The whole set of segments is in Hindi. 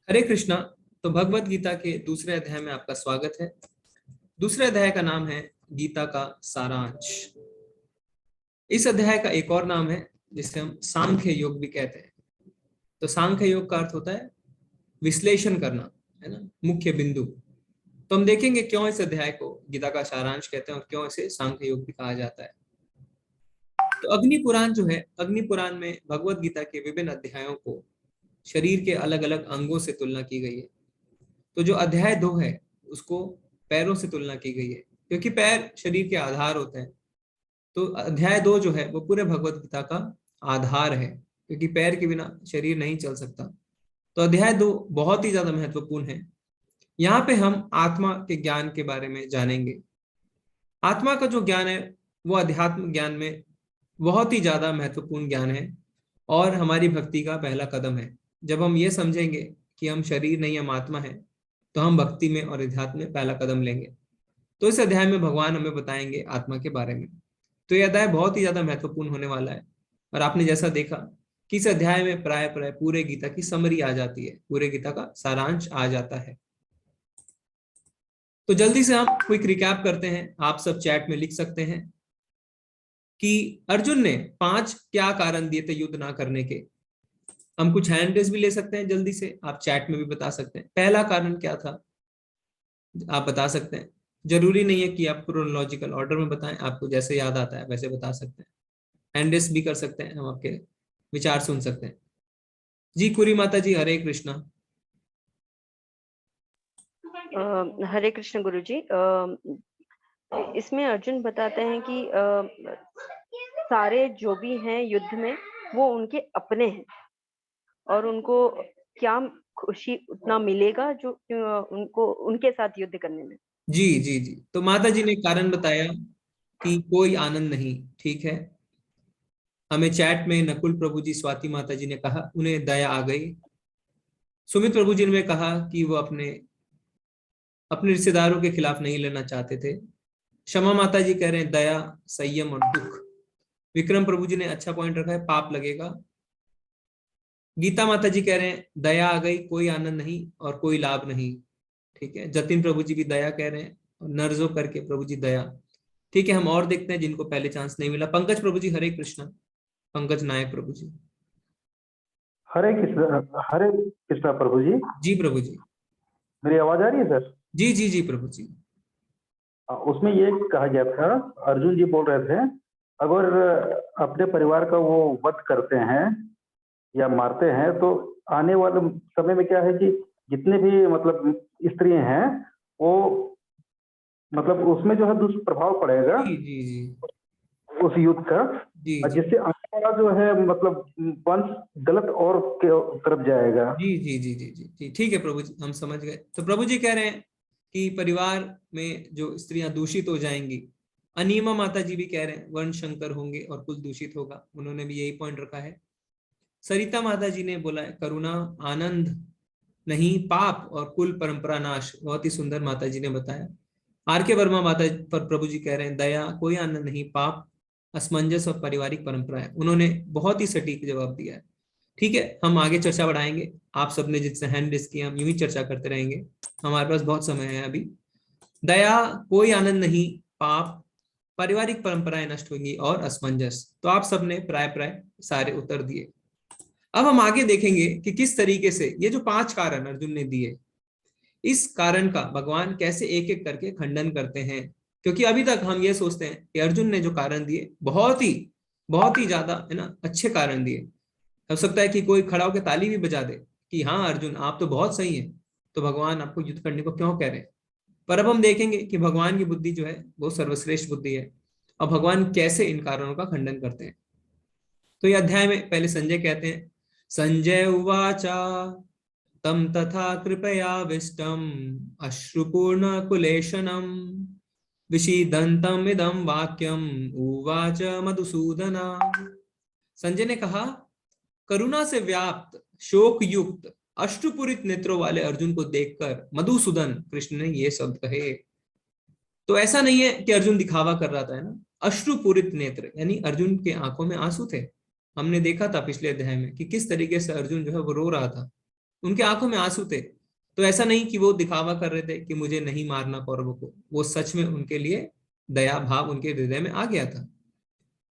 हरे कृष्णा। तो भगवत गीता के दूसरे अध्याय में आपका स्वागत है। दूसरे अध्याय का नाम है गीता का सारांश। इस अध्याय का एक और नाम है जिसे हम सांख्य योग भी कहते हैं। तो सांख्य योग का अर्थ होता है विश्लेषण करना, है ना, मुख्य बिंदु। तो हम देखेंगे क्यों इस अध्याय को गीता का सारांश कहते हैं और क्यों इसे सांख्य योग भी कहा जाता है। तो अग्नि पुराण जो है, अग्नि पुराण में भगवत गीता के विभिन्न अध्यायों को शरीर के अलग अलग अंगों से तुलना की गई है। तो जो अध्याय 2 है उसको पैरों से तुलना की गई है, क्योंकि पैर शरीर के आधार होते हैं। तो अध्याय 2 जो है वो पूरे भगवत गीता का आधार है, क्योंकि पैर के बिना शरीर नहीं चल सकता। तो अध्याय 2 बहुत ही ज्यादा महत्वपूर्ण है। यहाँ पे हम आत्मा के ज्ञान के बारे में जानेंगे। आत्मा का जो ज्ञान है वो अध्यात्म ज्ञान में बहुत ही ज्यादा महत्वपूर्ण ज्ञान है और हमारी भक्ति का पहला कदम है। जब हम ये समझेंगे कि हम शरीर नहीं, हम आत्मा है, तो हम भक्ति में और अध्यात्म में पहला कदम लेंगे। तो इस अध्याय में भगवान हमें बताएंगे आत्मा के बारे में। तो यह अध्याय बहुत ही ज्यादा महत्वपूर्ण होने वाला है। और आपने जैसा देखा कि इस अध्याय में प्राय प्राय पूरे गीता की समरी आ जाती है, पूरे गीता का सारांश आ जाता है। तो जल्दी से हम क्विक रिकैप करते हैं। आप सब चैट में लिख सकते हैं कि अर्जुन ने 5 क्या कारण दिए थे युद्ध ना करने के। हम कुछ हैंड रेस भी ले सकते हैं, जल्दी से आप चैट में भी बता सकते हैं पहला कारण क्या था। आप बता सकते हैं, जरूरी नहीं है कि आप क्रोनोलॉजिकल ऑर्डर में बताएं, आपको जैसे याद आता है वैसे बता सकते हैं। हैंड रेस भी कर सकते हैं, हम आपके विचार सुन सकते हैं। जी कुरी माता जी, हरे कृष्णा। हरे कृष्ण गुरु जी। इसमें अर्जुन बताते हैं कि सारे जो भी हैं युद्ध में वो उनके अपने हैं और उनको क्या खुशी उतना मिलेगा जो उनको उनके साथ युद्ध करने में। जी जी जी। तो माता जी ने कारण बताया कि कोई आनंद नहीं। ठीक है, हमें चैट में नकुल प्रभु जी, स्वाति माता जी ने कहा उन्हें दया आ गई। सुमित प्रभु जी ने कहा कि वो अपने अपने रिश्तेदारों के खिलाफ नहीं लेना चाहते थे। क्षमा माता जी कह रहे हैं दया, संयम और दुख। विक्रम प्रभु जी ने अच्छा पॉइंट रखा है, पाप लगेगा। गीता माता जी कह रहे हैं दया आ गई, कोई आनंद नहीं और कोई लाभ नहीं। ठीक है, जतिन प्रभु जी भी दया कह रहे हैं और नरजो करके प्रभु जी दया। ठीक है, हम और देखते हैं जिनको पहले चांस नहीं मिला। पंकज प्रभु जी, हरे कृष्णा। पंकज नायक प्रभु जी। हरे कृष्णा प्रभु जी। जी प्रभु जी। मेरी आवाज आ रही है सर? जी जी जी प्रभु जी। उसमें ये कहा गया था, अर्जुन जी बोल रहे थे, अगर अपने परिवार का वो वध करते हैं या मारते हैं तो आने वाले समय में क्या है कि जितने भी मतलब स्त्रियां हैं वो मतलब उसमें जो है दुष्प्रभाव पड़ेगा जी जी जी उस युद्ध का, जी और जी जिससे आने वाला जो है मतलब वंश गलत और के तरफ जाएगा। जी जी जी जी जी जी। ठीक है प्रभु जी, हम समझ गए। तो प्रभु जी कह रहे हैं कि परिवार में जो स्त्रियां दूषित हो जाएंगी। अनीमा माता जी भी कह रहे हैं वर्ण शंकर होंगे और कुल दूषित होगा, उन्होंने भी यही पॉइंट रखा है। सरिता माता जी ने बोला है करुणा आनंद नहीं, पाप और कुल परंपरा नाश। बहुत ही सुंदर माता जी ने बताया। आर के वर्मा माता पर प्रभु जी कह रहे हैं दया, कोई आनंद नहीं, पाप असमंजस और पारिवारिक परंपरा है। उन्होंने बहुत ही सटीक जवाब दिया है। ठीक है, हम आगे चर्चा बढ़ाएंगे। आप सबने जिससे हैंड रेस किया, हम यूं ही चर्चा करते रहेंगे, हमारे पास बहुत समय है अभी। दया, कोई आनंद नहीं, पाप, पारिवारिक परंपराएं नष्ट होंगी और असमंजस। तो आप सबने प्राय प्राय सारे उत्तर दिए। अब हम आगे देखेंगे कि किस तरीके से ये जो 5 कारण अर्जुन ने दिए, इस कारण का भगवान कैसे एक एक करके खंडन करते हैं। क्योंकि अभी तक हम ये सोचते हैं कि अर्जुन ने जो कारण दिए बहुत ही ज्यादा, है ना, अच्छे कारण दिए। हो सकता है कि कोई खड़ा होकर ताली भी बजा दे कि हाँ अर्जुन आप तो बहुत सही है, तो भगवान आपको युद्ध करने को क्यों कह रहे हैं। पर अब हम देखेंगे कि भगवान की बुद्धि जो है वो सर्वश्रेष्ठ बुद्धि है और भगवान कैसे इन कारणों का खंडन करते हैं। तो ये अध्याय में पहले संजय कहते हैं, संजय उवाचा तम तथा कृपयाविष्टम् अश्रुपूर्ण कुलेशनम् विषीदन्तम् इदं वाक्यम उवाच मधुसूदना। संजय ने कहा, करुणा से व्याप्त शोक युक्त अश्रुपूरित नेत्रों वाले अर्जुन को देखकर मधुसूदन कृष्ण ने ये शब्द कहे। तो ऐसा नहीं है कि अर्जुन दिखावा कर रहा था, है ना। अश्रुपूरित नेत्र यानी अर्जुन के आंखों में आंसू थे। हमने देखा था पिछले अध्याय में कि किस तरीके से अर्जुन जो है वो रो रहा था। उनके आंखों में आंसू थे। तो ऐसा नहीं कि वो दिखावा कर रहे थे कि मुझे नहीं मारना कौरवों को, वो सच में उनके लिए दया भाव उनके हृदय में आ गया था।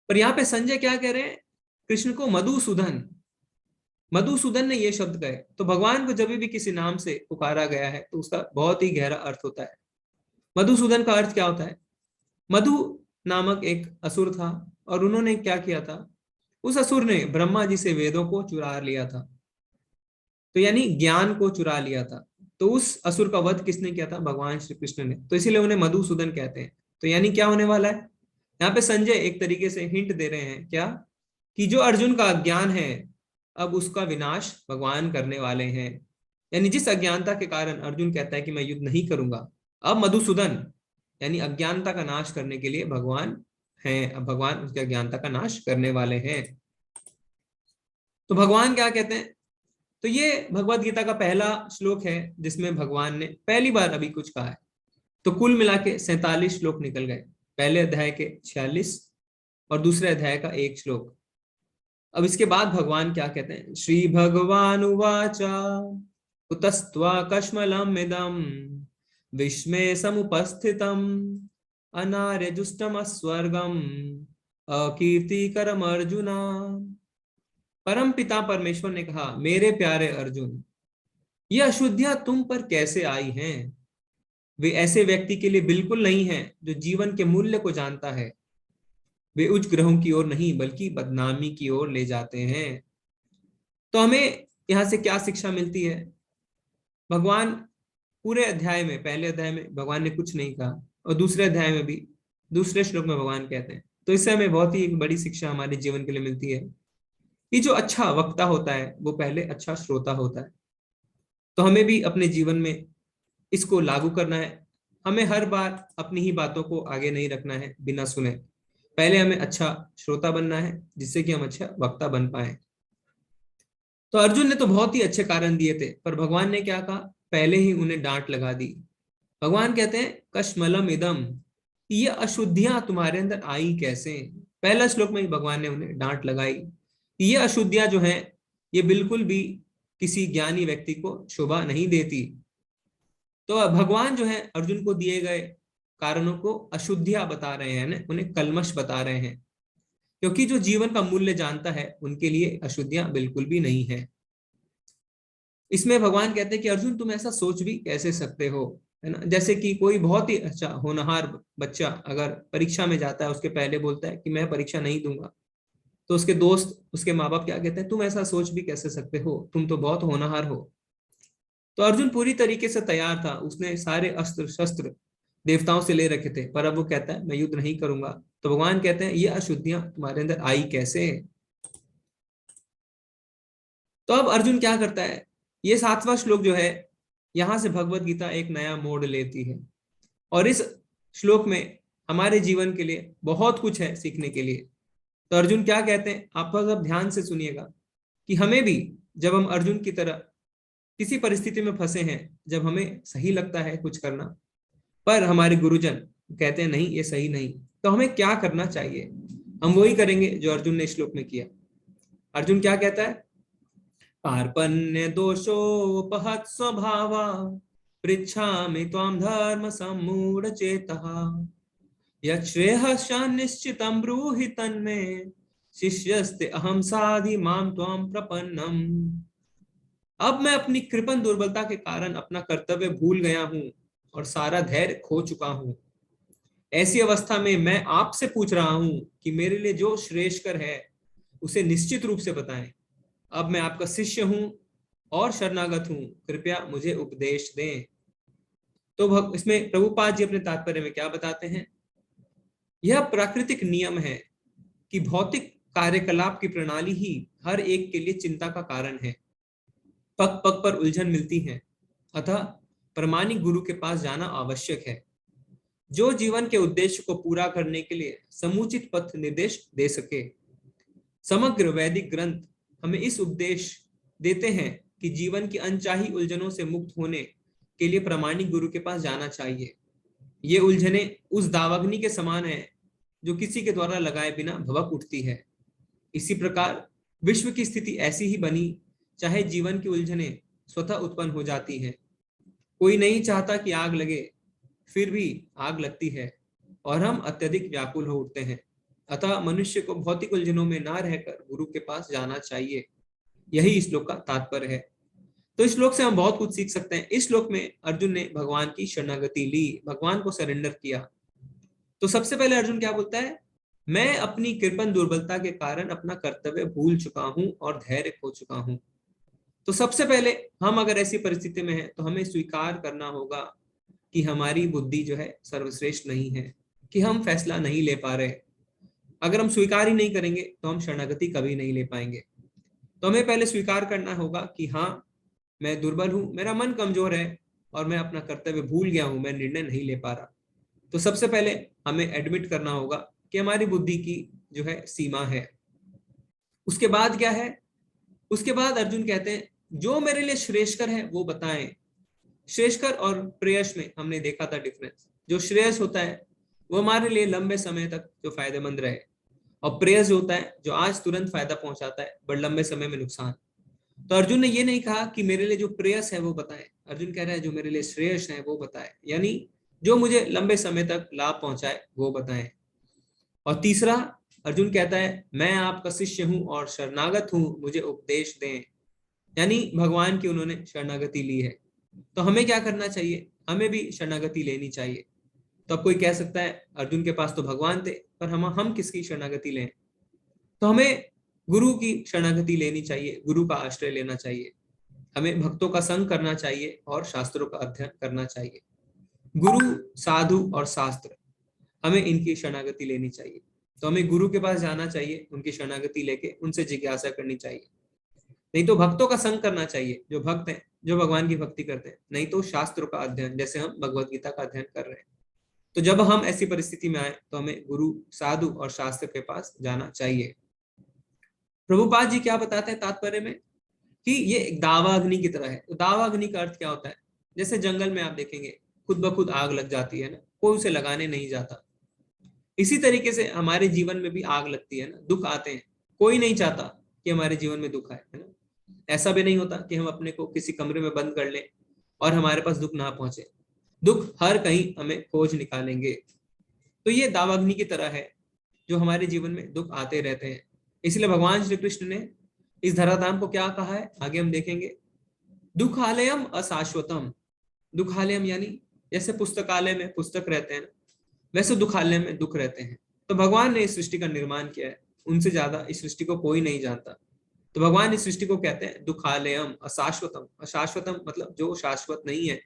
पर यहाँ पे संजय क्या कह रहे हैं, कृष्ण को मधुसूदन, मधुसूदन ने ये शब्द कहे। तो भगवान को जब भी किसी नाम से पुकारा गया है तो उसका बहुत ही गहरा अर्थ होता है। मधुसूदन का अर्थ क्या होता है? मधु नामक एक असुर था और उन्होंने क्या किया था, उस असुर ने ब्रह्मा जी से वेदों को चुरा लिया था, तो यानी ज्ञान को चुरा लिया था। तो उस असुर का वध किसने किया था? भगवान श्री कृष्ण ने। तो इसीलिए उन्हें मधुसूदन कहते हैं। तो यानी क्या होने वाला है यहाँ पे, संजय एक तरीके से हिंट दे रहे हैं क्या, कि जो अर्जुन का अज्ञान है अब उसका विनाश भगवान करने वाले हैं। यानी जिस अज्ञानता के कारण अर्जुन कहता है कि मैं युद्ध नहीं करूंगा, अब मधुसूदन यानी अज्ञानता का नाश करने के लिए भगवान हैं। अब भगवान उसके अज्ञानता का नाश करने वाले हैं। तो भगवान क्या कहते हैं, तो ये भगवत गीता का पहला श्लोक है जिसमें भगवान ने पहली बार अभी कुछ कहा है। तो कुल मिला के 47 श्लोक निकल गए, पहले अध्याय के 46 और दूसरे अध्याय का 1 श्लोक। अब इसके बाद भगवान क्या कहते हैं, श्री भगवान उवाचा कुतस्त्वा कश्मलम इदम विस्मय समुपस्थितम अनार्यजुष्टम स्वर्गम अकीर्तिकरम अर्जुना। परम पिता परमेश्वर ने कहा, मेरे प्यारे अर्जुन, ये अशुद्धियां तुम पर कैसे आई हैं? वे ऐसे व्यक्ति के लिए बिल्कुल नहीं है जो जीवन के मूल्य को जानता है। वे उच्च ग्रहों की ओर नहीं बल्कि बदनामी की ओर ले जाते हैं। तो हमें यहां से क्या शिक्षा मिलती है? भगवान पूरे अध्याय में, पहले अध्याय में भगवान ने कुछ नहीं कहा और दूसरे अध्याय में भी दूसरे श्लोक में भगवान कहते हैं। तो इससे हमें बहुत ही एक बड़ी शिक्षा हमारे जीवन के लिए मिलती है कि जो अच्छा वक्ता होता है वो पहले अच्छा श्रोता होता है। तो हमें भी अपने जीवन में इसको लागू करना है। हमें हर बार अपनी ही बातों को आगे नहीं रखना है बिना सुने। पहले हमें अच्छा श्रोता बनना है जिससे कि हम अच्छा वक्ता बन पाए। तो अर्जुन ने तो बहुत ही अच्छे कारण दिए थे, पर भगवान ने क्या कहा, पहले ही उन्हें डांट लगा दी। भगवान कहते हैं कश्मलम इदम, ये अशुद्धियां तुम्हारे अंदर आई कैसे? पहला श्लोक में ही भगवान ने उन्हें डांट लगाई। ये अशुद्धियां जो हैं ये बिल्कुल भी किसी ज्ञानी व्यक्ति को शोभा नहीं देती। तो भगवान जो है अर्जुन को दिए गए कारणों को अशुद्धियां बता रहे हैं, उन्हें कलमश बता रहे हैं, क्योंकि जो जीवन का मूल्य जानता है उनके लिए अशुद्धियां बिल्कुल भी नहीं है। इसमें भगवान कहते हैं कि अर्जुन तुम ऐसा सोच भी कैसे सकते हो, है ना। जैसे कि कोई बहुत ही अच्छा होनहार बच्चा अगर परीक्षा में जाता है, उसके पहले बोलता है कि मैं परीक्षा नहीं दूंगा, तो उसके दोस्त, उसके माँ बाप क्या कहते हैं, तुम ऐसा सोच भी कैसे सकते हो, तुम तो बहुत होनहार हो। तो अर्जुन पूरी तरीके से तैयार था, उसने सारे अस्त्र शस्त्र देवताओं से ले रखे थे, पर अब वो कहता है मैं युद्ध नहीं करूंगा। तो भगवान कहते हैं ये अशुद्धियां तुम्हारे अंदर आई कैसे? तो अब अर्जुन क्या करता है, ये 7वां श्लोक जो है यहां से भगवत गीता एक नया मोड़ लेती है और इस श्लोक में हमारे जीवन के लिए बहुत कुछ है सीखने के लिए। तो अर्जुन क्या कहते हैं, आप सब ध्यान से सुनिएगा कि हमें भी जब हम अर्जुन की तरह किसी परिस्थिति में फंसे हैं, जब हमें सही लगता है कुछ करना पर हमारे गुरुजन कहते हैं नहीं ये सही नहीं, तो हमें क्या करना चाहिए? हम वही करेंगे जो अर्जुन ने श्लोक में किया। अर्जुन क्या कहता है, कार्पण्य दोषोपहत स्वभावा पृच्छामि त्वां धर्म सम्मूढ़ चेतः यच्छ्रेयः निश्चितं ब्रूहि तन्मे शिष्यस्ते अहम साधि मां त्वां प्रपन्नम। अब मैं अपनी कृपण दुर्बलता के कारण अपना कर्तव्य भूल गया हूं और सारा धैर्य खो चुका हूं। ऐसी अवस्था में मैं आपसे पूछ रहा हूं कि मेरे लिए जो श्रेष्ठकर है उसे निश्चित रूप से बताएं। अब मैं आपका शिष्य हूं और शरणागत हूं, कृपया मुझे उपदेश दें। तो इसमें प्रभुपाद जी अपने तात्पर्य में क्या बताते हैं, यह प्राकृतिक नियम है कि भौतिक कार्यकलाप की प्रणाली ही हर एक के लिए चिंता का कारण है। पग पग पर उलझन मिलती है, अतः प्रामाणिक गुरु के पास जाना आवश्यक है, जो जीवन के उद्देश्य को पूरा करने के लिए समुचित पथ निर्देश दे सके। समग्र वैदिक ग्रंथ हमें इस उपदेश देते हैं कि जीवन की अनचाही उलझनों से मुक्त होने के लिए प्रामाणिक गुरु के पास जाना चाहिए। ये उलझने उस दावाग्नि के समान है जो किसी के द्वारा लगाए बिना भभक उठती है। इसी प्रकार विश्व की स्थिति ऐसी ही बनी, चाहे जीवन की उलझने स्वतः उत्पन्न हो जाती हैं। कोई नहीं चाहता कि आग लगे, फिर भी आग लगती है और हम अत्यधिक व्याकुल हो उठते हैं। अतः मनुष्य को भौतिक उलझनों में ना रहकर गुरु के पास जाना चाहिए। यही इस श्लोक का तात्पर्य है। तो इस श्लोक से हम बहुत कुछ सीख सकते हैं। इस श्लोक में अर्जुन ने भगवान की शरणागति ली, भगवान को सरेंडर किया। तो सबसे पहले अर्जुन क्या बोलता है, मैं अपनी कृपण दुर्बलता के कारण अपना कर्तव्य भूल चुका हूं और धैर्य खो चुका हूं। तो सबसे पहले हम अगर ऐसी परिस्थिति में हैं तो हमें स्वीकार करना होगा कि हमारी बुद्धि जो है सर्वश्रेष्ठ नहीं है, कि हम फैसला नहीं ले पा रहे। अगर हम स्वीकार ही नहीं करेंगे तो हम शरणागति कभी नहीं ले पाएंगे। तो हमें पहले स्वीकार करना होगा कि हाँ, मैं दुर्बल हूं, मेरा मन कमजोर है और मैं अपना कर्तव्य भूल गया हूं, मैं निर्णय नहीं ले पा रहा। तो सबसे पहले हमें एडमिट करना होगा कि हमारी बुद्धि की जो है सीमा है। उसके बाद क्या है, उसके बाद अर्जुन कहते हैं जो मेरे लिए श्रेयस्कर है वो बताएं। श्रेयस्कर और प्रेयस में हमने देखा था डिफरेंस। जो श्रेयस होता है वो हमारे लिए लंबे समय तक जो फायदेमंद रहे, और प्रेयस होता है जो आज तुरंत फायदा पहुंचाता है बट लंबे समय में नुकसान। तो अर्जुन ने ये नहीं कहा कि मेरे लिए जो प्रेयस है वो बताएं, अर्जुन कह रहा है जो मेरे लिए श्रेयस है वो बताए, यानी जो मुझे लंबे समय तक लाभ पहुंचाए वो बताएं। और तीसरा अर्जुन कहता है मैं आपका शिष्य हूं और शरणागत हूं, मुझे उपदेश दें। यानी भगवान की उन्होंने शरणागति ली है। तो हमें क्या करना चाहिए, हमें भी शरणागति लेनी चाहिए। तो अब कोई कह सकता है अर्जुन के पास तो भगवान थे, पर हम किसकी शरणागति लें। तो हमें गुरु की शरणागति लेनी चाहिए, गुरु का आश्रय लेना चाहिए। हमें भक्तों का संग करना चाहिए और शास्त्रों का अध्ययन करना चाहिए। गुरु, साधु और शास्त्र, हमें इनकी शरणागति लेनी चाहिए। तो हमें गुरु के पास जाना चाहिए, उनकी शरणागति लेके उनसे जिज्ञासा करनी चाहिए। नहीं तो भक्तों का संग करना चाहिए, जो भक्त हैं, जो भगवान की भक्ति करते हैं। नहीं तो शास्त्रों का अध्ययन, जैसे हम भगवत गीता का अध्ययन कर रहे हैं। तो जब हम ऐसी परिस्थिति में आए तो हमें गुरु, साधु और शास्त्र के पास जाना चाहिए। प्रभुपाद जी क्या बताते हैं तात्पर्य में कि ये एक दावा अग्नि की तरह है। तो दावा अग्नि का अर्थ क्या होता है, जैसे जंगल में आप देखेंगे खुद ब खुद आग लग जाती है ना, कोई उसे लगाने नहीं जाता। इसी तरीके से हमारे जीवन में भी आग लगती है ना, दुख आते हैं, कोई नहीं चाहता कि हमारे जीवन में दुख आए, है ना। ऐसा भी नहीं होता कि हम अपने को किसी कमरे में बंद कर लें और हमारे पास दुख ना पहुंचे। दुख हर कहीं हमें खोज निकालेंगे। तो ये दावाग्नि की तरह है, जो हमारे जीवन में दुख आते रहते हैं। इसलिए भगवान श्री कृष्ण ने इस धराधाम को क्या कहा है, आगे हम देखेंगे। दुखालयम अशाश्वतम। दुखालयम यानी जैसे पुस्तकालय में पुस्तक रहते हैं, वैसे दुखालय में दुख रहते हैं। तो भगवान ने इस सृष्टि का निर्माण किया है, उनसे ज्यादा इस सृष्टि को कोई नहीं जानता। तो भगवान इस सृष्टि को कहते हैं दुखालयम अशाश्वतम। अशाश्वतम मतलब जो शाश्वत नहीं है,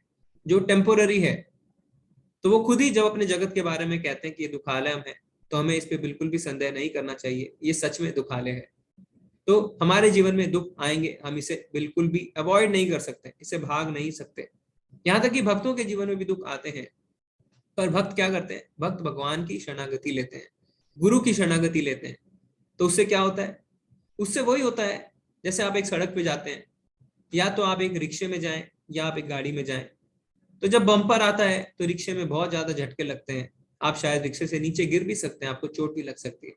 जो टेम्पोररी है। तो वो खुद ही जब अपने जगत के बारे में कहते हैं कि ये दुखालयम है, तो हमें इस पे बिल्कुल भी संदेह नहीं करना चाहिए, ये सच में दुखालय है। तो हमारे जीवन में दुख आएंगे, हम इसे बिल्कुल भी अवॉइड नहीं कर सकते, इसे भाग नहीं सकते। यहाँ तक कि भक्तों के जीवन में भी दुख आते हैं, पर भक्त क्या करते हैं, भक्त भगवान की शरणागति लेते हैं, गुरु की शरणागति लेते हैं। तो उससे क्या होता है, उससे वही होता है जैसे आप एक सड़क पे जाते हैं, या तो आप एक रिक्शे में जाएं या आप एक गाड़ी में जाएं। तो जब बम्पर आता है तो रिक्शे में बहुत ज्यादा झटके लगते हैं, आप शायद रिक्शे से नीचे गिर भी सकते हैं, आपको चोट भी लग सकती है।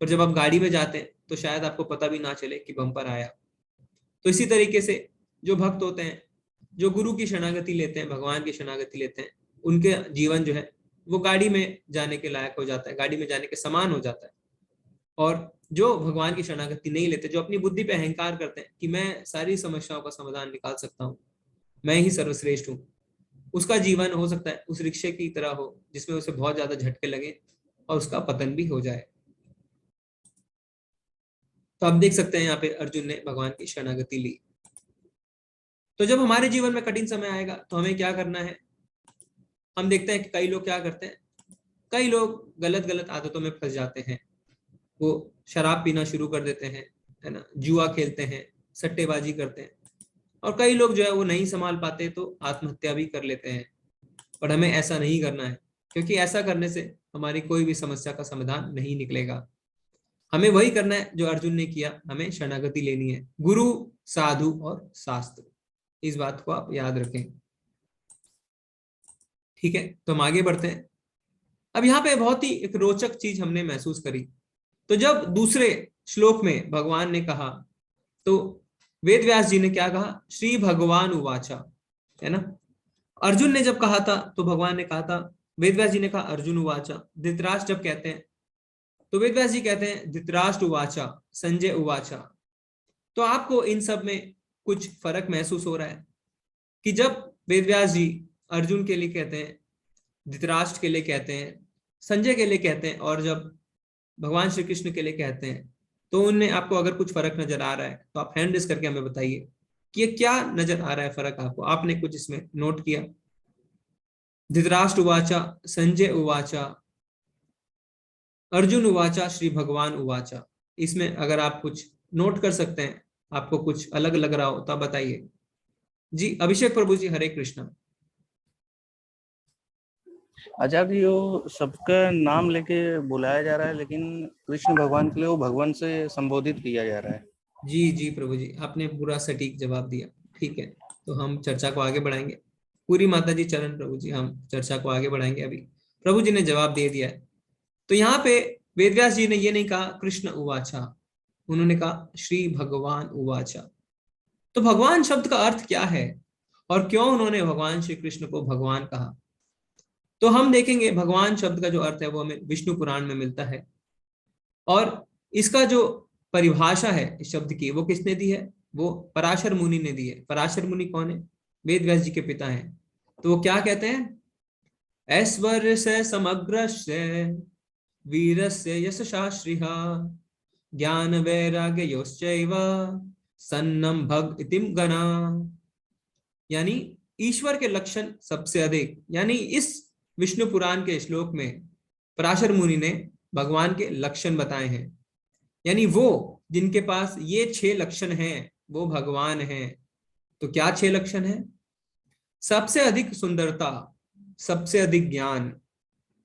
पर जब आप गाड़ी में जाते हैं तो शायद आपको पता भी ना चले कि बम्पर आया। तो इसी तरीके से जो भक्त होते हैं, जो गुरु की शरणागति लेते हैं, भगवान की शरणागति लेते हैं, उनके जीवन जो है वो गाड़ी में जाने के लायक हो जाता है, गाड़ी में जाने के समान हो जाता है। और जो भगवान की शरणागति नहीं लेते, जो अपनी बुद्धि पे अहंकार करते हैं कि मैं सारी समस्याओं का समाधान निकाल सकता हूँ, मैं ही सर्वश्रेष्ठ हूँ, उसका जीवन हो सकता है उस रिक्शे की तरह हो जिसमें उसे बहुत ज्यादा झटके लगे और उसका पतन भी हो जाए। तो आप देख सकते हैं यहाँ पे अर्जुन ने भगवान की शरणागति ली। तो जब हमारे जीवन में कठिन समय आएगा तो हमें क्या करना है, हम देखते हैं कि कई लोग क्या करते हैं, कई लोग गलत गलत आदतों में फंस जाते हैं। वो शराब पीना शुरू कर देते हैं, है ना, जुआ खेलते हैं, सट्टेबाजी करते हैं, और कई लोग जो है वो नहीं संभाल पाते तो आत्महत्या भी कर लेते हैं। पर हमें ऐसा नहीं करना है, क्योंकि ऐसा करने से हमारी कोई भी समस्या का समाधान नहीं निकलेगा। हमें वही करना है जो अर्जुन ने किया, हमें शरणागति लेनी है, गुरु, साधु और शास्त्र। इस बात को आप याद रखें। ठीक है, तो हम आगे बढ़ते हैं। अब यहाँ पे बहुत ही एक रोचक चीज हमने महसूस करी। तो जब दूसरे श्लोक में भगवान ने कहा, तो वेद व्यास जी ने क्या कहा, श्री भगवान उवाचा, है ना। अर्जुन ने जब कहा था तो भगवान ने कहा था, वेद व्यास जी ने कहा अर्जुन उवाचा। धृतराष्ट्र जब कहते हैं तो वेद व्यास जी कहते हैं धृतराष्ट्र उवाचा, संजय उवाचा। तो आपको इन सब में कुछ फर्क महसूस हो रहा है कि जब वेद व्यास जी अर्जुन के लिए कहते हैं, धृतराष्ट्र के लिए कहते हैं, संजय के लिए कहते हैं, और जब भगवान श्री कृष्ण के लिए कहते हैं, तो उनमें आपको अगर कुछ फर्क नजर आ रहा है तो आप हैंड रेस करके हमें बताइए कि ये क्या नजर आ रहा है फर्क आपको, आपने कुछ इसमें नोट किया। धृतराष्ट्र उवाचा, संजय उवाचा, अर्जुन उवाचा, श्री भगवान उवाचा, इसमें अगर आप कुछ नोट कर सकते हैं, आपको कुछ अलग लग रहा हो तो आप बताइए। जी अभिषेक प्रभु जी, हरे कृष्णा। आचार्य जी, वो सबका नाम लेके बुलाया जा रहा है, लेकिन कृष्ण भगवान के लिए वो भगवान से संबोधित किया जा रहा है। जी जी प्रभु जी, आपने पूरा सटीक जवाब दिया। ठीक है, तो हम चर्चा को आगे बढ़ाएंगे। पूरी माता जी चरण प्रभु जी, हम चर्चा को आगे बढ़ाएंगे। अभी प्रभु जी ने जवाब दे दिया है। तो यहाँ पे वेदव्यास जी ने ये नहीं कहा कृष्ण उवाचा, उन्होंने कहा श्री भगवान उवाचा। तो भगवान शब्द का अर्थ क्या है और क्यों उन्होंने भगवान श्री कृष्ण को भगवान कहा, तो हम देखेंगे भगवान शब्द का जो अर्थ है वो हमें विष्णु पुराण में मिलता है। और इसका जो परिभाषा है इस शब्द की, वो किसने दी है, वो पराशर मुनि ने दी है। पराशर मुनि कौन है, वेद व्यास जी के पिता हैं। तो वो क्या कहते हैं, ऐश्वर्य से समग्र से वीरस्य यशशाश्रिः ज्ञान वैराग्य योश्चैव सन्नम भग इतिम गणा। यानी ईश्वर के लक्षण सबसे अधिक, यानी इस विष्णु पुराण के श्लोक में पराशर मुनि ने भगवान के लक्षण बताए हैं। यानी वो जिनके पास ये 6 लक्षण हैं वो भगवान हैं। तो क्या 6 लक्षण हैं, सबसे अधिक सुंदरता, सबसे अधिक ज्ञान,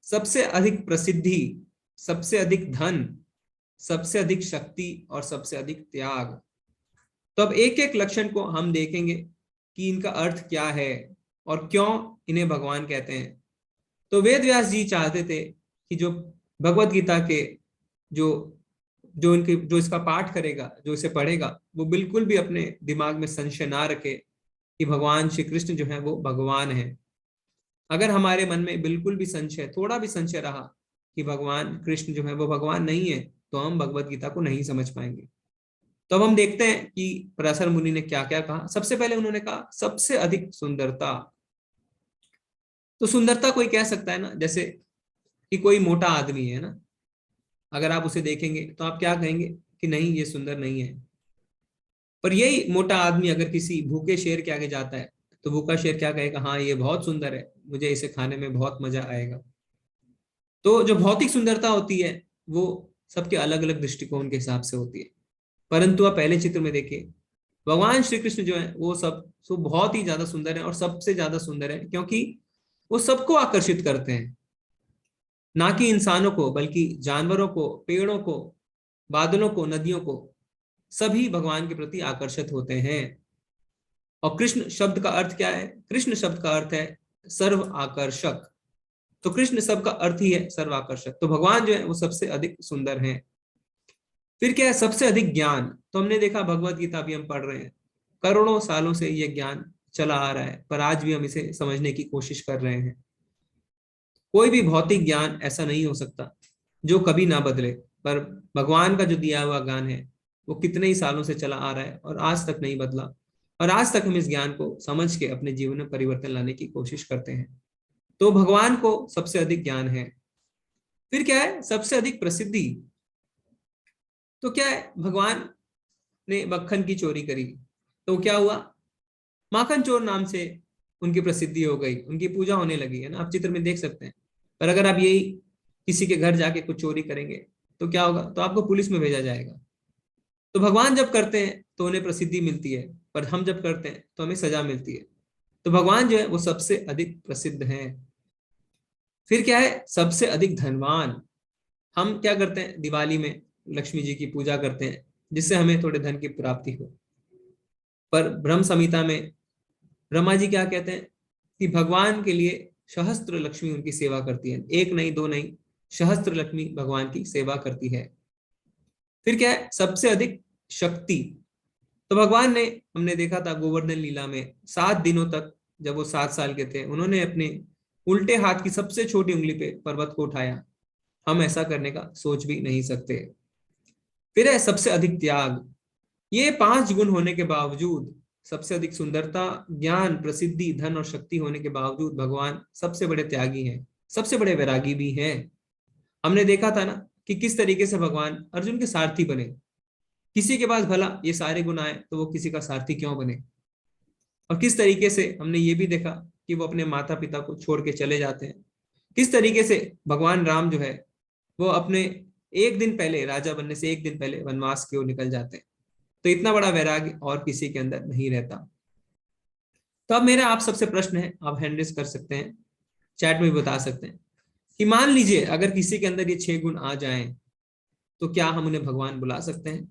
सबसे अधिक प्रसिद्धि, सबसे अधिक धन, सबसे अधिक शक्ति और सबसे अधिक त्याग। तो अब एक एक लक्षण को हम देखेंगे कि इनका अर्थ क्या है और क्यों इन्हें भगवान कहते हैं। तो वेद व्यास जी चाहते थे कि जो भगवत गीता के जो इसका पाठ करेगा, जो इसे पढ़ेगा, वो बिल्कुल भी अपने दिमाग में संशय ना रखे कि भगवान श्री कृष्ण जो है वो भगवान है। अगर हमारे मन में बिल्कुल भी संशय, थोड़ा भी संशय रहा कि भगवान कृष्ण जो है वो भगवान नहीं है, तो हम भगवत गीता को नहीं समझ पाएंगे। तो अब हम देखते हैं कि पराशर मुनि ने क्या क्या कहा। सबसे पहले उन्होंने कहा सबसे अधिक सुंदरता। तो सुंदरता कोई कह सकता है ना, जैसे कि कोई मोटा आदमी है ना, अगर आप उसे देखेंगे तो आप क्या कहेंगे कि नहीं ये सुंदर नहीं है। पर यही मोटा आदमी अगर किसी भूखे शेर के आगे जाता है तो भूखा शेर क्या कहेगा, हाँ ये बहुत सुंदर है, मुझे इसे खाने में बहुत मजा आएगा। तो जो भौतिक सुंदरता होती है वो सबके अलग अलग दृष्टिकोण के हिसाब से होती है। परंतु आप पहले चित्र में देखिए, भगवान श्री कृष्ण जो है वो सब बहुत ही ज्यादा सुंदर है, और सबसे ज्यादा सुंदर है क्योंकि वो सबको आकर्षित करते हैं, ना कि इंसानों को बल्कि जानवरों को, पेड़ों को, बादलों को, नदियों को, सभी भगवान के प्रति आकर्षित होते हैं। और कृष्ण शब्द का अर्थ क्या है, कृष्ण शब्द का अर्थ है सर्व आकर्षक। तो कृष्ण शब्द का अर्थ ही है सर्व आकर्षक। तो भगवान जो है वो सबसे अधिक सुंदर हैं। फिर क्या है, सबसे अधिक ज्ञान। तो हमने देखा भगवत गीता भी हम पढ़ रहे हैं, करोड़ों सालों से ये ज्ञान चला आ रहा है, पर आज भी हम इसे समझने की कोशिश कर रहे हैं। कोई भी भौतिक ज्ञान ऐसा नहीं हो सकता जो कभी ना बदले, पर भगवान का जो दिया हुआ ज्ञान है वो कितने ही सालों से चला आ रहा है और आज तक नहीं बदला, और आज तक हम इस ज्ञान को समझ के अपने जीवन में परिवर्तन लाने की कोशिश करते हैं। तो भगवान को सबसे अधिक ज्ञान है। फिर क्या है, सबसे अधिक प्रसिद्धि। तो क्या है, भगवान ने मक्खन की चोरी करी तो क्या हुआ, माखन चोर नाम से उनकी प्रसिद्धि हो गई, उनकी पूजा होने लगी, है ना, आप चित्र में देख सकते हैं। पर अगर आप यही किसी के घर जाके कुछ चोरी करेंगे तो क्या होगा, तो आपको पुलिस में भेजा जाएगा। तो भगवान जब करते हैं तो उन्हें प्रसिद्धि मिलती है, पर हम जब करते हैं तो हमें सजा मिलती है। तो भगवान जो है वो सबसे अधिक प्रसिद्ध हैं। फिर क्या है, सबसे अधिक धनवान। हम क्या करते हैं, दिवाली में लक्ष्मी जी की पूजा करते हैं जिससे हमें थोड़े धन की प्राप्ति हो। पर ब्रह्म संहिता में ब्रह्मा जी क्या कहते हैं कि भगवान के लिए सहस्त्र लक्ष्मी उनकी सेवा करती है, एक नहीं दो नहीं, सहस्त्र लक्ष्मी भगवान की सेवा करती है। फिर क्या है, सबसे अधिक शक्ति। तो भगवान ने, हमने देखा था गोवर्धन लीला में 7 दिनों तक, जब वो 7 साल के थे, उन्होंने अपने उल्टे हाथ की सबसे छोटी उंगली पे पर्वत को उठाया। हम ऐसा करने का सोच भी नहीं सकते। फिर है सबसे अधिक त्याग। ये 5 गुण होने के बावजूद, सबसे अधिक सुंदरता, ज्ञान, प्रसिद्धि, धन और शक्ति होने के बावजूद भगवान सबसे बड़े त्यागी हैं, सबसे बड़े वैरागी भी हैं। हमने देखा था ना कि किस तरीके से भगवान अर्जुन के सारथी बने। किसी के पास भला ये सारे गुण आए तो वो किसी का सारथी क्यों बने। और किस तरीके से हमने ये भी देखा कि वो अपने माता पिता को छोड़ के चले जाते हैं। किस तरीके से भगवान राम जो है वो अपने 1 दिन पहले, राजा बनने से 1 दिन पहले वनवास की ओर निकल जाते हैं। तो इतना बड़ा वैराग्य और किसी के अंदर नहीं रहता। तो अब मेरा आप सबसे प्रश्न है, आप हैंड रेज कर सकते हैं, चैट में भी बता सकते हैं कि मान लीजिए अगर किसी के अंदर ये 6 गुण आ जाएं तो क्या हम उन्हें भगवान बुला सकते हैं?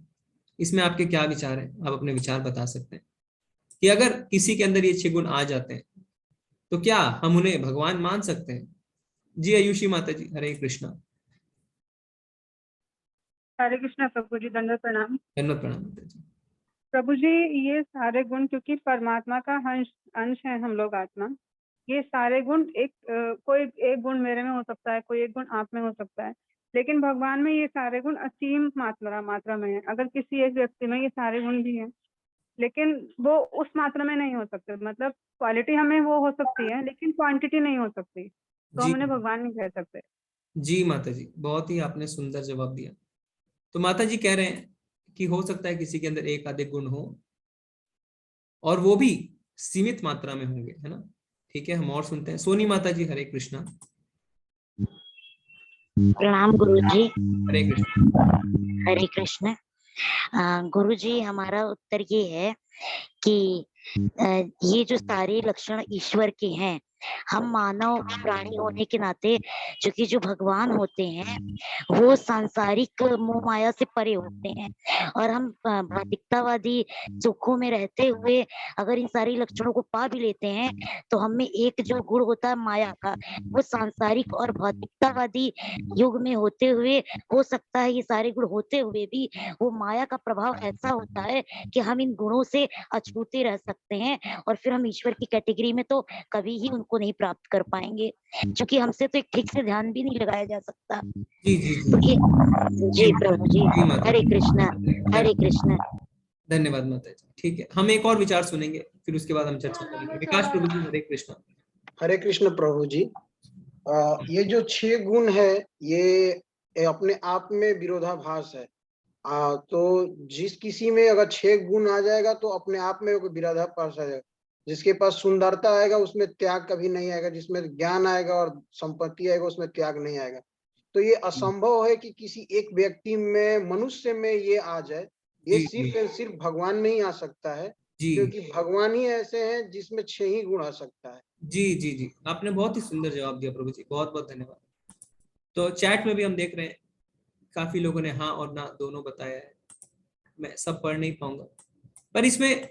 इसमें आपके क्या विचार है? आप अपने विचार बता सकते हैं कि अगर किसी के अंदर ये 6 गुण आ जाते हैं तो क्या हम उन्हें भगवान मान सकते हैं? जी आयुषी माता जी, हरे कृष्णा। हरे कृष्णा प्रभु जी, दंडवत प्रणाम। धन्यवाद, प्रणाम माता जी। प्रभु जी, ये सारे गुण क्योंकि परमात्मा का अंश है हम लोग आत्मा, ये सारे गुण कोई एक गुण मेरे में हो सकता है, कोई एक गुण आप में हो सकता है, लेकिन भगवान में ये सारे गुण असीम मात्रा में है। अगर किसी एक व्यक्ति में ये सारे गुण भी हैं, लेकिन वो उस मात्रा में नहीं हो सकते। मतलब क्वालिटी हमें वो हो सकती है, लेकिन क्वांटिटी नहीं हो सकती, तो हम उन्हें भगवान नहीं कह सकते। जी माता जी, बहुत ही आपने सुंदर जवाब दिया। तो माता जी कह रहे हैं कि हो सकता है किसी के अंदर एक आधे गुण हो और वो भी सीमित मात्रा में होंगे, है ना। ठीक है, हम और सुनते हैं। सोनी माता जी, हरे कृष्णा। प्रणाम गुरु जी। हरे कृष्ण। हरे कृष्ण। गुरु जी, हमारा उत्तर ये है कि ये जो सारे लक्षण ईश्वर के हैं, हम मानव प्राणी होने के नाते क्योंकि जो भगवान होते हैं वो सांसारिक मोह माया से परे होते हैं, और हम भौतिकतावादी सुखों में रहते हुए अगर इन सारे लक्षणों को पा भी लेते हैं तो हम में एक जो गुण होता है माया का, वो सांसारिक और भौतिकतावादी युग में होते हुए हो सकता है ये सारे गुण होते हुए भी वो माया का प्रभाव ऐसा होता है कि हम इन गुणों से अछूते रह सकते हैं, और फिर हम ईश्वर की कैटेगरी में तो कभी ही उनको नहीं प्राप्त कर पाएंगे, क्योंकि हमसे तो एक ठीक से ध्यान भी नहीं लगाया जा सकता। जी जी तो जी, जी प्रभु जी, जी माता हरे जी। कृष्णा, हरे कृष्णा। धन्यवाद माता जी। ठीक है, हम एक और विचार सुनेंगे, फिर उसके बाद हम चर्चा करेंगे। विकास प्रभु जी, हरे कृष्णा। हरे कृष्ण प्रभु जी। ये जो 6 गुण है ये अपने आप में विरोधाभास है। तो जिस किसी में अगर 6 गुण आ जाएगा तो अपने आप में वो विरोधाभास आ जाएगा। जिसके पास सुंदरता आएगा उसमें त्याग कभी नहीं आएगा, जिसमें ज्ञान आएगा और संपत्ति आएगा उसमें त्याग नहीं आएगा। तो ये असंभव है कि किसी एक व्यक्ति में, मनुष्य में ये आ जाए। ये जी सिर्फ जी और सिर्फ भगवान में ही आ सकता है, जी क्योंकि भगवान ही ऐसे हैं जिसमें 6 ही गुण आ सकता है। जी जी जी, आपने बहुत ही सुंदर जवाब दिया प्रभु जी, बहुत बहुत धन्यवाद। तो चैट में भी हम देख रहे हैं काफी लोगों ने हाँ और ना दोनों बताया है। मैं सब पढ़ नहीं पाऊंगा, पर इसमें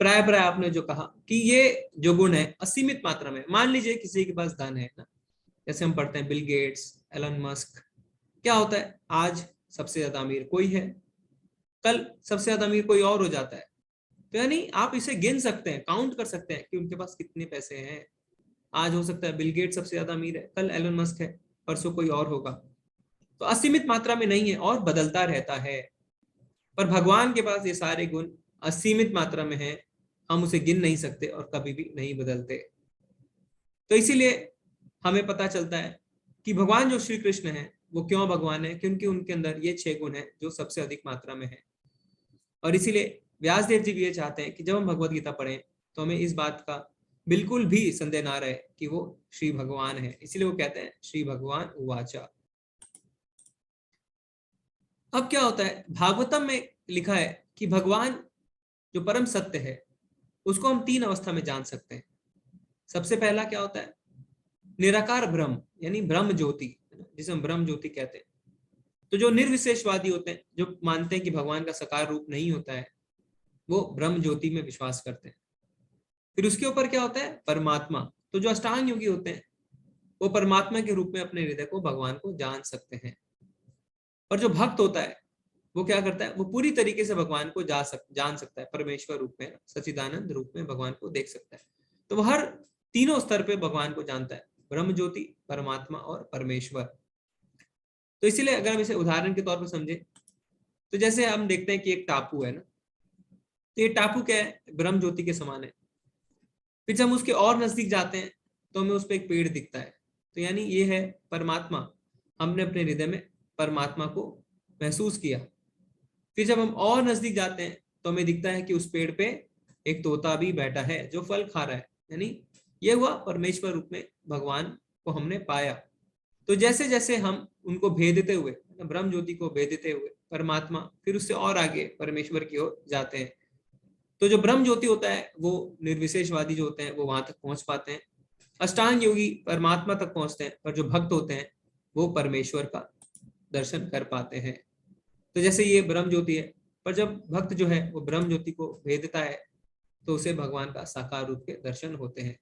प्राय आपने जो कहा कि ये जो गुण है असीमित मात्रा में। मान लीजिए किसी के पास धन है ना, जैसे हम पढ़ते हैं बिल गेट्स, एलन मस्क, क्या होता है आज सबसे ज्यादा अमीर कोई है, कल सबसे ज्यादा अमीर कोई और हो जाता है। तो यानी आप इसे गिन सकते हैं, काउंट कर सकते हैं कि उनके पास कितने पैसे हैं। आज हो सकता है बिल गेट सबसे ज्यादा अमीर है, कल एलन मस्क है, परसों कोई और होगा। तो असीमित मात्रा में नहीं है और बदलता रहता है। पर भगवान के पास ये सारे गुण असीमित मात्रा में है, हम उसे गिन नहीं सकते और कभी भी नहीं बदलते। तो इसीलिए हमें पता चलता है कि भगवान जो श्री कृष्ण है वो क्यों भगवान है, क्योंकि उनके अंदर ये 6 गुण है जो सबसे अधिक मात्रा में है। और इसीलिए व्यासदेव जी भी ये चाहते हैं कि जब हम भगवत गीता पढ़ें तो हमें इस बात का बिल्कुल भी संदेह ना रहे कि वो श्री भगवान है। इसलिए वो कहते हैं श्री भगवान उवाचा। अब क्या होता है, भागवतम में लिखा है कि भगवान जो परम सत्य है उसको हम 3 अवस्था में जान सकते हैं। सबसे पहला क्या होता है, निराकार ब्रह्म, यानी ब्रह्म ज्योति, जिसे हम ब्रह्म ज्योति कहते हैं। तो जो निर्विशेषवादी होते हैं, जो मानते हैं कि भगवान का साकार रूप नहीं होता है, वो ब्रह्म ज्योति में विश्वास करते हैं। फिर उसके ऊपर क्या होता है, परमात्मा। तो जो अष्टांग योगी होते हैं वो परमात्मा के रूप में अपने हृदय को, भगवान को जान सकते हैं। और जो भक्त होता है वो क्या करता है, वो पूरी तरीके से भगवान को जान सकता है, परमेश्वर रूप में, सच्चिदानंद रूप में भगवान को देख सकता है। तो वो हर तीनों स्तर पे भगवान को जानता है, ब्रह्म ज्योति, परमात्मा और परमेश्वर। तो इसीलिए अगर हम इसे उदाहरण के तौर पर समझे तो जैसे हम देखते हैं कि एक टापू है ना, तो ये टापू क्या है, ब्रह्म ज्योति के समान है। फिर जब हम उसके और नजदीक जाते हैं तो हमें उस पर एक पेड़ दिखता है, तो यानी ये है परमात्मा। हमने अपने हृदय में परमात्मा को महसूस किया। फिर जब हम और नजदीक जाते हैं तो हमें दिखता है कि उस पेड़ पे एक तोता भी बैठा है जो फल खा रहा है, यानी ये हुआ परमेश्वर रूप में भगवान को हमने पाया। तो जैसे जैसे हम उनको भेदते हुए, ब्रह्म ज्योति को भेदते हुए परमात्मा, फिर उससे और आगे परमेश्वर की ओर जाते हैं। तो जो ब्रह्म ज्योति होता है वो निर्विशेषवादी जो होते हैं वो वहां तक पहुंच पाते हैं, अष्टांग योगी परमात्मा तक पहुंचते हैं, और जो भक्त होते हैं वो परमेश्वर का दर्शन कर पाते हैं। तो जैसे ये ब्रह्म ज्योति है, पर जब भक्त जो है वो ब्रह्म ज्योति को भेदता है तो उसे भगवान का साकार रूप के दर्शन होते हैं।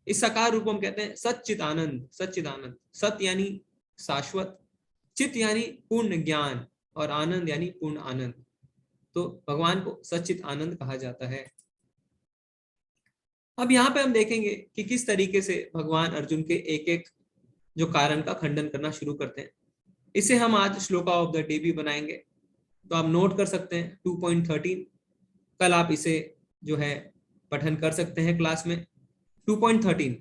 इस साकार रूप को हम कहते हैं सच्चिदानंद। सच्चिदानंद, सत यानी शाश्वत, चित यानी पूर्ण ज्ञान, और आनंद यानी पूर्ण आनंद। तो भगवान को सच्चित आनंद कहा जाता है। अब यहाँ पे हम देखेंगे कि किस तरीके से भगवान अर्जुन के एक एक जो कारण का खंडन करना शुरू करते हैं। इसे हम आज श्लोका ऑफ द डे भी बनाएंगे, तो आप नोट कर सकते हैं 2.13। कल आप इसे जो है पठन कर सकते हैं क्लास में। 2.13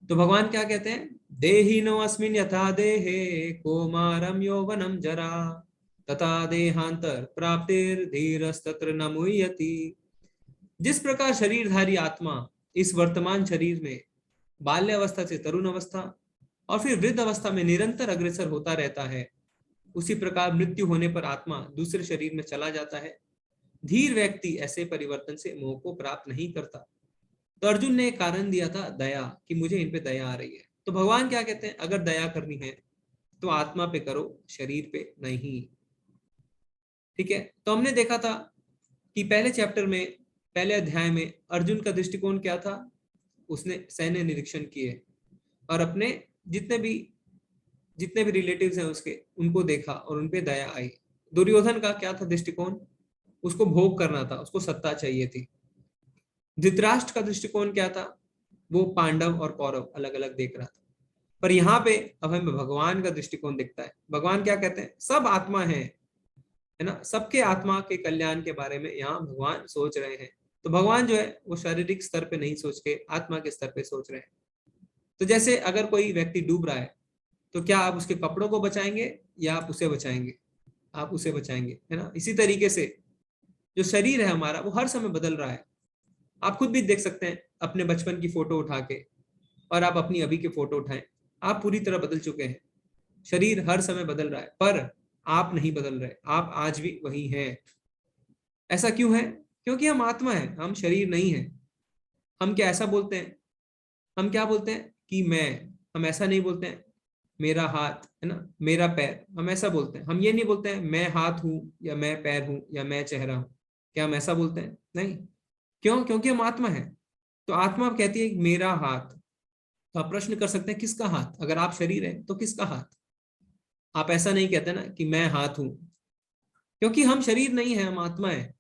तो भगवान क्या कहते हैं, देहिनो अस्मिन् यथा देहे कौमारं यौवनं जरा तथा देहांतर प्राप्तिर्धीरस्तत्र न मुह्यति। जिस प्रकार शरीरधारी आत्मा इस वर्तमान शरीर में बाल्यावस्था से तरुण अवस्था और फिर वृद्ध अवस्था में निरंतर अग्रसर होता रहता है, उसी प्रकार मृत्यु होने पर आत्मा दूसरे शरीर में चला जाता है। धीर व्यक्ति ऐसे परिवर्तन से मोह को प्राप्त नहीं करता। तो अर्जुन ने एक कारण दिया था दया, कि मुझे इन पे दया आ रही है। तो भगवान क्या कहते हैं, अगर दया करनी है तो आत्मा पे करो, शरीर पे नहीं। ठीक है, तो हमने देखा था कि पहले चैप्टर में, पहले अध्याय में अर्जुन का दृष्टिकोण क्या था, उसने सैन्य निरीक्षण किए और अपने जितने भी रिलेटिव्स हैं उसके, उनको देखा और उनपे दया आई। दुर्योधन का क्या था दृष्टिकोण, उसको भोग करना था, उसको सत्ता चाहिए थी। धृतराष्ट्र का दृष्टिकोण क्या था, वो पांडव और कौरव अलग अलग देख रहा था। पर यहाँ पे अब हमें भगवान का दृष्टिकोण दिखता है। भगवान क्या कहते हैं, सब आत्मा है ना, सबके आत्मा के कल्याण के बारे में यहाँ भगवान सोच रहे हैं। तो भगवान जो है वो शारीरिक स्तर पे नहीं सोच के आत्मा के स्तर पे सोच रहे हैं। तो जैसे अगर कोई व्यक्ति डूब रहा है तो क्या आप उसके कपड़ों को बचाएंगे या आप उसे बचाएंगे, आप उसे बचाएंगे, है ना। इसी तरीके से जो शरीर है हमारा वो हर समय बदल रहा है। आप खुद भी देख सकते हैं अपने बचपन की फोटो उठा के और आप अपनी अभी की फोटो उठाएं, आप पूरी तरह बदल चुके हैं। शरीर हर समय बदल रहा है पर आप नहीं बदल रहे, आप आज भी वही हैं। ऐसा क्यों है, क्योंकि हम आत्मा है, हम शरीर नहीं है। हम क्या ऐसा बोलते हैं, हम क्या बोलते हैं कि मैं, हम ऐसा नहीं बोलते हैं मेरा हाथ है ना, मेरा पैर, हम ऐसा बोलते हैं। हम ये नहीं बोलते हैं मैं हाथ हूं या मैं पैर हूं या मैं चेहरा हूं। क्या हम ऐसा बोलते हैं, नहीं। क्यों, क्योंकि हम आत्मा है। तो आत्मा कहती है मेरा हाथ। तो आप प्रश्न कर सकते हैं किसका हाथ, अगर आप शरीर है तो किसका हाथ। आप ऐसा नहीं कहते ना कि मैं हाथ हूं, क्योंकि हम शरीर नहीं है, हम आत्मा है।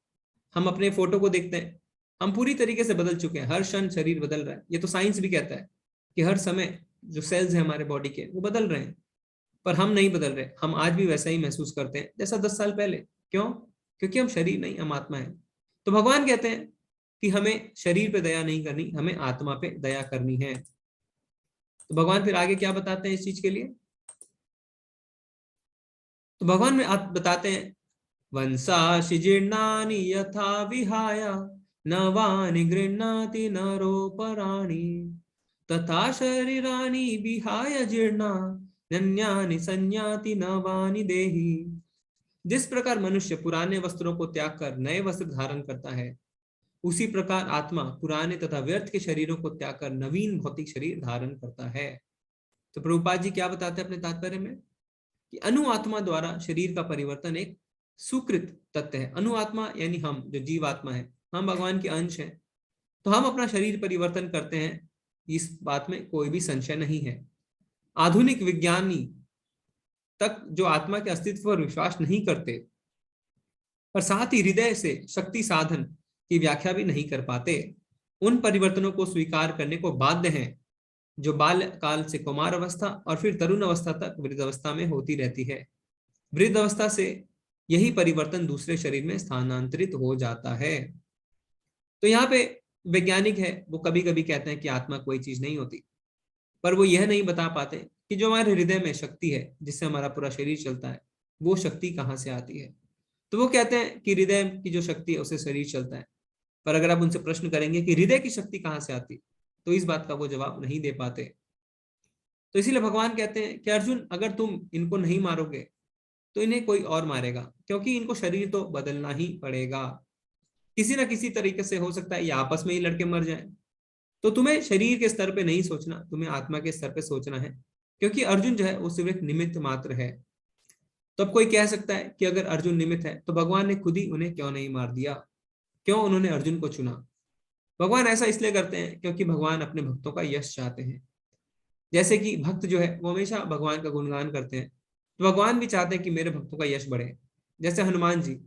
हम अपने फोटो को देखते हैं, हम पूरी तरीके से बदल चुके हैं, हर क्षण शरीर बदल रहा है। ये तो साइंस भी कहता है कि हर समय जो सेल्स हैं हमारे बॉडी के वो बदल रहे हैं, पर हम नहीं बदल रहे। हम आज भी वैसा ही महसूस करते हैं जैसा 10 साल पहले। क्यों, क्योंकि हम शरीर नहीं, हम आत्मा है। तो भगवान कहते हैं कि हमें शरीर पे दया नहीं करनी, हमें आत्मा पे दया करनी है। तो भगवान फिर आगे क्या बताते हैं इस चीज के लिए, तो भगवान में बताते हैं वंशाशि जीर्णानि यथा विहाय नवानि गृह्णाति नरोपराणि तथा शरीराणि विहाय जीर्णा नन्यानि संयाति नवानि देहि। जिस प्रकार मनुष्य पुराने वस्त्रों को त्याग कर नए वस्त्र धारण करता है, उसी प्रकार आत्मा पुराने तथा व्यर्थ के शरीरों को त्याग कर नवीन भौतिक शरीर धारण करता है। तो प्रभुपाद जी क्या बताते हैं अपने तात्पर्य में कि अनुआत्मा द्वारा शरीर का परिवर्तन एक सुकृत तथ्य है। अनुआत्मा यानी हम जो जीवात्मा है, हम भगवान के अंश हैं, तो हम अपना शरीर परिवर्तन करते हैं, इस बात में कोई भी संशय नहीं है। आधुनिक विज्ञानी तक जो आत्मा के अस्तित्व पर विश्वास नहीं करते, पर साथ ही हृदय से शक्ति साधन की व्याख्या भी नहीं कर पाते। उन परिवर्तनों को स्वीकार करने को बाध्य हैं जो बाल काल से कुमार अवस्था और फिर तरुण अवस्था तक वृद्ध अवस्था में होती रहती है। वृद्ध अवस्था से यही परिवर्तन दूसरे शरीर में स्थानांतरित हो जाता है। तो यहाँ पे वैज्ञानिक है, वो कभी कभी कहते हैं कि आत्मा कोई चीज नहीं होती, पर वो यह नहीं बता पाते कि जो हमारे हृदय में शक्ति है जिससे हमारा पूरा शरीर चलता है, वो शक्ति कहाँ से आती है। तो वो कहते हैं कि हृदय की जो शक्ति है उससे शरीर चलता है, पर अगर आप उनसे प्रश्न करेंगे कि हृदय की शक्ति कहाँ से आती, तो इस बात का वो जवाब नहीं दे पाते। तो इसीलिए भगवान कहते हैं कि अर्जुन, अगर तुम इनको नहीं मारोगे तो इन्हें कोई और मारेगा, क्योंकि इनको शरीर तो बदलना ही पड़ेगा। किसी ना किसी तरीके से हो सकता है ये आपस में ही लड़के मर जाए। तो तुम्हें शरीर के स्तर पे नहीं सोचना, तुम्हें आत्मा के स्तर पे सोचना है, क्योंकि अर्जुन जो है वो सिर्फ एक निमित्त मात्र है। तो अब कोई कह सकता है कि अगर अर्जुन निमित्त है तो भगवान ने खुद ही उन्हें क्यों नहीं मार दिया, क्यों उन्होंने अर्जुन को चुना। भगवान ऐसा इसलिए करते हैं क्योंकि भगवान अपने भक्तों का यश चाहते हैं। जैसे कि भक्त जो है वो हमेशा भगवान का गुणगान करते हैं, तो भगवान भी चाहते हैं कि मेरे भक्तों का यश बढ़े। जैसे हनुमान जी,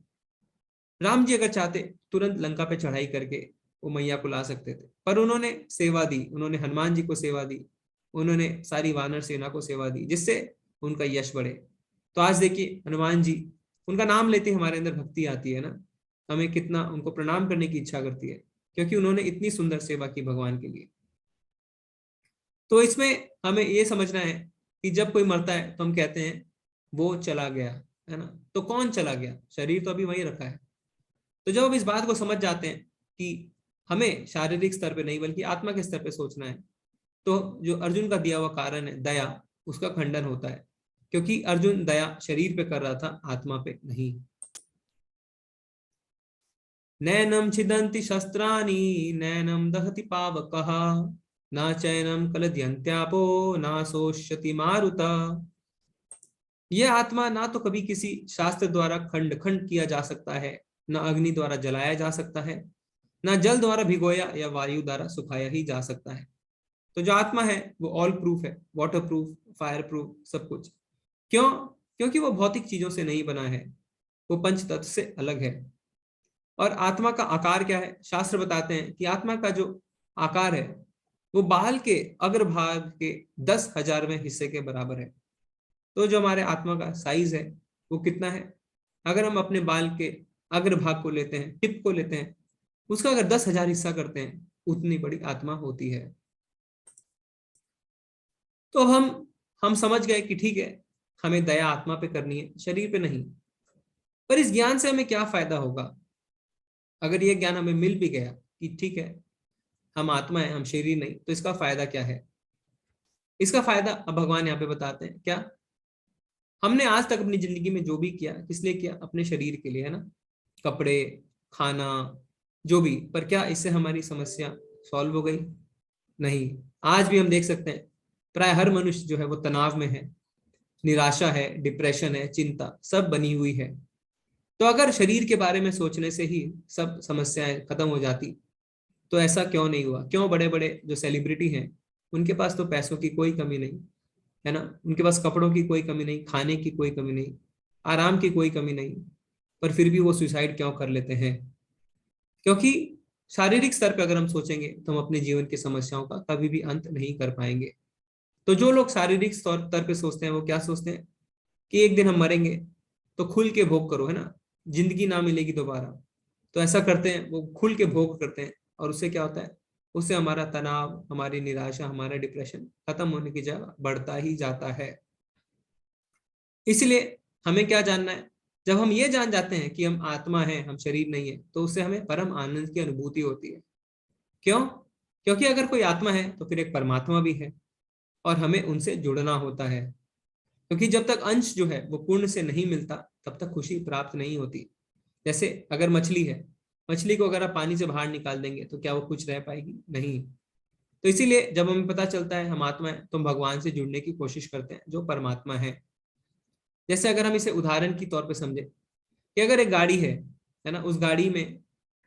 राम जी अगर चाहते तुरंत लंका पे चढ़ाई करके वो मैया को ला सकते थे, पर उन्होंने सेवा दी, उन्होंने हनुमान जी को सेवा दी, उन्होंने सारी वानर सेना को सेवा दी, जिससे उनका यश बढ़े। तो आज देखिए हनुमान जी, उनका नाम लेते हमारे अंदर भक्ति आती है ना, हमें कितना उनको प्रणाम करने की इच्छा करती है, क्योंकि उन्होंने इतनी सुंदर सेवा की भगवान के लिए। तो इसमें हमें ये समझना है कि जब कोई मरता है तो हम कहते हैं वो चला गया, है ना। तो कौन चला गया, शरीर तो अभी वहीं रखा है। तो जब हम इस बात को समझ जाते हैं कि हमें शारीरिक स्तर पे नहीं बल्कि आत्मा के स्तर पे सोचना है, तो जो अर्जुन का दिया हुआ कारण है दया, उसका खंडन होता है, क्योंकि अर्जुन दया शरीर पे कर रहा था, आत्मा पे नहीं। नैनम छिदन्ति शस्त्राणि नैनम दहति पावकः न चैनम कलद्यन्त्यापो न शोष्यति मारुता। यह आत्मा ना तो कभी किसी शास्त्र द्वारा खंड खंड किया जा सकता है, न अग्नि द्वारा जलाया जा सकता है, न जल द्वारा भिगोया या वायु द्वारा सुखाया ही जा सकता है। तो जो आत्मा है वो ऑल प्रूफ है, वाटर प्रूफ, फायर प्रूफ, सब कुछ। क्यों? क्योंकि वो भौतिक चीजों से नहीं बना है, वो पंच तत्व से अलग है। और आत्मा का आकार क्या है, शास्त्र बताते हैं कि आत्मा का जो आकार है वो बाल के अग्रभाग के 10,000वें हिस्से के बराबर है। तो जो हमारे आत्मा का साइज है वो कितना है, अगर हम अपने बाल के अग्रभाग को लेते हैं, टिप को लेते हैं, उसका अगर 10,000 हिस्सा करते हैं, उतनी बड़ी आत्मा होती है। तो अब हम समझ गए कि ठीक है, हमें दया आत्मा पे करनी है, शरीर पे नहीं। पर इस ज्ञान से हमें क्या फायदा होगा? अगर ये ज्ञान हमें मिल भी गया कि ठीक है हम आत्मा है, हम शरीर नहीं, तो इसका फायदा क्या है? इसका फायदा अब भगवान यहाँ पे बताते हैं। क्या? हमने आज तक अपनी जिंदगी में जो भी किया, किस लिए किया? अपने शरीर के लिए, है ना। कपड़े, खाना, जो भी। पर क्या इससे हमारी समस्या सॉल्व हो गई? नहीं। आज भी हम देख सकते हैं प्राय हर मनुष्य जो है वो तनाव में है, निराशा है, डिप्रेशन है, चिंता सब बनी हुई है। तो अगर शरीर के बारे में सोचने से ही सब समस्याएं खत्म हो जाती, तो ऐसा क्यों नहीं हुआ? क्यों बड़े बड़े जो सेलिब्रिटी हैं उनके पास तो पैसों की कोई कमी नहीं, है ना, उनके पास कपड़ों की कोई कमी नहीं, खाने की कोई कमी नहीं, आराम की कोई कमी नहीं, पर फिर भी वो सुसाइड क्यों कर लेते हैं? क्योंकि शारीरिक स्तर पर अगर हम सोचेंगे तो हम अपने जीवन की समस्याओं का कभी भी अंत नहीं कर पाएंगे। तो जो लोग शारीरिक स्तर पे सोचते हैं वो क्या सोचते हैं कि एक दिन हम मरेंगे तो खुल के भोग करो, है ना, जिंदगी ना मिलेगी दोबारा। तो ऐसा करते हैं, वो खुल के भोग करते हैं, और उससे क्या होता है? उससे हमारा तनाव, हमारी निराशा, हमारा डिप्रेशन खत्म होने की जगह बढ़ता ही जाता है। इसलिए हमें क्या जानना है? जब हम ये जान जाते हैं कि हम आत्मा है, हम शरीर नहीं है, तो उससे हमें परम आनंद की अनुभूति होती है। क्यों? क्योंकि अगर कोई आत्मा है तो फिर एक परमात्मा भी है, और हमें उनसे जुड़ना होता है। क्योंकि जब तक अंश जो है वो पूर्ण से नहीं मिलता, तब तक खुशी प्राप्त नहीं होती। जैसे अगर मछली है, मछली को अगर आप पानी से बाहर निकाल देंगे तो क्या वो कुछ रह पाएगी? नहीं। तो इसीलिए जब हमें पता चलता है हम आत्मा है, तो हम भगवान से जुड़ने की कोशिश करते हैं जो परमात्मा है। जैसे अगर हम इसे उदाहरण के तौर पे समझे कि अगर एक गाड़ी है ना, उस गाड़ी में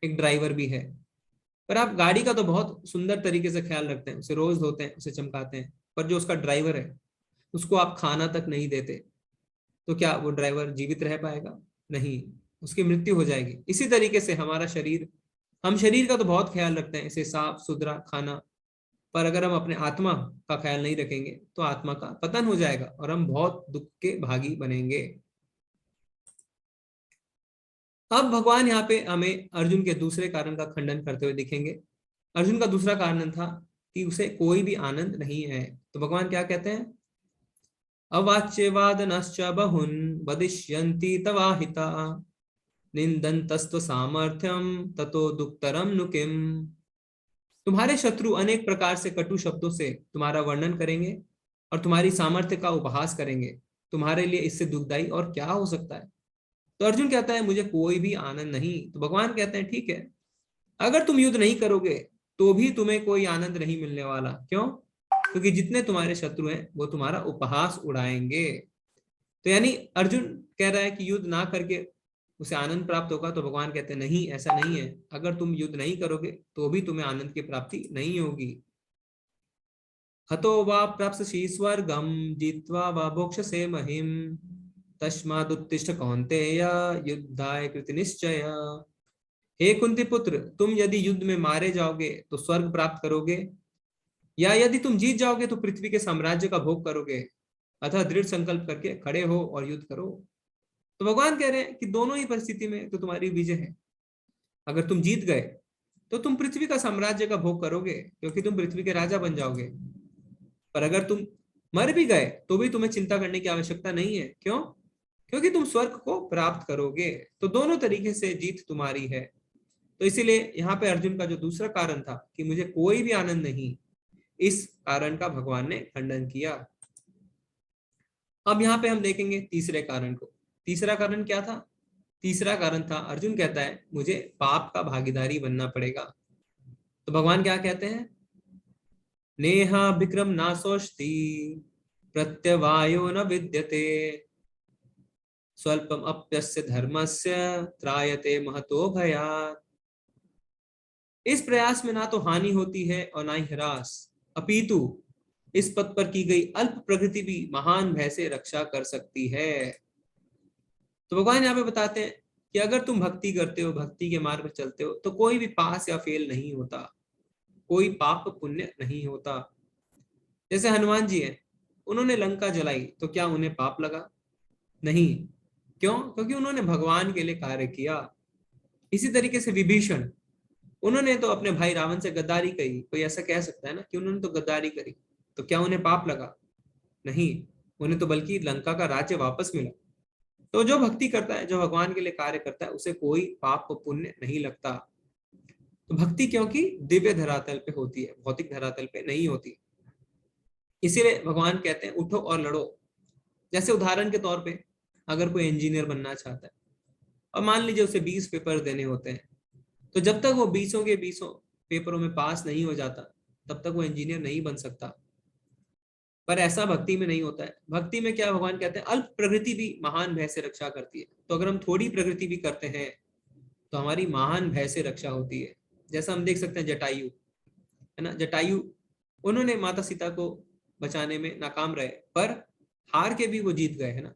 एक ड्राइवर भी है, पर आप गाड़ी का तो बहुत सुंदर तरीके से ख्याल रखते हैं, उसे रोज धोते हैं, उसे चमकाते हैं, पर जो उसका ड्राइवर है उसको आप खाना तक नहीं देते, तो क्या वो ड्राइवर जीवित रह पाएगा? नहीं। उसकी मृत्यु हो जाएगी। इसी तरीके से हमारा शरीर, हम शरीर का तो बहुत ख्याल रखते हैं, इसे साफ सुथरा खाना, पर अगर हम अपने आत्मा का ख्याल नहीं रखेंगे तो आत्मा का पतन हो जाएगा और हम बहुत दुख के भागी बनेंगे। अब भगवान यहाँ पे हमें अर्जुन के दूसरे कारण का खंडन करते हुए दिखेंगे। अर्जुन का दूसरा कारण था कि उसे कोई भी आनंद नहीं है। तो भगवान क्या कहते हैं, अवाच्यवादनश्च बहुन वदिष्यन्ति तवाहिता निंदन्तस्त्व सामर्थ्यम ततो दुक्तरम नु किम। तुम्हारे शत्रु अनेक प्रकार से कटु शब्दों से तुम्हारा वर्णन करेंगे और तुम्हारी सामर्थ्य का उपहास करेंगे, तुम्हारे लिए इससे दुखदाई और क्या हो सकता है। तो अर्जुन कहता है मुझे कोई भी आनंद नहीं। तो भगवान कहते हैं ठीक है, अगर तुम युद्ध नहीं करोगे तो भी तुम्हें कोई आनंद नहीं मिलने वाला। क्यों? क्योंकि जितने तुम्हारे शत्रु हैं वो तुम्हारा उपहास उड़ाएंगे। तो यानी अर्जुन कह रहा है कि युद्ध ना करके उसे आनंद प्राप्त होगा। तो भगवान कहते हैं नहीं, ऐसा नहीं है। अगर तुम युद्ध नहीं करोगे तो भी तुम्हें आनंद की प्राप्ति नहीं होगी। हतो वा प्राप्स्यसि स्वर्गम जित्वा वा भोक्ष्यसे महिम तस्मादुत्तिष्ठ कौन्तेय युद्धाय कृत निश्चय। हे कुंती पुत्र, तुम यदि युद्ध में मारे जाओगे तो स्वर्ग प्राप्त करोगे, या यदि तुम जीत जाओगे तो पृथ्वी के साम्राज्य का भोग करोगे। अतः दृढ़ संकल्प करके खड़े हो और युद्ध करो। तो भगवान कह रहे हैं कि दोनों ही परिस्थिति में तो तुम्हारी विजय है। अगर तुम जीत गए तो तुम पृथ्वी का साम्राज्य का भोग करोगे, क्योंकि तुम पृथ्वी के राजा बन जाओगे। पर अगर तुम मर भी गए तो भी तुम्हें चिंता करने की आवश्यकता नहीं है। क्यों? क्योंकि तुम स्वर्ग को प्राप्त करोगे। तो दोनों तरीके से जीत तुम्हारी है। तो इसीलिए यहाँ पे अर्जुन का जो दूसरा कारण था कि मुझे कोई भी आनंद नहीं, इस कारण का भगवान ने खंडन किया। अब यहाँ पे हम देखेंगे तीसरे कारण को। तीसरा कारण क्या था? तीसरा कारण था, अर्जुन कहता है मुझे पाप का भागीदारी बनना पड़ेगा। तो भगवान क्या कहते हैं, नेहा विक्रम नासोष्टि प्रत्यवायो न विद्यते स्वल्पम अप्यस्य धर्मस्य त्रायते महतो भयात्। इस प्रयास में ना तो हानि होती है और ना ही ह्रास, अपितु इस पद पर की गई अल्प प्रगति भी महान भय से रक्षा कर सकती है। तो भगवान यहाँ पे बताते हैं कि अगर तुम भक्ति करते हो, भक्ति के मार्ग पर चलते हो, तो कोई भी पास या फेल नहीं होता, कोई पाप पुण्य नहीं होता। जैसे हनुमान जी हैं, उन्होंने लंका जलाई तो क्या उन्हें पाप लगा? नहीं। क्यों? क्योंकि उन्होंने भगवान के लिए कार्य किया। इसी तरीके से विभीषण, उन्होंने तो अपने भाई रावण से गद्दारी करी। कोई ऐसा कह सकता है ना कि उन्होंने तो गद्दारी करी, तो क्या उन्हें पाप लगा? नहीं, उन्हें तो बल्कि लंका का राज्य वापस मिला। तो जो भक्ति करता है, जो भगवान के लिए कार्य करता है, उसे कोई पाप पुण्य नहीं लगता। तो भक्ति क्योंकि दिव्य धरातल पे होती है, भौतिक धरातल पे नहीं होती। इसीलिए भगवान कहते हैं उठो और लड़ो। जैसे उदाहरण के तौर पे अगर कोई इंजीनियर बनना चाहता है और मान लीजिए उसे 20 पेपर देने होते हैं, तो जब तक वो 20 के 20 पेपरों में पास नहीं हो जाता तब तक वो इंजीनियर नहीं बन सकता। पर ऐसा भक्ति में नहीं होता है। भक्ति में क्या भगवान कहते हैं, अल्प प्रगति भी महान भय से रक्षा करती है। तो अगर हम थोड़ी प्रगति भी करते हैं तो हमारी महान भय से रक्षा होती है। जैसा हम देख सकते हैं जटायु, है ना, जटायु उन्होंने माता सीता को बचाने में नाकाम रहे, पर हार के भी वो जीत गए, है ना,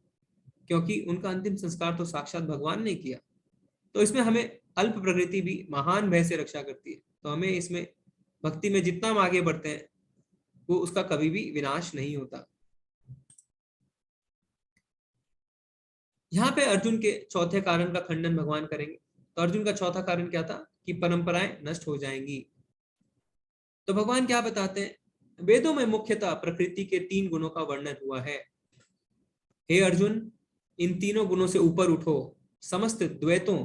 क्योंकि उनका अंतिम संस्कार तो साक्षात भगवान ने किया। तो इसमें हमें अल्प प्रगति भी महान भय से रक्षा करती है। तो हमें इसमें भक्ति में जितना हम आगे बढ़ते हैं वो उसका कभी भी विनाश नहीं होता। यहाँ पे अर्जुन के चौथे कारण का खंडन भगवान करेंगे। तो अर्जुन का चौथा कारण क्या था कि परंपराएं नष्ट हो जाएंगी। तो भगवान क्या बताते हैं, वेदों में मुख्यतः प्रकृति के 3 गुणों का वर्णन हुआ है। हे अर्जुन, इन तीनों गुणों से ऊपर उठो, समस्त द्वैतों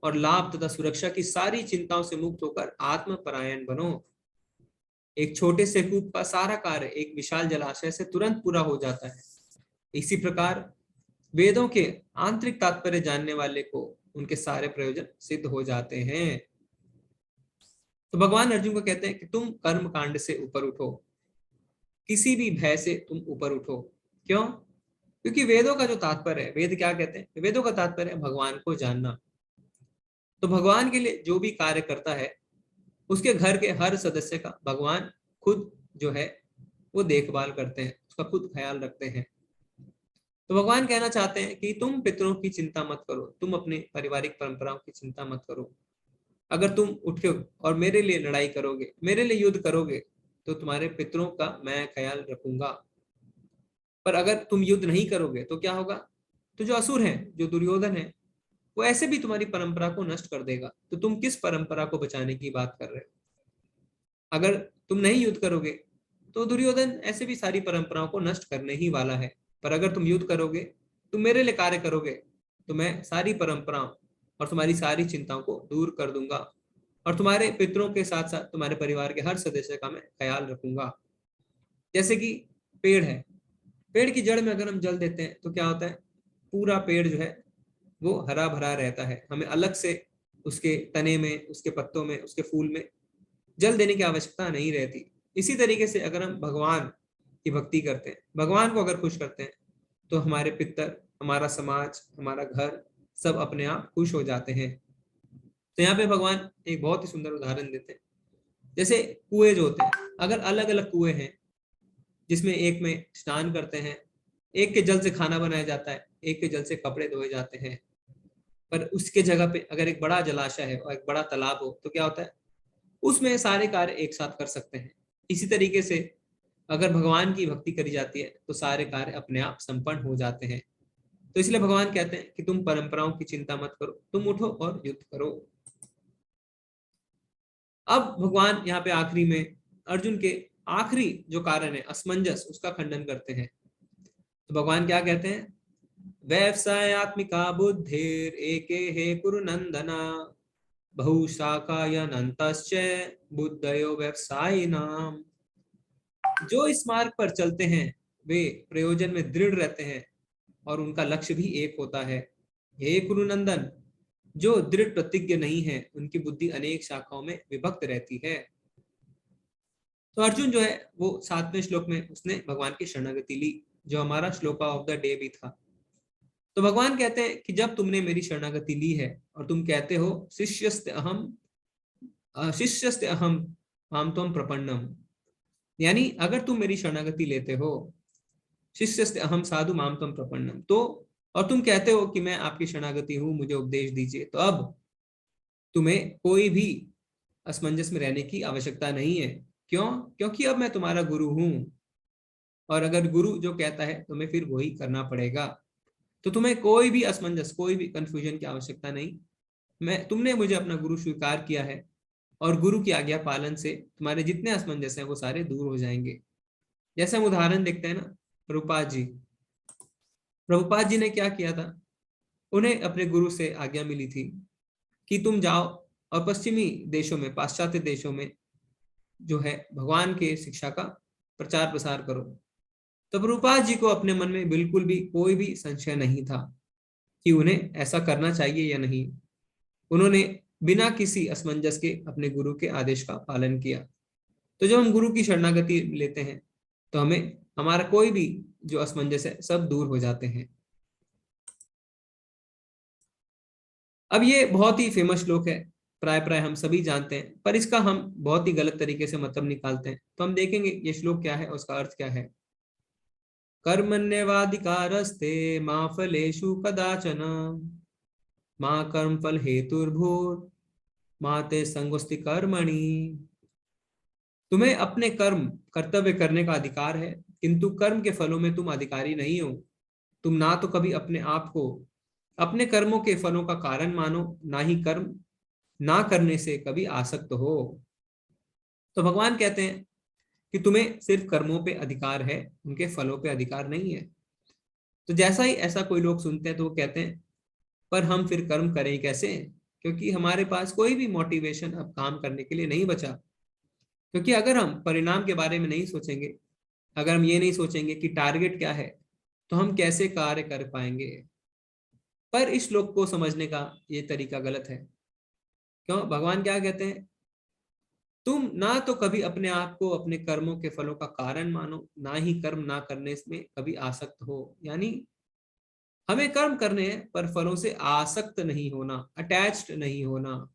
और लाभ तथा सुरक्षा की सारी चिंताओं से मुक्त होकर आत्मपरायण बनो। एक छोटे से कूप का सारा कार्य एक विशाल जलाशय से तुरंत पूरा हो जाता है। इसी प्रकार वेदों के आंतरिक तात्पर्य जानने वाले को उनके सारे प्रयोजन सिद्ध हो जाते हैं। तो भगवान अर्जुन को कहते हैं कि तुम कर्म कांड से ऊपर उठो, किसी भी भय से तुम ऊपर उठो। क्यों? क्योंकि वेदों का जो तात्पर्य है, वेद क्या कहते हैं, वेदों का तात्पर्य है भगवान को जानना। तो भगवान के लिए जो भी कार्य करता है उसके घर के हर सदस्य का भगवान खुद जो है वो देखभाल करते हैं, उसका खुद ख्याल रखते हैं। तो भगवान कहना चाहते हैं कि तुम पितरों की चिंता मत करो, तुम अपने पारिवारिक परंपराओं की चिंता मत करो। अगर तुम उठो और मेरे लिए लड़ाई करोगे, मेरे लिए युद्ध करोगे, तो तुम्हारे पितरों का मैं ख्याल रखूंगा। पर अगर तुम युद्ध नहीं करोगे तो क्या होगा? तो जो असुर है, जो दुर्योधन है, वो ऐसे भी तुम्हारी परंपरा को नष्ट कर देगा। तो तुम किस परंपरा को बचाने की बात कर रहे हो? अगर तुम नहीं युद्ध करोगे तो दुर्योधन ऐसे भी सारी परंपराओं को नष्ट करने ही वाला है। पर अगर तुम युद्ध करोगे, तुम मेरे लिए कार्य करोगे, तो मैं सारी परंपराओं और तुम्हारी सारी चिंताओं को दूर कर दूंगा, और तुम्हारे पितरों के साथ साथ तुम्हारे परिवार के हर सदस्य का मैं ख्याल रखूंगा। जैसे कि पेड़ है, पेड़ की जड़ में अगर हम जल देते हैं तो क्या होता है? पूरा पेड़ जो है वो हरा भरा रहता है। हमें अलग से उसके तने में, उसके पत्तों में, उसके फूल में जल देने की आवश्यकता नहीं रहती। इसी तरीके से अगर हम भगवान की भक्ति करते हैं, भगवान को अगर खुश करते हैं, तो हमारे पितर, हमारा समाज, हमारा घर सब अपने आप खुश हो जाते हैं। तो यहाँ पे भगवान एक बहुत ही सुंदर उदाहरण देते हैं। जैसे कुएं जो होते हैं, अगर अलग अलग कुएं हैं जिसमें एक में स्नान करते हैं, एक के जल से खाना बनाया जाता है, एक के जल से कपड़े धोए जाते हैं, पर उसके जगह पे अगर एक बड़ा जलाशय है और एक बड़ा तालाब हो तो क्या होता है? उसमें सारे कार्य एक साथ कर सकते हैं। इसी तरीके से अगर भगवान की भक्ति करी जाती है तो सारे कार्य अपने आप संपन्न हो जाते हैं। तो इसलिए भगवान कहते हैं कि तुम परंपराओं की चिंता मत करो, तुम उठो और युद्ध करो। अब भगवान यहाँ पे आखिरी में अर्जुन के आखिरी जो कारण है असमंजस, उसका खंडन करते हैं। तो भगवान क्या कहते हैं? व्यवसायत्मिका बुद्धिर एके हे कुरु नंदना बहुशाखायनन्तश्च बुद्धयो व्यवसायिनाम। जो इस मार्ग पर चलते हैं वे प्रयोजन में दृढ़ रहते हैं और उनका लक्ष्य भी एक होता है। हे कुरुनंदन, जो दृढ़ प्रतिज्ञ नहीं है उनकी बुद्धि अनेक शाखाओं में विभक्त रहती है। तो अर्जुन जो है वो 7वें श्लोक में उसने भगवान की शरणागति ली, जो हमारा श्लोका ऑफ द डे भी था। तो भगवान कहते हैं कि जब तुमने मेरी शरणागति ली है और तुम कहते हो शिष्यस्ते अहम माम त्वं प्रपन्नम, यानी अगर तुम मेरी शरणागति लेते हो, शिष्यस्ते अहम साधु माम त्वं प्रपन्नम, तो और तुम कहते हो कि मैं आपकी शरणागति हूं, मुझे उपदेश दीजिए, तो अब तुम्हें कोई भी असमंजस में रहने की आवश्यकता नहीं है। क्यों? क्योंकि अब मैं तुम्हारा गुरु हूं, और अगर गुरु जो कहता है तुम्हें फिर वही करना पड़ेगा। तो तुम्हें कोई भी असमंजस, कोई भी कंफ्यूजन की आवश्यकता नहीं। तुमने मुझे अपना गुरु स्वीकार किया है, और गुरु की आज्ञा पालन से तुम्हारे जितने असमंजस हैं वो सारे दूर हो जाएंगे। जैसे हम उदाहरण देखते हैं ना, प्रभुपाद जी ने क्या किया था? उन्हें अपने गुरु से आज्ञा मिली थी कि तुम जाओ और पश्चिमी देशों में, पाश्चात्य देशों में जो है भगवान के शिक्षा का प्रचार प्रसार करो। तो प्रभुपाद जी को अपने मन में बिल्कुल भी कोई भी संशय नहीं था कि उन्हें ऐसा करना चाहिए या नहीं। उन्होंने बिना किसी असमंजस के अपने गुरु के आदेश का पालन किया। तो जब हम गुरु की शरणागति लेते हैं तो हमें हमारा कोई भी जो असमंजस है सब दूर हो जाते हैं। अब ये बहुत ही फेमस श्लोक है, प्राय हम सभी जानते हैं, पर इसका हम बहुत ही गलत तरीके से मतलब निकालते हैं। तो हम देखेंगे ये श्लोक क्या है, उसका अर्थ क्या है। कर्मण्येवाधिकारस्ते मा फलेषु कदाचन मा कर्मफल हेतुर्भूर् मा ते संगोस्ति कर्मणि। तुम्हें अपने कर्म कर्तव्य करने का अधिकार है, किंतु कर्म के फलों में तुम अधिकारी नहीं हो। तुम ना तो कभी अपने आप को अपने कर्मों के फलों का कारण मानो, ना ही कर्म ना करने से कभी आसक्त हो। तो भगवान कहते हैं कि तुम्हें सिर्फ कर्मों पे अधिकार है, उनके फलों पे अधिकार नहीं है। तो जैसा ही ऐसा कोई लोग सुनते हैं तो वो कहते हैं पर हम फिर कर्म करें कैसे, क्योंकि हमारे पास कोई भी मोटिवेशन अब काम करने के लिए नहीं बचा। क्योंकि अगर हम परिणाम के बारे में नहीं सोचेंगे, अगर हम ये नहीं सोचेंगे कि टारगेट क्या है, तो हम कैसे कार्य कर पाएंगे। पर इस श्लोक को समझने का ये तरीका गलत है। क्यों? भगवान क्या कहते हैं? तुम ना तो कभी अपने आप को अपने कर्मों के फलों का कारण मानो, ना ही कर्म ना करने में कभी आसक्त हो। यानी हमें कर्म करने हैं पर फलों से आसक्त नहीं होना, अटैच्ड नहीं होना।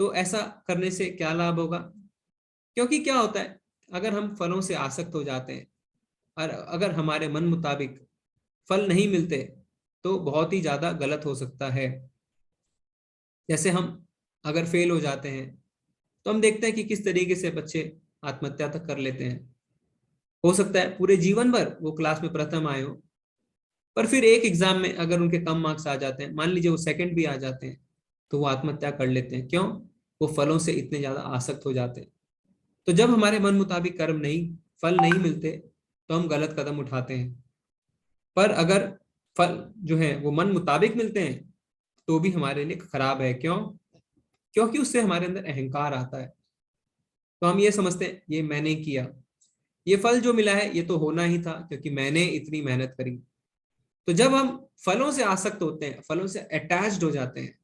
तो ऐसा करने से क्या लाभ होगा? क्योंकि क्या होता है, अगर हम फलों से आसक्त हो जाते हैं और अगर हमारे मन मुताबिक फल नहीं मिलते तो बहुत ही ज्यादा गलत हो सकता है। जैसे हम अगर फेल हो जाते हैं तो हम देखते हैं कि किस तरीके से बच्चे आत्महत्या तक कर लेते हैं। हो सकता है पूरे जीवन भर वो क्लास में प्रथम आए हो, पर फिर एक एग्जाम में अगर उनके कम मार्क्स आ जाते हैं, मान लीजिए वो सेकंड भी आ जाते हैं, तो वो आत्महत्या कर लेते हैं। क्यों? वो फलों से इतने ज्यादा आसक्त हो जाते हैं। तो जब हमारे मन मुताबिक कर्म नहीं, फल नहीं मिलते तो हम गलत कदम उठाते हैं। पर अगर फल जो है वो मन मुताबिक मिलते हैं तो भी हमारे लिए खराब है। क्यों? क्योंकि उससे हमारे अंदर अहंकार आता है। तो हम ये समझते हैं ये मैंने किया, ये फल जो मिला है ये तो होना ही था क्योंकि मैंने इतनी मेहनत करी। तो जब हम फलों से आसक्त होते हैं, फलों से अटैच्ड हो जाते हैं,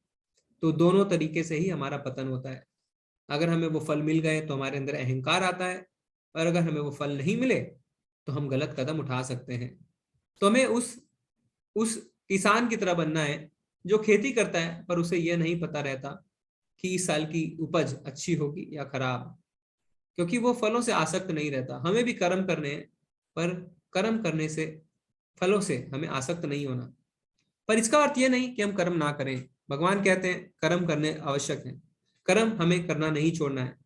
तो दोनों तरीके से ही हमारा पतन होता है। अगर हमें वो फल मिल गए तो हमारे अंदर अहंकार आता है, और अगर हमें वो फल नहीं मिले तो हम गलत कदम उठा सकते हैं। तो हमें उस किसान की तरह बनना है जो खेती करता है पर उसे यह नहीं पता रहता कि इस साल की उपज अच्छी होगी या खराब, क्योंकि वो फलों से आसक्त नहीं रहता। हमें भी कर्म करने हैं, पर कर्म करने से, फलों से हमें आसक्त नहीं होना। पर इसका अर्थ यह नहीं कि हम कर्म ना करें। भगवान कहते हैं कर्म करने आवश्यक है, कर्म हमें करना नहीं छोड़ना है,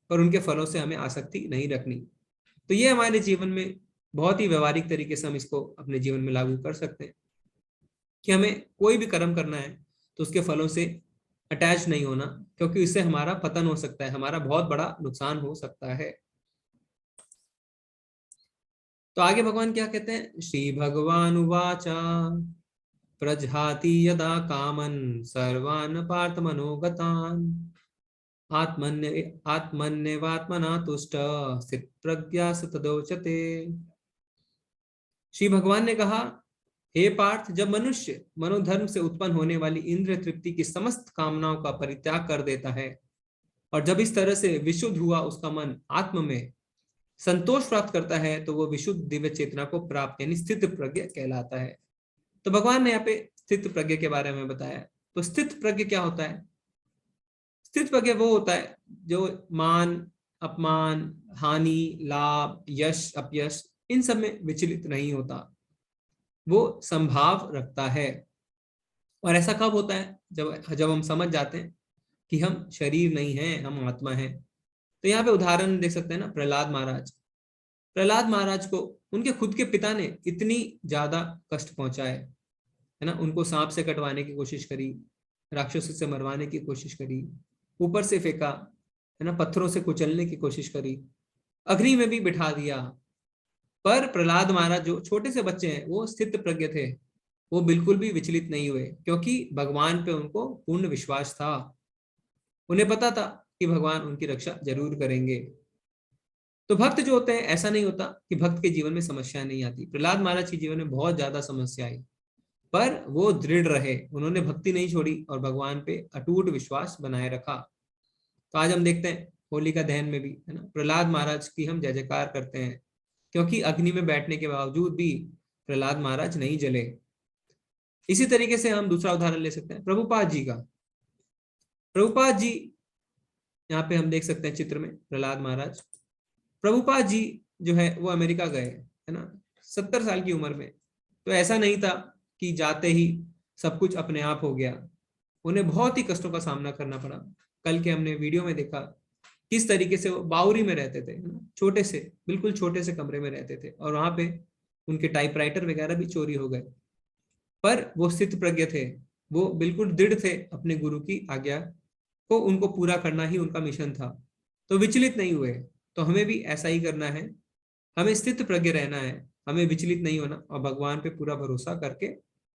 पर उनके फलों से हमें आसक्ति नहीं रखनी। तो ये हमारे जीवन में बहुत ही व्यवहारिक तरीके से हम इसको अपने जीवन में लागू कर सकते हैं कि हमें कोई भी कर्म करना है तो उसके फलों से अटैच नहीं होना, क्योंकि इससे हमारा पतन हो सकता है, हमारा बहुत बड़ा नुकसान हो सकता है। तो आगे भगवान क्या कहते हैं? श्री भगवान उवाचा प्रजहाति यदा कामन सर्वान् पार्थ मनोगतान् आत्मन्यवात्मना तुष्ट स्थित प्रज्ञा तदोचते। श्री भगवान ने कहा, हे पार्थ, जब मनुष्य मनोधर्म से उत्पन्न होने वाली इंद्रिय तृप्ति की समस्त कामनाओं का परित्याग कर देता है और जब इस तरह से विशुद्ध हुआ उसका मन आत्म में संतोष प्राप्त करता है, तो वो विशुद्ध दिव्य चेतना को प्राप्त यानी स्थित प्रज्ञ कहलाता है। तो भगवान ने यहाँ पे स्थित प्रज्ञ के बारे में बताया। तो स्थित प्रज्ञ क्या होता है? स्थित प्रज्ञ वो होता है जो मान अपमान, हानि, लाभ, यश अपयश इन सब में विचलित नहीं होता, वो संभाव रखता है। और ऐसा कब होता है? जब हम समझ जाते हैं कि हम शरीर नहीं हैं, हम आत्मा हैं। तो यहाँ पे उदाहरण देख सकते हैं ना, प्रहलाद महाराज। प्रहलाद महाराज को उनके खुद के पिता ने इतनी ज्यादा कष्ट पहुंचाए है ना, उनको सांप से कटवाने की कोशिश करी, राक्षसों से मरवाने की कोशिश करी, ऊपर से फेंका है ना, पत्थरों से कुचलने की कोशिश करी, अग्नि में भी बिठा दिया। पर प्रहलाद महाराज जो छोटे से बच्चे हैं वो स्थित प्रज्ञ थे, वो बिल्कुल भी विचलित नहीं हुए, क्योंकि भगवान पे उनको पूर्ण विश्वास था। उन्हें पता था कि भगवान उनकी रक्षा जरूर करेंगे। तो भक्त जो होते हैं, ऐसा नहीं होता कि भक्त के जीवन में समस्या नहीं आती। प्रहलाद महाराज के जीवन में बहुत ज्यादा समस्या आई, पर वो दृढ़ रहे, उन्होंने भक्ति नहीं छोड़ी और भगवान पे अटूट विश्वास बनाए रखा। तो आज हम देखते हैं होलिका दहन में भी है ना, प्रहलाद महाराज की हम जय जयकार करते हैं, क्योंकि अग्नि में बैठने के बावजूद भी प्रहलाद महाराज नहीं जले। इसी तरीके से हम दूसरा उदाहरण ले सकते हैं प्रभुपाद जी का। प्रभुपाद जी, यहाँ पे हम देख सकते हैं चित्र में प्रहलाद महाराज। प्रभुपाद जी जो है वो अमेरिका गए है ना, 70 साल की उम्र में। तो ऐसा नहीं था कि जाते ही सब कुछ अपने आप हो गया, उन्हें बहुत ही कष्टों का सामना करना पड़ा। कल के हमने वीडियो में देखा किस तरीके से वो बावरी में रहते थे, छोटे से, बिल्कुल छोटे से कमरे में रहते थे, और वहां पे उनके टाइपराइटर वगैरह भी चोरी हो गए। पर वो स्थित प्रज्ञ थे, वो बिल्कुल दृढ़ थे अपने गुरु की आज्ञा को उनको पूरा करना ही उनका मिशन था, तो विचलित नहीं हुए। तो हमें भी ऐसा ही करना है, हमें स्थित प्रज्ञ रहना है, हमें विचलित नहीं होना और भगवान पे पूरा भरोसा करके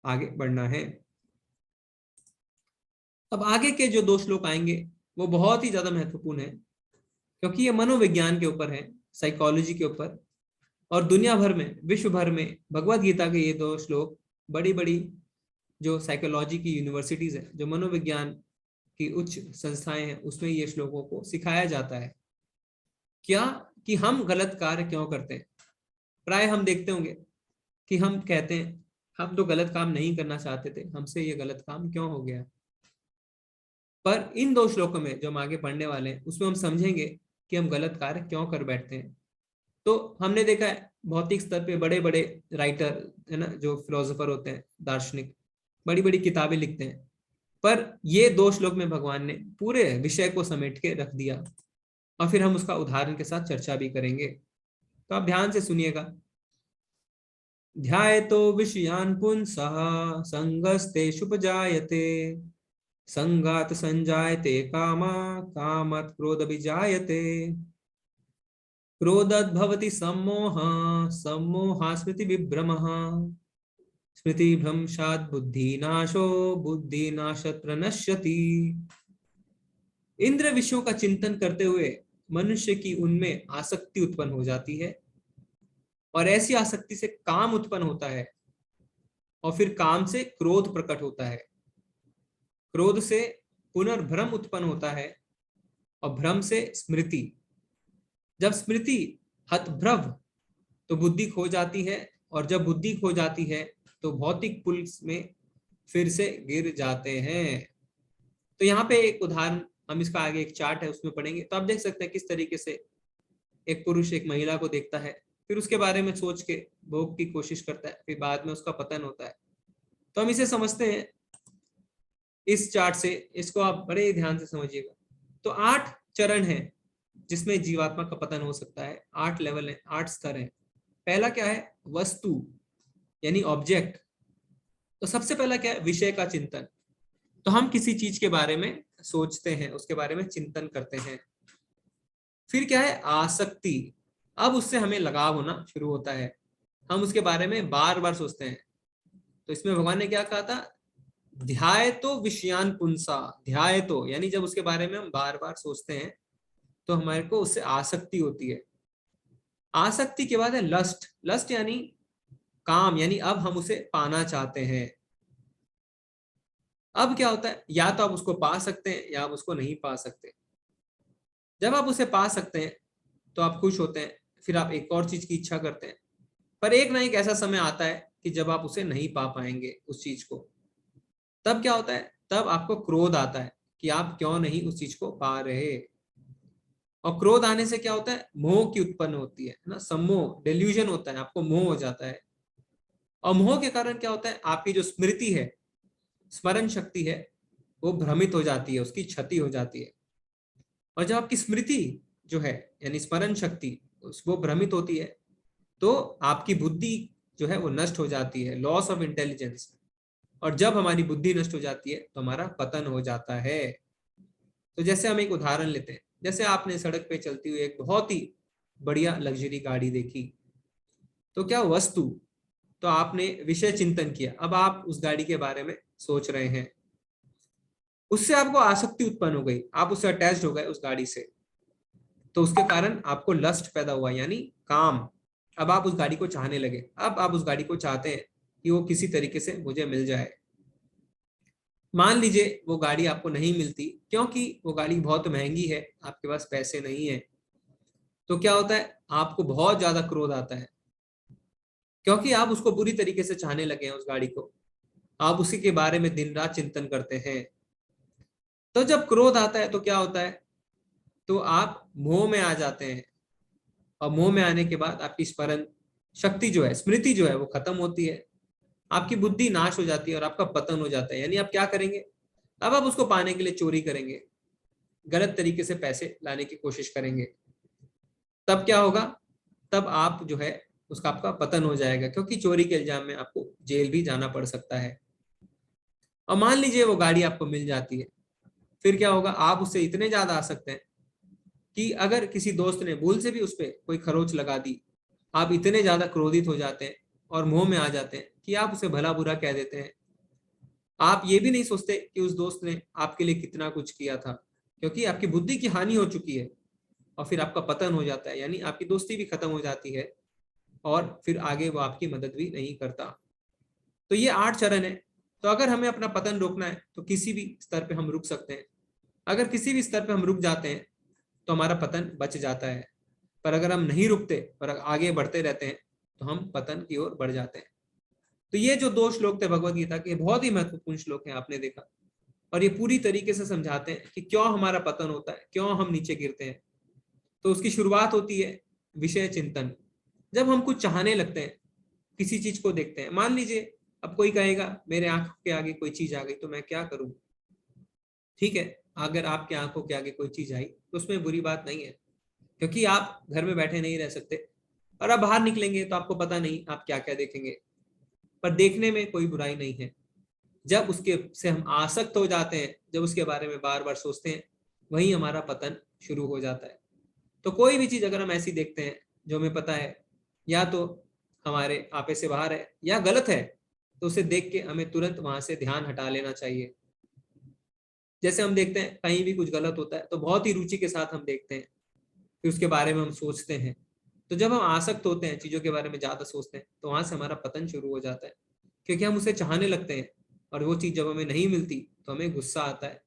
आगे बढ़ना है। अब आगे के जो 2 श्लोक आएंगे वो बहुत ही ज्यादा महत्वपूर्ण है, क्योंकि ये मनोविज्ञान के ऊपर है, साइकोलॉजी के ऊपर। और दुनिया भर में, विश्व भर में भगवत गीता के ये 2 श्लोक बड़ी बड़ी जो साइकोलॉजी की यूनिवर्सिटीज है, जो मनोविज्ञान की उच्च संस्थाएं हैं, उसमें ये श्लोकों को सिखाया जाता है क्या कि हम गलत कार्य क्यों करते हैं। प्राय हम देखते होंगे कि हम कहते हैं हम तो गलत काम नहीं करना चाहते थे, हमसे ये गलत काम क्यों हो गया। पर इन 2 श्लोकों में जो हम आगे पढ़ने वाले हैं उसमें हम समझेंगे कि हम गलत कार्य क्यों कर बैठते हैं। तो हमने देखा है भौतिक स्तर पे बड़े बड़े राइटर है ना, जो फिलोसोफर होते हैं, दार्शनिक, बड़ी बड़ी किताबें लिखते हैं, पर ये 2 श्लोक में भगवान ने पूरे विषय को समेट के रख दिया, और फिर हम उसका उदाहरण के साथ चर्चा भी करेंगे। तो आप ध्यान से सुनिएगा। ध्यायतो विषयान् पुंसः संगस्तेषुपजायते, संगात संजायते कामा, कामात् क्रोधविजायते, क्रोधात् भवति सम्मोहः, सम्मोहात् स्मृतिविभ्रमः, स्मृतिभ्रंशात् बुद्धिनाशो, बुद्धिनाशात् प्रणश्यति। इंद्र विषयों का चिंतन करते हुए मनुष्य की उनमें आसक्ति उत्पन्न हो जाती है, और ऐसी आसक्ति से काम उत्पन्न होता है, और फिर काम से क्रोध प्रकट होता है, क्रोध से पुनर्भ्रम उत्पन्न होता है, और भ्रम से स्मृति। जब स्मृति हतभ्रव, तो बुद्धि खो जाती है, और जब बुद्धि खो जाती है तो भौतिक पुल में फिर से गिर जाते हैं। तो यहाँ पे एक उदाहरण, हम इसका आगे एक चार्ट है उसमें पढ़ेंगे, तो आप देख सकते हैं किस तरीके से एक पुरुष एक महिला को देखता है, फिर उसके बारे में सोच के भोग की कोशिश करता है, फिर बाद में उसका पतन होता है। तो हम इसे समझते हैं इस चार्ट से, इसको आप बड़े ध्यान से समझिएगा। तो 8 चरण हैं जिसमें जीवात्मा का पतन हो सकता है, 8 लेवल है, 8 स्तर है। पहला क्या है? वस्तु यानी ऑब्जेक्ट। तो सबसे पहला क्या है? विषय का चिंतन। तो हम किसी चीज के बारे में सोचते हैं, उसके बारे में चिंतन करते हैं। फिर क्या है? आसक्ति। अब उससे हमें लगाव होना शुरू होता है, हम उसके बारे में बार बार सोचते हैं। तो इसमें भगवान ने क्या कहा था? ध्यायतो विषयान् पुंसा। ध्यायतो यानी जब उसके बारे में हम बार बार सोचते हैं तो हमारे को उससे आसक्ति होती है। आसक्ति के बाद है लस्ट। लस्ट यानी काम, यानी अब हम उसे पाना चाहते हैं। अब क्या होता है? या तो आप उसको पा सकते हैं या आप उसको नहीं पा सकते। जब आप उसे पा सकते हैं तो आप खुश होते हैं, फिर आप एक और चीज की इच्छा करते हैं, पर एक ना एक ऐसा समय आता है कि जब आप उसे नहीं पा पाएंगे उस चीज को। तब क्या होता है? तब आपको क्रोध आता है कि आप क्यों नहीं उस चीज को पा रहे। और क्रोध आने से क्या होता है? मोह की उत्पन्न होती है ना, सम्मोह, डेल्यूजन होता है, आपको मोह हो जाता है। और मोह के कारण क्या होता है? आपकी जो स्मृति है, स्मरण शक्ति है, वो भ्रमित हो जाती है, उसकी क्षति हो जाती है। और जब आपकी स्मृति जो है यानी स्मरण शक्ति वो भ्रमित होती है तो आपकी बुद्धि जो है वो नष्ट हो जाती है, लॉस ऑफ इंटेलिजेंस। और जब हमारी बुद्धि नष्ट हो जाती है तो हमारा पतन हो जाता है। तो जैसे हम एक उदाहरण लेते हैं, जैसे आपने सड़क पे चलती हुई एक बहुत ही बढ़िया लग्जरी गाड़ी देखी, तो क्या वस्तु, तो आपने विषय चिंतन किया, अब आप उस गाड़ी के बारे में सोच रहे हैं, उससे आपको आसक्ति उत्पन्न हो गई, आप उससे अटैच्ड हो गए उस गाड़ी से, तो उसके कारण आपको लस्ट पैदा हुआ यानी काम। अब आप उस गाड़ी को चाहने लगे, अब आप उस गाड़ी को चाहते हैं कि वो किसी तरीके से मुझे मिल जाए। मान लीजिए वो गाड़ी आपको नहीं मिलती क्योंकि वो गाड़ी बहुत महंगी है, आपके पास पैसे नहीं है। तो क्या होता है? आपको बहुत ज्यादा क्रोध आता है क्योंकि आप उसको बुरी तरीके से चाहने लगे हैं उस गाड़ी को, आप उसी के बारे में दिन रात चिंतन करते हैं। तो जब क्रोध आता है तो क्या होता है? तो आप मोह में आ जाते हैं, और मोह में आने के बाद आपकी स्मरण शक्ति जो है, स्मृति जो है वो खत्म होती है, आपकी बुद्धि नाश हो जाती है और आपका पतन हो जाता है। यानी आप क्या करेंगे? अब आप उसको पाने के लिए चोरी करेंगे, गलत तरीके से पैसे लाने की कोशिश करेंगे। तब क्या होगा? तब आप जो है उसका आपका पतन हो जाएगा, क्योंकि चोरी के इल्जाम में आपको जेल भी जाना पड़ सकता है। और मान लीजिए वो गाड़ी आपको मिल जाती है, फिर क्या होगा? आप उससे इतने ज्यादा आ सकते हैं कि अगर किसी दोस्त ने भूल से भी उस पर कोई खरोच लगा दी, आप इतने ज्यादा क्रोधित हो जाते हैं और मोह में आ जाते हैं कि आप उसे भला बुरा कह देते हैं। आप ये भी नहीं सोचते कि उस दोस्त ने आपके लिए कितना कुछ किया था, क्योंकि आपकी बुद्धि की हानि हो चुकी है, और फिर आपका पतन हो जाता है, यानी आपकी दोस्ती भी खत्म हो जाती है, और फिर आगे वो आपकी मदद भी नहीं करता। तो ये 8 चरण है। तो अगर हमें अपना पतन रोकना है तो किसी भी स्तर पे हम रुक सकते हैं। अगर किसी भी स्तर पे हम रुक जाते हैं तो हमारा पतन बच जाता है, पर अगर हम नहीं रुकते और आगे बढ़ते रहते हैं तो हम पतन की ओर बढ़ जाते हैं। तो ये जो 2 श्लोक थे भगवद गीता के, बहुत ही महत्वपूर्ण श्लोक हैं, आपने देखा, और ये पूरी तरीके से समझाते हैं कि क्यों हमारा पतन होता है, क्यों हम नीचे गिरते हैं। तो उसकी शुरुआत होती है विषय चिंतन। जब हम कुछ चाहने लगते हैं, किसी चीज को देखते हैं, मान लीजिए अब कोई कहेगा मेरे आंखों के आगे कोई चीज आ गई तो मैं क्या करूं। ठीक है, अगर आपके आंखों के आगे कोई चीज आई तो उसमें बुरी बात नहीं है, क्योंकि आप घर में बैठे नहीं रह सकते और आप बाहर निकलेंगे तो आपको पता नहीं आप क्या क्या देखेंगे, पर देखने में कोई बुराई नहीं है। जब उसके से हम आसक्त हो जाते हैं, जब उसके बारे में बार बार सोचते हैं, वही हमारा पतन शुरू हो जाता है। तो कोई भी चीज अगर हम ऐसी देखते हैं जो हमें पता है या तो हमारे आपे से बाहर है या गलत है, तो उसे देख के हमें तुरंत वहां से ध्यान हटा लेना चाहिए। जैसे हम देखते हैं कहीं भी कुछ गलत होता है तो बहुत ही रुचि के साथ हम देखते हैं, फिर उसके बारे में हम सोचते हैं। तो जब हम आसक्त होते हैं, चीजों के बारे में ज्यादा सोचते हैं, तो वहां से हमारा पतन शुरू हो जाता है, क्योंकि हम उसे चाहने लगते हैं और वो चीज जब हमें नहीं मिलती तो हमें गुस्सा आता है।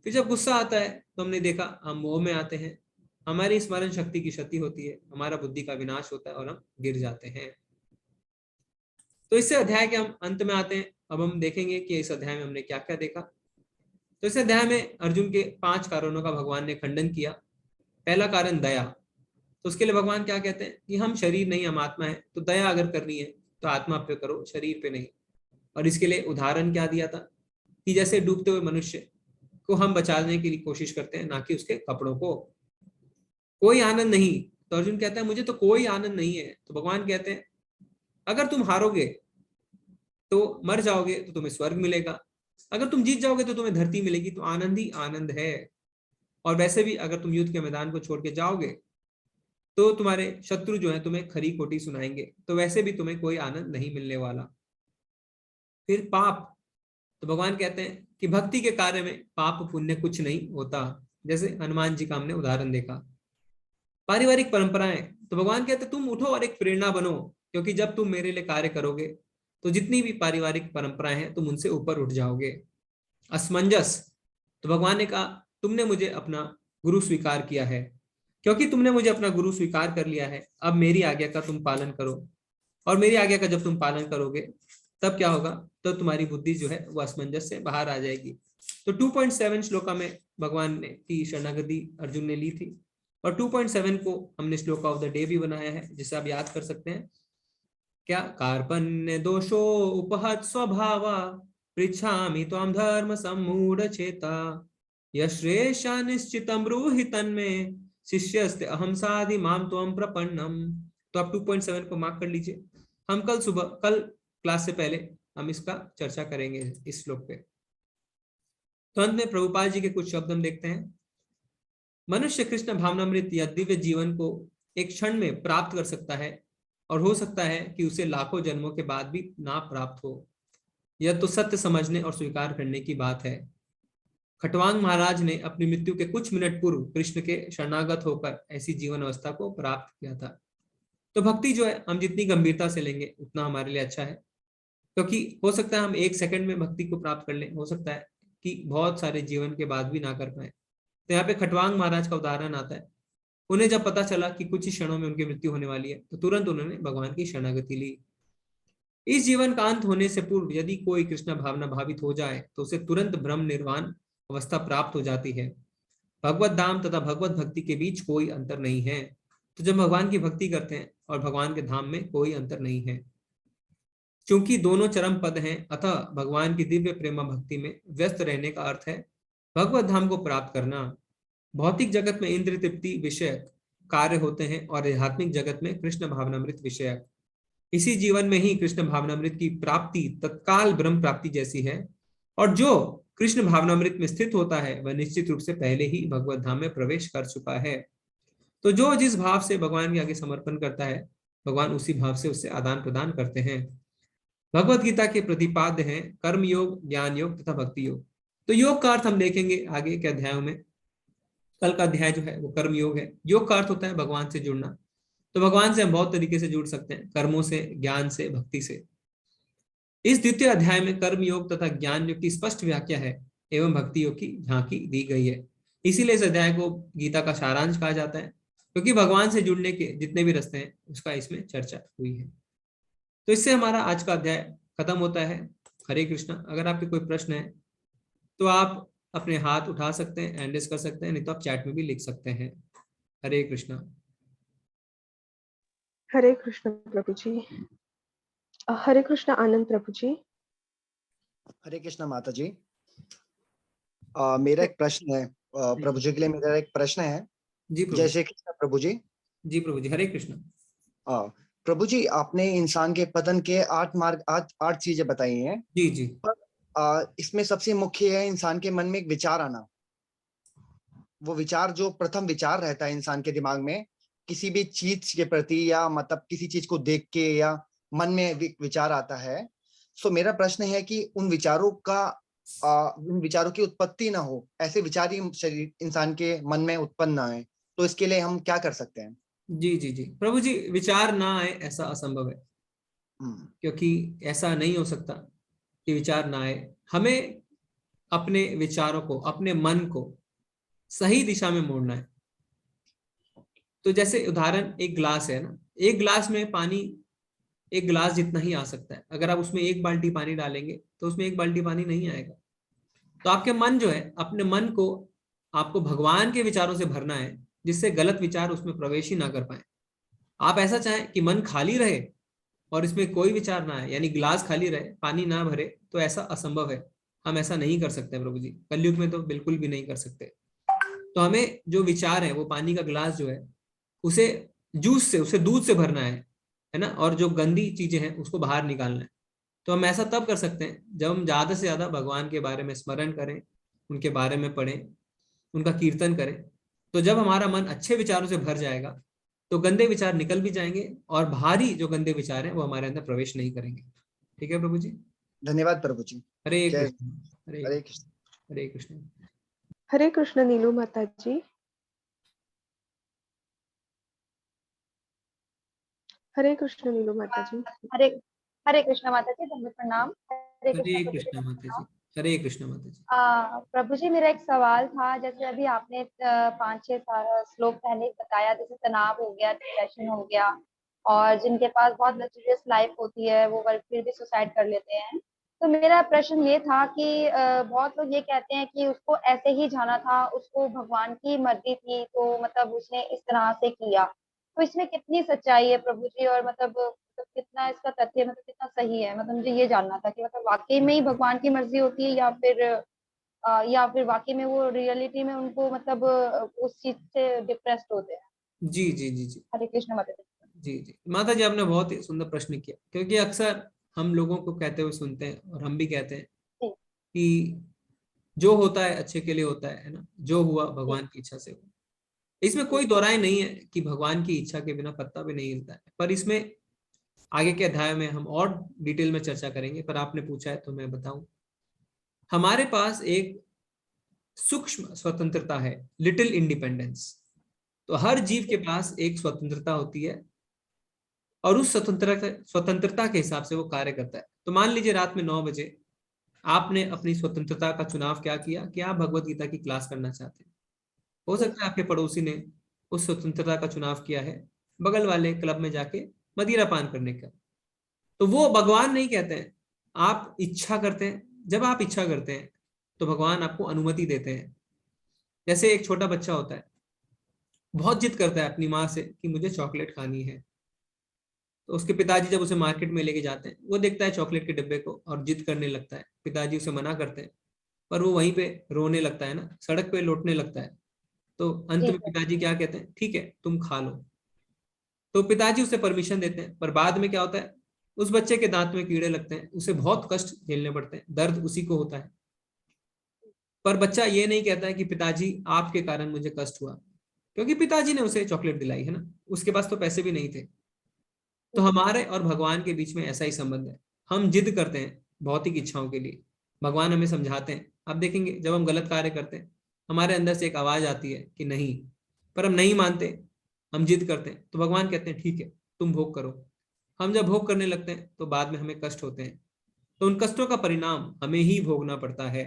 फिर जब गुस्सा आता है तो हमने देखा हम मोह में आते हैं, हमारी स्मरण शक्ति की क्षति होती है, हमारा बुद्धि का विनाश होता है और हम गिर जाते हैं। तो इससे अध्याय के हम अंत में आते हैं। अब हम देखेंगे कि इस अध्याय में हमने क्या क्या देखा। तो इस अध्याय में अर्जुन के 5 कारणों का भगवान ने खंडन किया। पहला कारण दया। तो उसके लिए भगवान क्या कहते हैं कि हम शरीर नहीं, हम आत्मा है, तो दया अगर करनी है तो आत्मा पे करो, शरीर पे नहीं। और इसके लिए उदाहरण क्या दिया था कि जैसे डूबते हुए मनुष्य को हम बचाने की कोशिश करते हैं, ना कि उसके कपड़ों को। कोई आनंद नहीं, तो अर्जुन कहता है मुझे तो कोई आनंद नहीं है। तो भगवान कहते हैं अगर तुम हारोगे तो मर जाओगे तो तुम्हें स्वर्ग मिलेगा, अगर तुम जीत जाओगे तो तुम्हें धरती मिलेगी, तो आनंद ही आनंद है। और वैसे भी अगर तुम युद्ध के मैदान को छोड़ के जाओगे तो तुम्हारे शत्रु जो है तुम्हें खरी खोटी सुनाएंगे, तो वैसे भी तुम्हें कोई आनंद नहीं मिलने वाला। फिर पाप। तो भगवान कहते हैं कि भक्ति के कार्य में पाप पुण्य कुछ नहीं होता, जैसे हनुमान जी का हमने उदाहरण देखा। पारिवारिक परंपराएं। तो भगवान कहते हैं तुम उठो और एक प्रेरणा बनो, क्योंकि जब तुम मेरे लिए कार्य करोगे तो जितनी भी पारिवारिक परंपराएं हैं तुम उनसे ऊपर उठ जाओगे। असमंजस। तो भगवान ने कहा तुमने मुझे अपना गुरु स्वीकार किया है, क्योंकि तुमने मुझे अपना गुरु स्वीकार कर लिया है, अब मेरी आज्ञा का तुम पालन करो। और मेरी आज्ञा का जब तुम पालन करोगे तब क्या होगा, तो तुम्हारी बुद्धि जो है वो असमंजस से बाहर आ जाएगी। तो 2.7 श्लोका में भगवान ने की शरणागति अर्जुन ने ली थी, और 2.7 को हमने श्लोका ऑफ द डे भी बनाया है, जिसे आप याद कर सकते हैं। क्या? कार्पण्य दोषो उपहत स्वभावा पृच्छामि त्वां धर्म सम्मूढ़ चेता यश्रेषा निश्चितम ब्रूहि तन्मे शिष्यस्ते अहम साधि माम त्वं प्रपन्नम। तो आप 2.7 को मार्क कर लीजिए। हम कल क्लास से पहले हम इसका चर्चा करेंगे इस श्लोक पे। तो अंत में प्रभुपाद जी के कुछ शब्द हम देखते हैं। मनुष्य कृष्ण भावनामृत या दिव्य जीवन को एक क्षण में प्राप्त कर सकता है, और हो सकता है कि उसे लाखों जन्मों के बाद भी ना प्राप्त हो। यह तो सत्य समझने और स्वीकार करने की बात है। खटवांग महाराज ने अपनी मृत्यु के कुछ मिनट पूर्व कृष्ण के शरणागत होकर ऐसी जीवन अवस्था को प्राप्त किया था। तो भक्ति जो है हम जितनी गंभीरता से लेंगे उतना हमारे लिए अच्छा है, क्योंकि हो सकता है हम 1 सेकंड में भक्ति को प्राप्त कर लें, हो सकता है कि बहुत सारे जीवन के बाद भी ना कर पाए। तो यहाँ पे खटवांग महाराज का उदाहरण आता है। उन्हें जब पता चला कि कुछ ही क्षणों में उनकी मृत्यु होने वाली है, तो तुरंत उन्होंने भगवान की शरणागति ली। इस जीवन का अंत होने से पूर्व यदि कोई कृष्ण भावना भावित हो जाए तो उसे तुरंत ब्रह्म निर्वाण अवस्था प्राप्त हो जाती है। भगवत धाम तथा भगवत भक्ति के बीच कोई अंतर नहीं है। तो जब भगवान की भक्ति करते हैं और भगवान के धाम में कोई अंतर नहीं है, क्योंकि दोनों चरम पद हैं, अतः भगवान की दिव्य प्रेमा भक्ति में व्यस्त रहने का अर्थ है भगवत धाम को प्राप्त करना। भौतिक जगत में इंद्र तृप्ति विषयक कार्य होते हैं और आध्यात्मिक जगत में कृष्ण भावनामृत विषयक। इसी जीवन में ही कृष्ण भावनामृत की प्राप्ति तत्काल ब्रह्म प्राप्ति जैसी है, और जो कृष्ण भावनामृत में स्थित होता है वह निश्चित रूप से पहले ही भगवत धाम में प्रवेश कर चुका है। तो जो जिस भाव से भगवान के आगे समर्पण करता है, भगवान उसी भाव से उससे आदान प्रदान करते हैं। भगवत गीता के प्रतिपाद्य हैं कर्म योग, ज्ञान योग तथा भक्ति योग। तो योग का अर्थ हम देखेंगे आगे के अध्यायों में। कल का अध्याय जो है वो कर्म योग है। योग का अर्थ होता है भगवान से जुड़ना। तो भगवान से हम बहुत तरीके से जुड़ सकते हैं, कर्मों से, ज्ञान से, भक्ति से। इस द्वितीय अध्याय में कर्म योग तथा ज्ञान योग की स्पष्ट व्याख्या है एवं भक्ति योग की झांकी दी गई है। इसीलिए इस अध्याय को गीता का सारांश कहा जाता है, क्योंकि भगवान से जुड़ने के जितने भी रास्ते हैं उसका इसमें चर्चा हुई है। तो इससे हमारा आज का अध्याय खत्म होता है। हरे कृष्णा। अगर आपके कोई प्रश्न है तो आप अपने हाथ उठा सकते हैं, एंड कर सकते हैं, नहीं तो आप चैट में भी लिख सकते हैं। हरे कृष्णा। हरे कृष्ण प्रभु जी। हरे कृष्ण आनंद प्रभु जी। हरे कृष्ण माता जी। मेरा एक प्रश्न है प्रभु जी के लिए। मेरा एक प्रश्न है। जी प्रभु। जय श्री कृष्ण प्रभु जी। जी प्रभु जी, हरे कृष्ण। प्रभु जी, आपने इंसान के पतन के 8 चीजें बताई हैं। जी जी। पर इसमें सबसे मुख्य है इंसान के मन में एक विचार आना। वो विचार जो प्रथम विचार रहता है इंसान के दिमाग में किसी भी चीज के प्रति, या मतलब किसी चीज को देख के या मन में विचार आता है। सो मेरा प्रश्न है कि उन विचारों की उत्पत्ति ना हो, ऐसे विचार ही शरीर इंसान के मन में उत्पन्न ना आए, तो इसके लिए हम क्या कर सकते हैं? जी जी जी प्रभु जी, विचार ना आए ऐसा असंभव है, क्योंकि ऐसा नहीं हो सकता कि विचार ना आए। हमें अपने विचारों को, अपने मन को सही दिशा में मोड़ना है। तो जैसे उदाहरण, एक ग्लास है ना, एक ग्लास में पानी एक गिलास जितना ही आ सकता है। अगर आप उसमें 1 बाल्टी पानी डालेंगे तो उसमें 1 बाल्टी पानी नहीं आएगा। तो आपके मन जो है, अपने मन को आपको भगवान के विचारों से भरना है, जिससे गलत विचार उसमें प्रवेश ही ना कर पाए। आप ऐसा चाहें कि मन खाली रहे और इसमें कोई विचार ना आए, यानी गिलास खाली रहे, पानी ना भरे, तो ऐसा असंभव है। हम ऐसा नहीं कर सकते प्रभु जी, कलयुग में तो बिल्कुल भी नहीं कर सकते। तो हमें जो विचार है, वो पानी का गिलास जो है, उसे जूस से, उसे दूध से भरना है ना, और जो गंदी चीजें हैं उसको बाहर निकालना है। तो हम ऐसा तब कर सकते हैं जब हम ज्यादा से ज्यादा भगवान के बारे में स्मरण करें, उनके बारे में पढ़ें, उनका कीर्तन करें। तो जब हमारा मन अच्छे विचारों से भर जाएगा तो गंदे विचार निकल भी जाएंगे, और बाहरी जो गंदे विचार हैं वो हमारे अंदर प्रवेश नहीं करेंगे। ठीक है प्रभु जी। धन्यवाद प्रभु जी। हरे जय कृष्ण। हरे कृष्ण। हरे कृष्ण। हरे कृष्ण नीलू माता जी। हरे कृष्ण नीलू माता जी। हरे हरे कृष्ण माता जी, दंड प्रणाम। हरे हरे कृष्ण प्रभु जी, कृष्ण दंड माता जी। प्रणाम। हरे कृष्ण माता जी। प्रभु जी, मेरा एक सवाल था। जैसे अभी आपने 5-6 श्लोक पहले बताया, जैसे तनाव हो गया, डिप्रेशन हो गया, और जिनके पास बहुत लग्जरियस लाइफ होती है वो फिर भी सुसाइड कर लेते हैं। तो मेरा प्रश्न ये था कि बहुत लोग ये कहते हैं कि उसको ऐसे ही जाना था, उसको भगवान की मर्जी थी, तो मतलब उसने इस तरह से किया। तो इसमें कितनी सच्चाई है प्रभु जी, और मतलब कितना इसका तथ्य, मतलब कितना सही है? मतलब मुझे ये जानना था कि मतलब वाकई में ही भगवान की मर्जी होती है, या फिर वाकई में वो रियलिटी में उनको मतलब उस चीज से डिप्रेस्ड होते हैं। जी जी जी जी हरे कृष्ण माता जी। जी जी माता जी, आपने बहुत ही सुंदर प्रश्न किया, क्योंकि अक्सर हम लोगों को कहते हुए सुनते हैं, और हम भी कहते हैं जी कि जो होता है अच्छे के लिए होता है ना, जो हुआ जी भगवान की इच्छा से हुआ। इसमें जी कोई दो राय नहीं है कि भगवान की इच्छा के बिना पत्ता भी नहीं हिलता है। पर इसमें आगे के अध्याय में हम और डिटेल में चर्चा करेंगे, पर आपने पूछा है तो मैं बताऊं। हमारे पास एक सूक्ष्म स्वतंत्रता है, लिटिल इंडिपेंडेंस। तो हर जीव के पास एक स्वतंत्रता होती है, और उस स्वतंत्रता के हिसाब से वो कार्य करता है। तो मान लीजिए रात में 9 बजे आपने अपनी स्वतंत्रता का चुनाव क्या किया कि आप भगवत गीता की क्लास करना चाहते हैं। हो जी सकता है आपके पड़ोसी ने उस स्वतंत्रता का चुनाव किया है बगल वाले क्लब में जाके मदिरा पान करने का। तो वो भगवान नहीं कहते हैं, आप इच्छा करते हैं। जब आप इच्छा करते हैं तो भगवान आपको अनुमति देते हैं। जैसे एक छोटा बच्चा होता है, बहुत जिद करता है अपनी माँ से कि मुझे चॉकलेट खानी है। तो उसके पिताजी जब उसे मार्केट में लेके जाते हैं, वो देखता है चॉकलेट के डिब्बे को और जिद करने लगता है। पिताजी उसे मना करते हैं, पर वो वहीं पे रोने लगता है ना, सड़क पे लौटने लगता है। तो अंत जी में पिताजी क्या कहते हैं, ठीक है तुम खा लो। तो पिताजी उसे परमिशन देते हैं, पर बाद में क्या होता है, उस बच्चे के दांत में कीड़े लगते हैं, उसे बहुत कष्ट झेलने पड़ते हैं, दर्द उसी को होता है। पर बच्चा ये नहीं कहता है कि पिताजी आपके कारण मुझे कष्ट हुआ, क्योंकि पिताजी ने उसे चॉकलेट दिलाई है ना, उसके पास तो पैसे भी नहीं थे। तो हमारे और भगवान के बीच में ऐसा ही संबंध है। हम जिद करते हैं भौतिक इच्छाओं के लिए, भगवान हमें समझाते हैं। आप देखेंगे जब हम गलत कार्य करते हैं, हमारे अंदर से एक आवाज आती है कि नहीं, पर हम नहीं मानते, हम जिद करते हैं। तो भगवान कहते हैं ठीक है तुम भोग करो। हम जब भोग करने लगते हैं तो बाद में हमें कष्ट होते हैं, तो उन कष्टों का परिणाम हमें ही भोगना पड़ता है।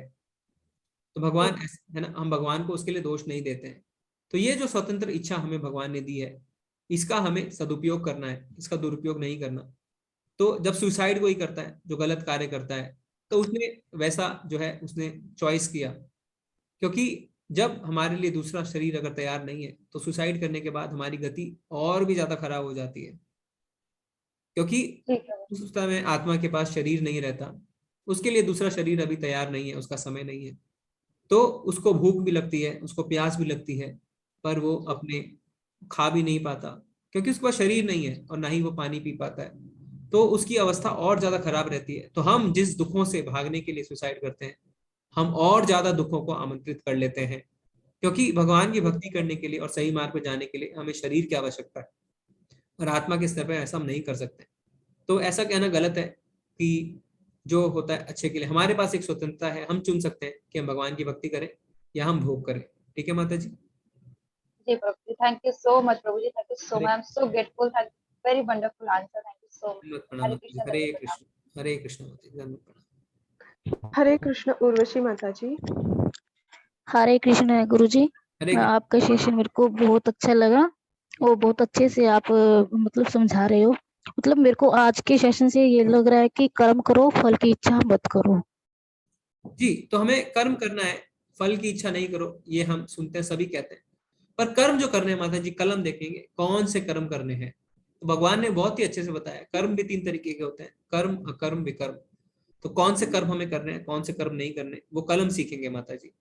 तो भगवान है ना, हम भगवान को उसके लिए दोष नहीं देते हैं। तो ये जो स्वतंत्र इच्छा हमें भगवान ने दी है, इसका हमें सदुपयोग करना है, इसका दुरुपयोग नहीं करना। तो जब सुसाइड कोई करता है, जो गलत कार्य करता है, तो उसने वैसा जो है उसने चॉइस किया। क्योंकि जब हमारे लिए दूसरा शरीर अगर तैयार नहीं है, तो सुसाइड करने के बाद हमारी गति और भी ज्यादा खराब हो जाती है। क्योंकि ठीक है। उस समय आत्मा के पास शरीर नहीं रहता, उसके लिए दूसरा शरीर अभी तैयार नहीं है, उसका समय नहीं है, तो उसको भूख भी लगती है, उसको प्यास भी लगती है, पर वो अपने खा भी नहीं पाता क्योंकि उसके पास शरीर नहीं है, और ना ही वो पानी पी पाता है, तो उसकी अवस्था और ज्यादा खराब रहती है। तो हम जिस दुखों से भागने के लिए सुसाइड करते हैं, हम और ज्यादा दुखों को आमंत्रित कर लेते हैं, क्योंकि भगवान की भक्ति करने के लिए और सही मार्ग पर जाने के लिए हमें शरीर की आवश्यकता है, और आत्मा के स्तर पर ऐसा हम नहीं कर सकते। तो ऐसा कहना गलत है कि जो होता है अच्छे के लिए। हमारे पास एक स्वतंत्रता है, हम चुन सकते हैं कि हम भगवान की भक्ति करें या हम भोग करें। ठीक है माता जी? जी प्रभु जी, थैंक यू सो मच प्रभु जी, thank you so Hare much, I am so grateful, very wonderful answer, thank you so much. दंडवत प्रणाम हरे माता जी, कृष्ण, हरे धन्यवाद। कृष्ण, हरे कृष्ण माता जी, दंडवत प्रणाम। हरे कृष्ण उर्वशी माता जी। हरे कृष्ण गुरुजी, हरे कृष्ण। आपका सेशन मेरे को बहुत अच्छा लगा, वो बहुत अच्छे से आप मतलब समझा रहे हो। मतलब मेरे को आज के सेशन से ये लग रहा है कि कर्म करो, फल की इच्छा मत करो। जी, तो हमें कर्म करना है, फल की इच्छा नहीं करो, ये हम सुनते हैं, सभी कहते हैं, पर कर्म जो करने हैं माता जी, कल हम देखेंगे कौन से कर्म करने हैं। तो भगवान ने बहुत ही अच्छे से बताया, कर्म भी 3 तरीके के होते हैं, कर्म, अकर्म, विकर्म। तो कौन से कर्म हमें करने हैं, कौन से कर्म नहीं करने, वो कल हम सीखेंगे माता जी।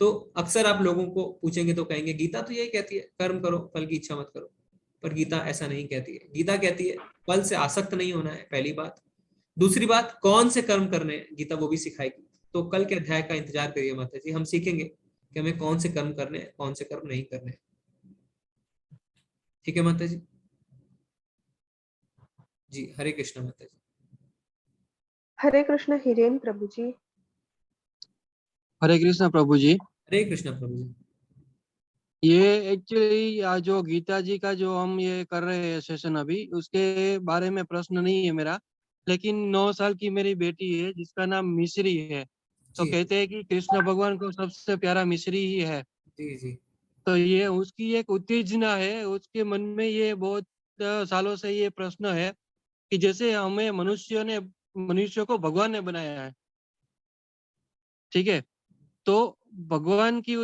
तो अक्सर आप लोगों को पूछेंगे तो कहेंगे गीता तो यही कहती है कर्म करो, फल की इच्छा मत करो, पर गीता ऐसा नहीं कहती है। गीता कहती है फल से आसक्त नहीं होना है, पहली बात। दूसरी बात, कौन से कर्म करने हैं, गीता वो भी सिखाएगी। तो कल के अध्याय का इंतजार करिए माता जी, हम सीखेंगे कि हमें कौन से कर्म करने हैं, कौन से कर्म नहीं करने हैं। ठीक है माता जी? जी, हरे कृष्ण माता जी। हरे कृष्ण हिरेन प्रभु जी। हरे कृष्ण प्रभु जी। हरे कृष्ण प्रभु जी। ये एक्चुअली जो गीता जी का जो हम ये कर रहे हैं सेशन अभी, उसके बारे में प्रश्न नहीं है मेरा, लेकिन 9 साल की मेरी बेटी है जिसका नाम मिश्री है। तो जी कहते हैं कि कृष्ण भगवान को सबसे प्यारा मिश्री ही है। जी जी तो ये उसकी एक उत्तेजना है, उसके मन में ये बहुत सालों से ये प्रश्न है कि जैसे हमें मनुष्य को भगवान ने बनाया है, ठीक है, तो भगवान की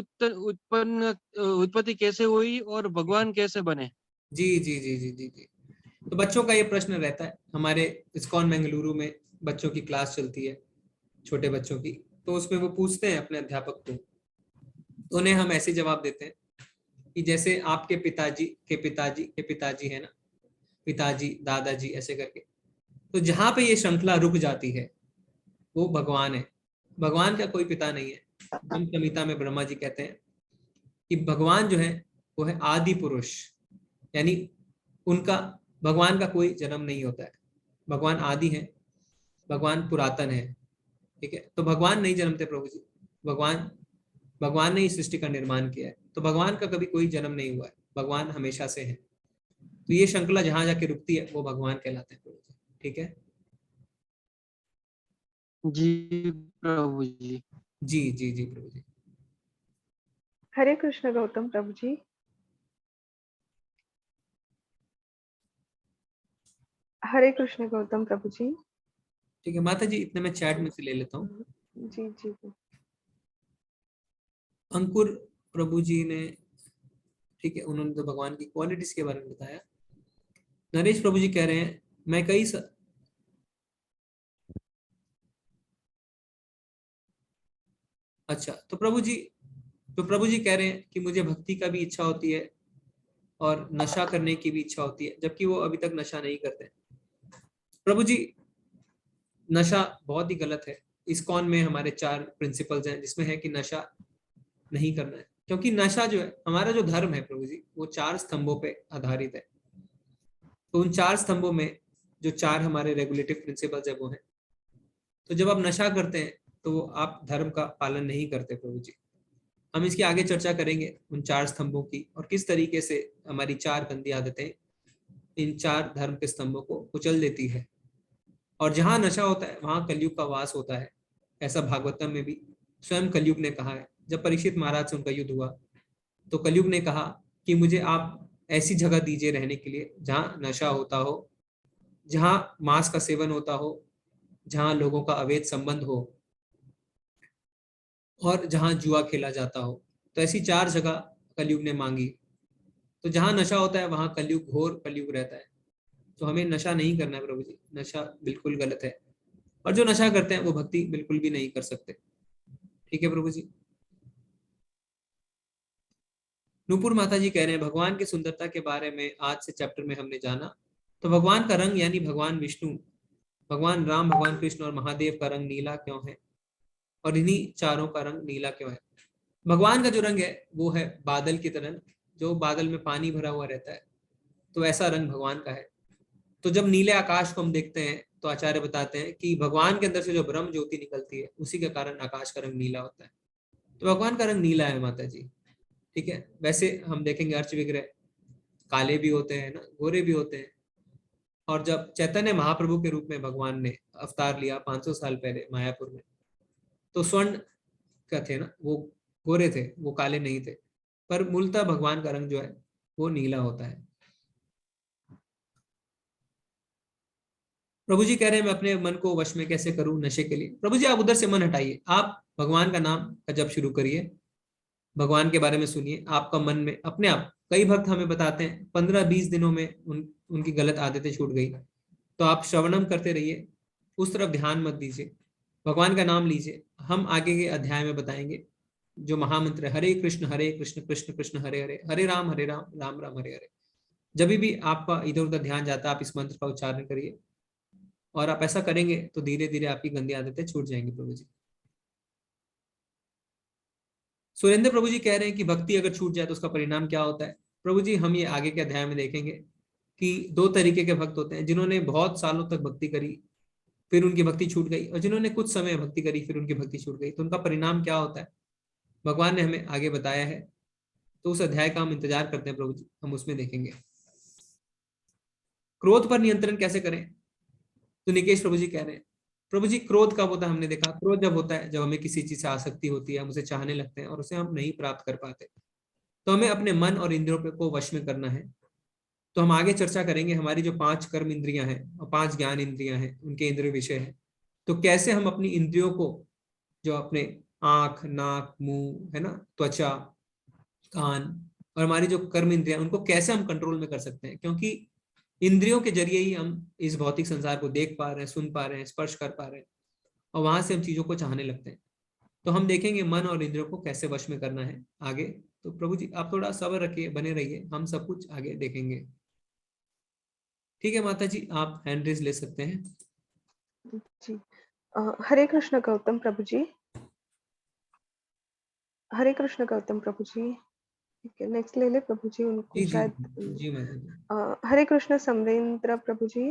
उत्पत्ति कैसे हुई और भगवान कैसे बने? जी जी जी जी जी जी। तो बच्चों का ये प्रश्न रहता है, हमारे इस्कॉन बेंगलुरु में बच्चों की क्लास चलती है, छोटे बच्चों की, तो उसमें वो पूछते हैं अपने अध्यापक को, तो उन्हें हम ऐसे जवाब देते हैं कि जैसे आपके पिताजी के पिताजी के पिताजी है ना, पिताजी, दादाजी, ऐसे करके, तो जहां पे ये श्रृंखला रुक जाती है वो भगवान है। भगवान का कोई पिता नहीं है। हम संहिता में ब्रह्मा जी कहते हैं कि भगवान जो है वो है आदि पुरुष, यानी उनका, भगवान का कोई जन्म नहीं होता है, भगवान आदि है, भगवान पुरातन है। ठीक है, तो भगवान नहीं जन्मते प्रभु जी, भगवान भगवान ने इस सृष्टि का निर्माण किया है, तो भगवान का कभी कोई जन्म नहीं हुआ है, भगवान हमेशा से है। तो ये श्रृंखला जहां जाके रुकती है वो भगवान कहलाते हैं प्रभु जी। ठीक है? जी प्रभु जी। जी जी जी प्रभु जी। हरे कृष्ण गौतम प्रभु जी। हरे कृष्ण गौतम प्रभु जी। ठीक है माता जी, इतने मैं चैट में से ले लेता हूँ। जी जी। अंकुर प्रभु जी ने, ठीक है, उन्होंने तो भगवान की क्वालिटीज के बारे में बताया। नरेश प्रभु जी कह रहे हैं मैं अच्छा, तो प्रभु जी कह रहे हैं कि मुझे भक्ति का भी इच्छा होती है और नशा करने की भी इच्छा होती है, जबकि वो अभी तक नशा नहीं करते। प्रभु जी, नशा बहुत ही गलत है। इस्कॉन में हमारे 4 प्रिंसिपल्स हैं जिसमें है कि नशा नहीं करना है, क्योंकि नशा जो है, हमारा जो धर्म है प्रभु जी, वो 4 स्तंभों पे आधारित है। तो उन 4 स्तंभों में जो 4 हमारे रेगुलेटिव प्रिंसिपल्स है वो है, तो जब आप नशा करते हैं तो आप धर्म का पालन नहीं करते प्रभु जी। हम इसकी आगे चर्चा करेंगे उन 4 स्तंभों की, और किस तरीके से हमारी 4 गंदी आदतें इन 4 धर्म के स्तंभों को कुचल देती है। और जहां नशा होता है वहां कलयुग का वास होता है, ऐसा भागवतम में भी स्वयं कलयुग ने कहा है। जब परीक्षित महाराज से उनका युद्ध हुआ तो कलयुग ने कहा कि मुझे आप ऐसी जगह दीजिए रहने के लिए जहां नशा होता हो, जहां मांस का सेवन होता हो, जहां लोगों का अवैध संबंध हो, और जहां जुआ खेला जाता हो। तो ऐसी 4 जगह कलयुग ने मांगी। तो जहां नशा होता है वहां कलयुग, घोर कलयुग रहता है। तो हमें नशा नहीं करना है प्रभु जी, नशा बिल्कुल गलत है, और जो नशा करते हैं वो भक्ति बिल्कुल भी नहीं कर सकते। ठीक है प्रभु जी। नूपुर माता जी कह रहे हैं भगवान की सुंदरता के बारे में आज से चैप्टर में हमने जाना। तो भगवान का रंग यानी भगवान विष्णु, भगवान राम, भगवान कृष्ण और महादेव का रंग नीला क्यों है, और इन्हीं चारों का रंग नीला क्यों है। भगवान का जो रंग है वो है बादल की तरह, जो बादल में पानी भरा हुआ रहता है, तो ऐसा रंग भगवान का है। तो जब नीले आकाश को हम देखते हैं तो आचार्य बताते हैं कि भगवान के अंदर से जो ब्रह्म ज्योति निकलती है उसी के कारण आकाश का रंग नीला होता है। तो भगवान का रंग नीला है माता जी। ठीक है, वैसे हम देखेंगे अर्च विग्रह काले भी होते हैं ना, गोरे भी होते हैं। और जब चैतन्य महाप्रभु के रूप में भगवान ने अवतार लिया 500 साल पहले मायापुर में, तो स्वर्ण का थे ना, वो गोरे थे, वो काले नहीं थे। पर मूलतः भगवान का रंग जो है वो नीला होता है। प्रभु जी कह रहे हैं मैं अपने मन को वश में कैसे करूं नशे के लिए। प्रभु जी आप उधर से मन हटाइए, आप भगवान का नाम का जप शुरू करिए, भगवान के बारे में सुनिए, आपका मन में अपने आप। कई भक्त हमें बताते हैं 15-20 दिनों में उनकी गलत आदतें छूट गई। तो आप श्रवणम करते रहिए, उस तरफ ध्यान मत दीजिए, भगवान का नाम लीजिए। हम आगे के अध्याय में बताएंगे जो महामंत्र है हरे कृष्ण कृष्ण कृष्ण हरे हरे, हरे राम राम राम हरे हरे। जब भी आपका इधर उधर ध्यान जाता है आप इस मंत्र का उच्चारण करिए, और आप ऐसा करेंगे तो धीरे धीरे आपकी गंदी आदतें छूट जाएंगी। प्रभु जी सुरेंद्र प्रभु जी कह रहे हैं कि भक्ति अगर छूट जाए तो उसका परिणाम क्या होता है। प्रभु जी हम ये आगे के अध्याय में देखेंगे कि 2 तरीके के भक्त होते हैं, जिन्होंने बहुत सालों तक भक्ति करी फिर उनकी भक्ति छूट गई, और जिन्होंने कुछ समय भक्ति करी फिर उनकी भक्ति छूट गई। तो उनका परिणाम क्या होता है भगवान ने हमें आगे बताया है, तो उस अध्याय का हम इंतजार करते हैं प्रभु जी, हम उसमें देखेंगे। क्रोध पर नियंत्रण कैसे करें, तो निकेश प्रभु जी कह रहे हैं प्रभु जी क्रोध कब होता है। हमने देखा क्रोध जब होता है जब हमें किसी चीज से आसक्ति होती है, हम उसे चाहने लगते हैं और उसे हम नहीं प्राप्त कर पाते। तो हमें अपने मन और इंद्रियों को वश में करना है। तो हम आगे चर्चा करेंगे हमारी जो 5 कर्म इंद्रियां हैं और 5 ज्ञान इंद्रियां हैं उनके इंद्रिय विषय है। तो कैसे हम अपनी इंद्रियों को, जो अपने आंख नाक मुंह है ना, त्वचा कान, और हमारी जो कर्म इंद्रियां उनको कैसे हम कंट्रोल में कर सकते हैं, क्योंकि इंद्रियों के जरिए ही हम इस भौतिक संसार को देख पा रहे हैं, सुन पा रहे हैं, स्पर्श कर पा रहे हैं, और वहां से हम चीजों को चाहने लगते हैं। तो हम देखेंगे मन और इंद्रियों को कैसे वश में करना है आगे। तो प्रभु जी आप थोड़ा सब्र रखिए, बने रहिए, हम सब कुछ आगे देखेंगे। ठीक है माता जी आप हैंड रेज ले सकते हैं जी। हरे कृष्ण गौतम प्रभु जी, हरे कृष्ण गौतम प्रभु जी। ठीक है, नेक्स्ट ले ले प्रभु जी, उनको जी शायद जी माता जी। हरे कृष्ण समरेंद्र प्रभु जी।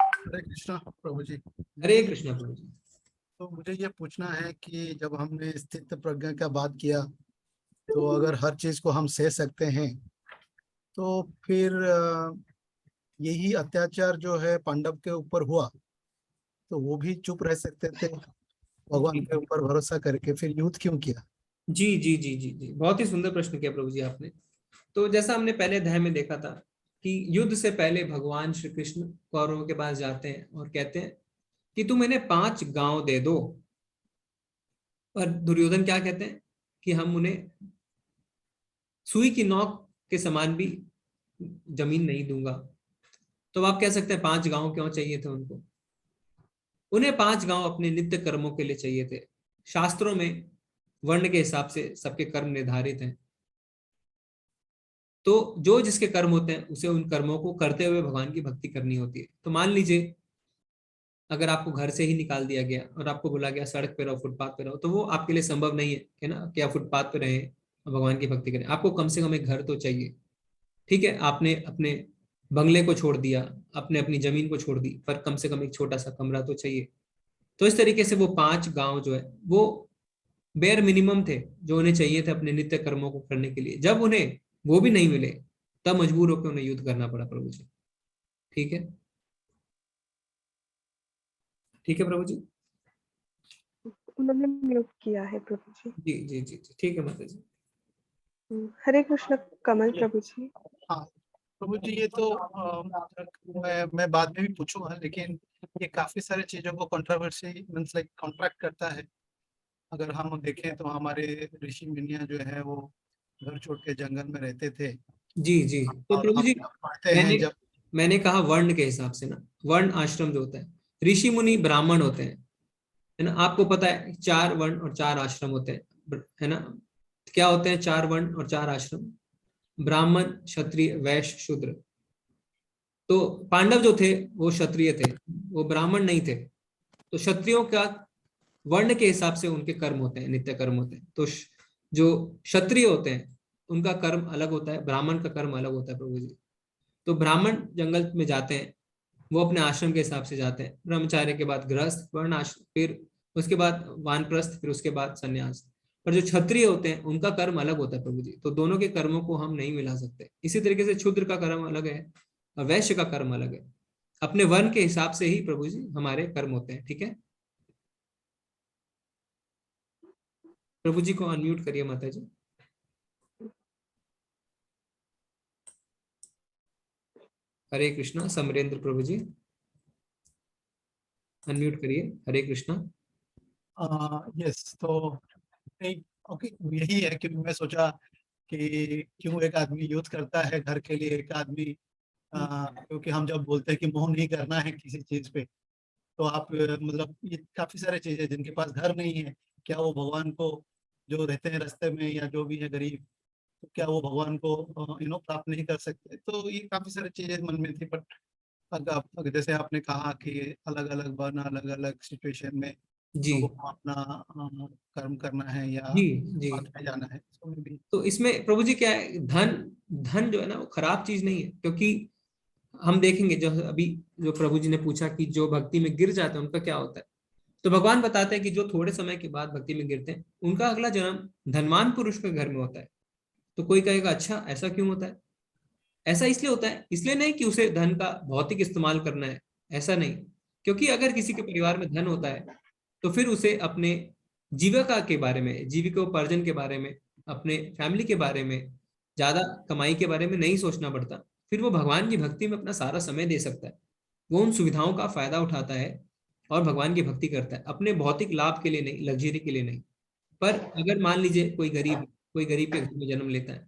हरे कृष्णा प्रभु जी। हरे कृष्णा प्रभु जी। तो मुझे ये पूछना है कि जब हमने स्थित प्रज्ञा का बात किया, तो अगर हर चीज को हम सह सकते हैं तो फिर यही अत्याचार जो है पांडव के ऊपर हुआ तो वो भी चुप रह सकते थे भगवान के ऊपर भरोसा करके, फिर युद्ध क्यों किया। जी जी जी जी जी, बहुत ही सुंदर प्रश्न किया प्रभु जी आपने। तो जैसा हमने पहले अध्याय में देखा था कि युद्ध से पहले भगवान श्री कृष्ण कौरवों के पास जाते हैं और कहते हैं कि तुम इन्हें 5 गांव दे दो। पर दुर्योधन क्या कहते हैं कि हम उन्हें सुई की नोक के समान भी जमीन नहीं दूंगा। तो आप कह सकते हैं 5 गांव क्यों चाहिए थे उनको। उन्हें 5 गांव अपने नित्य कर्मों के लिए चाहिए थे। शास्त्रों में वर्ण के हिसाब से सबके कर्म निर्धारित हैं, तो जो जिसके कर्म होते हैं उसे उन कर्मों को करते हुए भगवान की भक्ति करनी होती है। तो मान लीजिए अगर आपको घर से ही निकाल दिया गया और आपको बोला गया सड़क पे रहो, फुटपाथ पे रहो, तो वो आपके लिए संभव नहीं है ना कि आप फुटपाथ पे रहें और भगवान की भक्ति करें। आपको कम से कम एक घर तो चाहिए। ठीक है, आपने अपने बंगले को छोड़ दिया, आपने अपनी जमीन को छोड़ दी, पर कम से कम एक छोटा सा कमरा तो चाहिए। तो इस तरीके से वो 5 गांव जो है वो बेयर मिनिमम थे जो उन्हें चाहिए थे अपने नित्य कर्मों को करने के लिए। जब उन्हें वो भी नहीं मिले तब मजबूर होकर उन्हें युद्ध करना पड़ा प्रभु जी। ठीक है, ठीक है प्रभु जी। उन्होंने म्यूट किया है प्रभु जी। जी जी जी जी, ठीक है माता जी। हरे कृष्ण कमल प्रभु जी। हाँ प्रभु जी, ये तो मैं बाद में भी पूछूंगा, लेकिन ये काफी सारे चीजों को कंट्रोवर्सी मींस लाइक कॉन्ट्रैक्ट करता है। अगर हम देखें तो हमारे ऋषि मुनियां जो है वो घर छोड़ के जंगल में रहते थे, जी जी। तो और प्रभु हम जी जब पढ़ते हैं जब मैंने कहा वर्ण के हिसाब से ना, वर्ण आश्रम जो होता है, ऋषि मुनि ब्राह्मण होते हैं, है ना। आपको पता है 4 वर्ण और 4 आश्रम होते हैं, है ना। क्या होते हैं 4 वर्ण और 4 आश्रम? ब्राह्मण, क्षत्रिय, वैश्य, शूद्र। तो पांडव जो थे वो क्षत्रिय थे, वो ब्राह्मण नहीं थे। तो क्षत्रियों का वर्ण के हिसाब से उनके कर्म होते हैं, नित्य कर्म होते हैं। तो जो क्षत्रिय होते हैं उनका कर्म अलग होता है, ब्राह्मण का कर्म अलग होता है प्रभु जी। तो ब्राह्मण जंगल में जाते हैं, वो अपने आश्रम के हिसाब से जाते हैं, ब्रह्मचार्य के बाद गृहस्थ, वर्ण आश्रम, फिर उसके बाद वानप्रस्थ, फिर उसके बाद संन्यास। पर जो क्षत्रिय होते हैं उनका कर्म अलग होता है प्रभु जी। तो दोनों के कर्मों को हम नहीं मिला सकते। इसी तरीके से शूद्र का कर्म अलग है और वैश्य का कर्म अलग है। अपने वर्ण के हिसाब से ही प्रभु जी हमारे कर्म होते हैं, ठीक है। प्रभु जी को अनम्यूट करिए माता जी। हरे कृष्णा। समरेंद्र प्रभु जी अनम्यूट करिए। हरे कृष्णा। यस, तो नहीं, ओके, यही है कि मैं सोचा कि क्यों एक आदमी युद्ध करता है घर के लिए, एक आदमी क्योंकि हम जब बोलते हैं कि मोह नहीं करना है किसी चीज पे, तो आप मतलब ये काफी सारे चीजें जिनके पास घर नहीं है, क्या वो भगवान को, जो रहते हैं रास्ते में या जो भी है गरीब, तो क्या वो भगवान को प्राप्त नहीं कर सकते? तो ये काफी सारी चीजें मन में थी। बट अगर जैसे आपने कहा कि अलग अलग वर्ण, अलग अलग सिचुएशन में जी लोगों को अपना कर्म करना है या जी जी। पथ में जाना है, तो मैं भी तो इसमें प्रभु जी क्या है, धन, धन जो है ना वो खराब चीज नहीं है। क्योंकि हम देखेंगे जो अभी जो प्रभु जी ने पूछा कि जो भक्ति में गिर जाते हैं उनका क्या होता है, तो भगवान बताते हैं कि जो थोड़े समय के बाद भक्ति में गिरते हैं उनका अगला जन्म धनवान पुरुष के घर में होता है। तो कोई कहेगा अच्छा ऐसा क्यों होता है? ऐसा इसलिए होता है, इसलिए नहीं कि उसे धन का भौतिक इस्तेमाल करना है, ऐसा नहीं। क्योंकि अगर किसी के परिवार में धन होता है तो फिर उसे अपने जीविका के बारे में, जीविकोपार्जन के बारे में, अपने फैमिली के बारे में, ज्यादा कमाई के बारे में नहीं सोचना पड़ता। फिर वो भगवान की भक्ति में अपना सारा समय दे सकता है। वो उन सुविधाओं का फायदा उठाता है और भगवान की भक्ति करता है, अपने भौतिक लाभ के लिए नहीं, लग्जरी के लिए नहीं। पर अगर मान लीजिए कोई गरीब के घर में जन्म लेता है,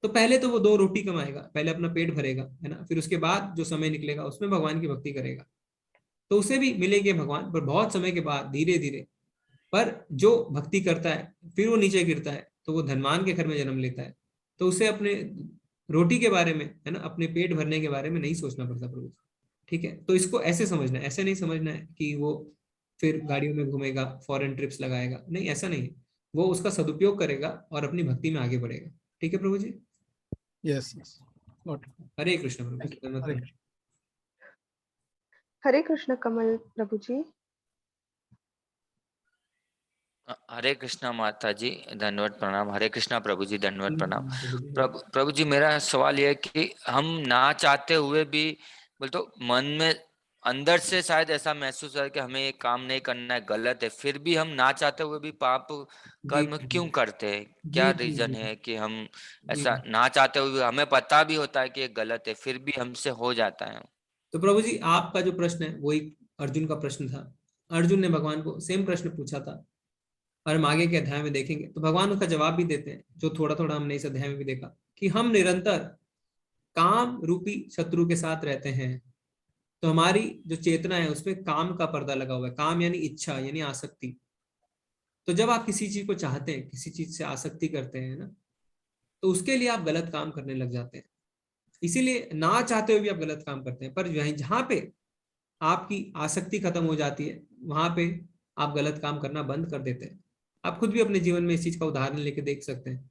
तो पहले तो वो 2 रोटी कमाएगा, पहले अपना पेट भरेगा, है ना। फिर उसके बाद जो समय निकलेगा उसमें भगवान की भक्ति करेगा, तो उसे भी मिलेंगे भगवान, पर बहुत समय के बाद, धीरे धीरे। पर जो भक्ति करता है फिर वो नीचे गिरता है तो वो धनवान के घर में जन्म लेता है, तो उसे अपने रोटी के बारे में, है ना, अपने पेट भरने के बारे में नहीं सोचना पड़ता प्रभु। ठीक है, तो इसको ऐसे समझना है, ऐसे नहीं समझना है कि वो फिर गाड़ियों में घूमेगा, फॉरेन ट्रिप्स लगाएगा, नहीं, ऐसा नहीं है। वो उसका सदुपयोग करेगा और अपनी भक्ति में आगे बढ़ेगा। ठीक है प्रभु जी। Yes yes, got, Hare Krishna प्रभु थैंक जी, यू, धन्यवाद हरे प्रभु। कृष्ण। हरे कृष्ण कमल प्रभु जी। हरे कृष्णा माता जी, धन्यवाद प्रणाम। हरे कृष्णा प्रभु जी, धन्यवाद प्रणाम। प्रभु जी। प्रभु जी, मेरा सवाल यह है कि हम ना चाहते हुए भी, बोल तो मन में अंदर से शायद ऐसा महसूस है कि हमें ये काम नहीं करना है, गलत है, फिर भी हम ना चाहते हुए भी पाप जी कर्म क्यों करते हैं? क्या जी जी रीजन जी है कि हम जी। ऐसा ना चाहते हुए भी, हमें पता भी होता है कि ये गलत है, फिर भी हमसे हो जाता है? तो प्रभु जी आपका जो प्रश्न है वही अर्जुन का प्रश्न था। अर्जुन ने भगवान को सेम प्रश्न पूछा था, और हम आगे के अध्याय में देखेंगे तो भगवान उसका जवाब भी देते हैं, जो थोड़ा थोड़ा हमने इस अध्याय में भी देखा कि हम निरंतर काम रूपी शत्रु के साथ रहते हैं। तो हमारी जो चेतना है उसमें काम का पर्दा लगा हुआ है। काम यानी इच्छा, यानी आसक्ति। तो जब आप किसी चीज को चाहते हैं, किसी चीज से आसक्ति करते हैं ना, तो उसके लिए आप गलत काम करने लग जाते हैं। इसीलिए ना चाहते हुए भी आप गलत काम करते हैं, पर जहां पे आपकी आसक्ति खत्म हो जाती है वहां पे आप गलत काम करना बंद कर देते हैं। आप खुद भी अपने जीवन में इस चीज का उदाहरण लेके देख सकते हैं।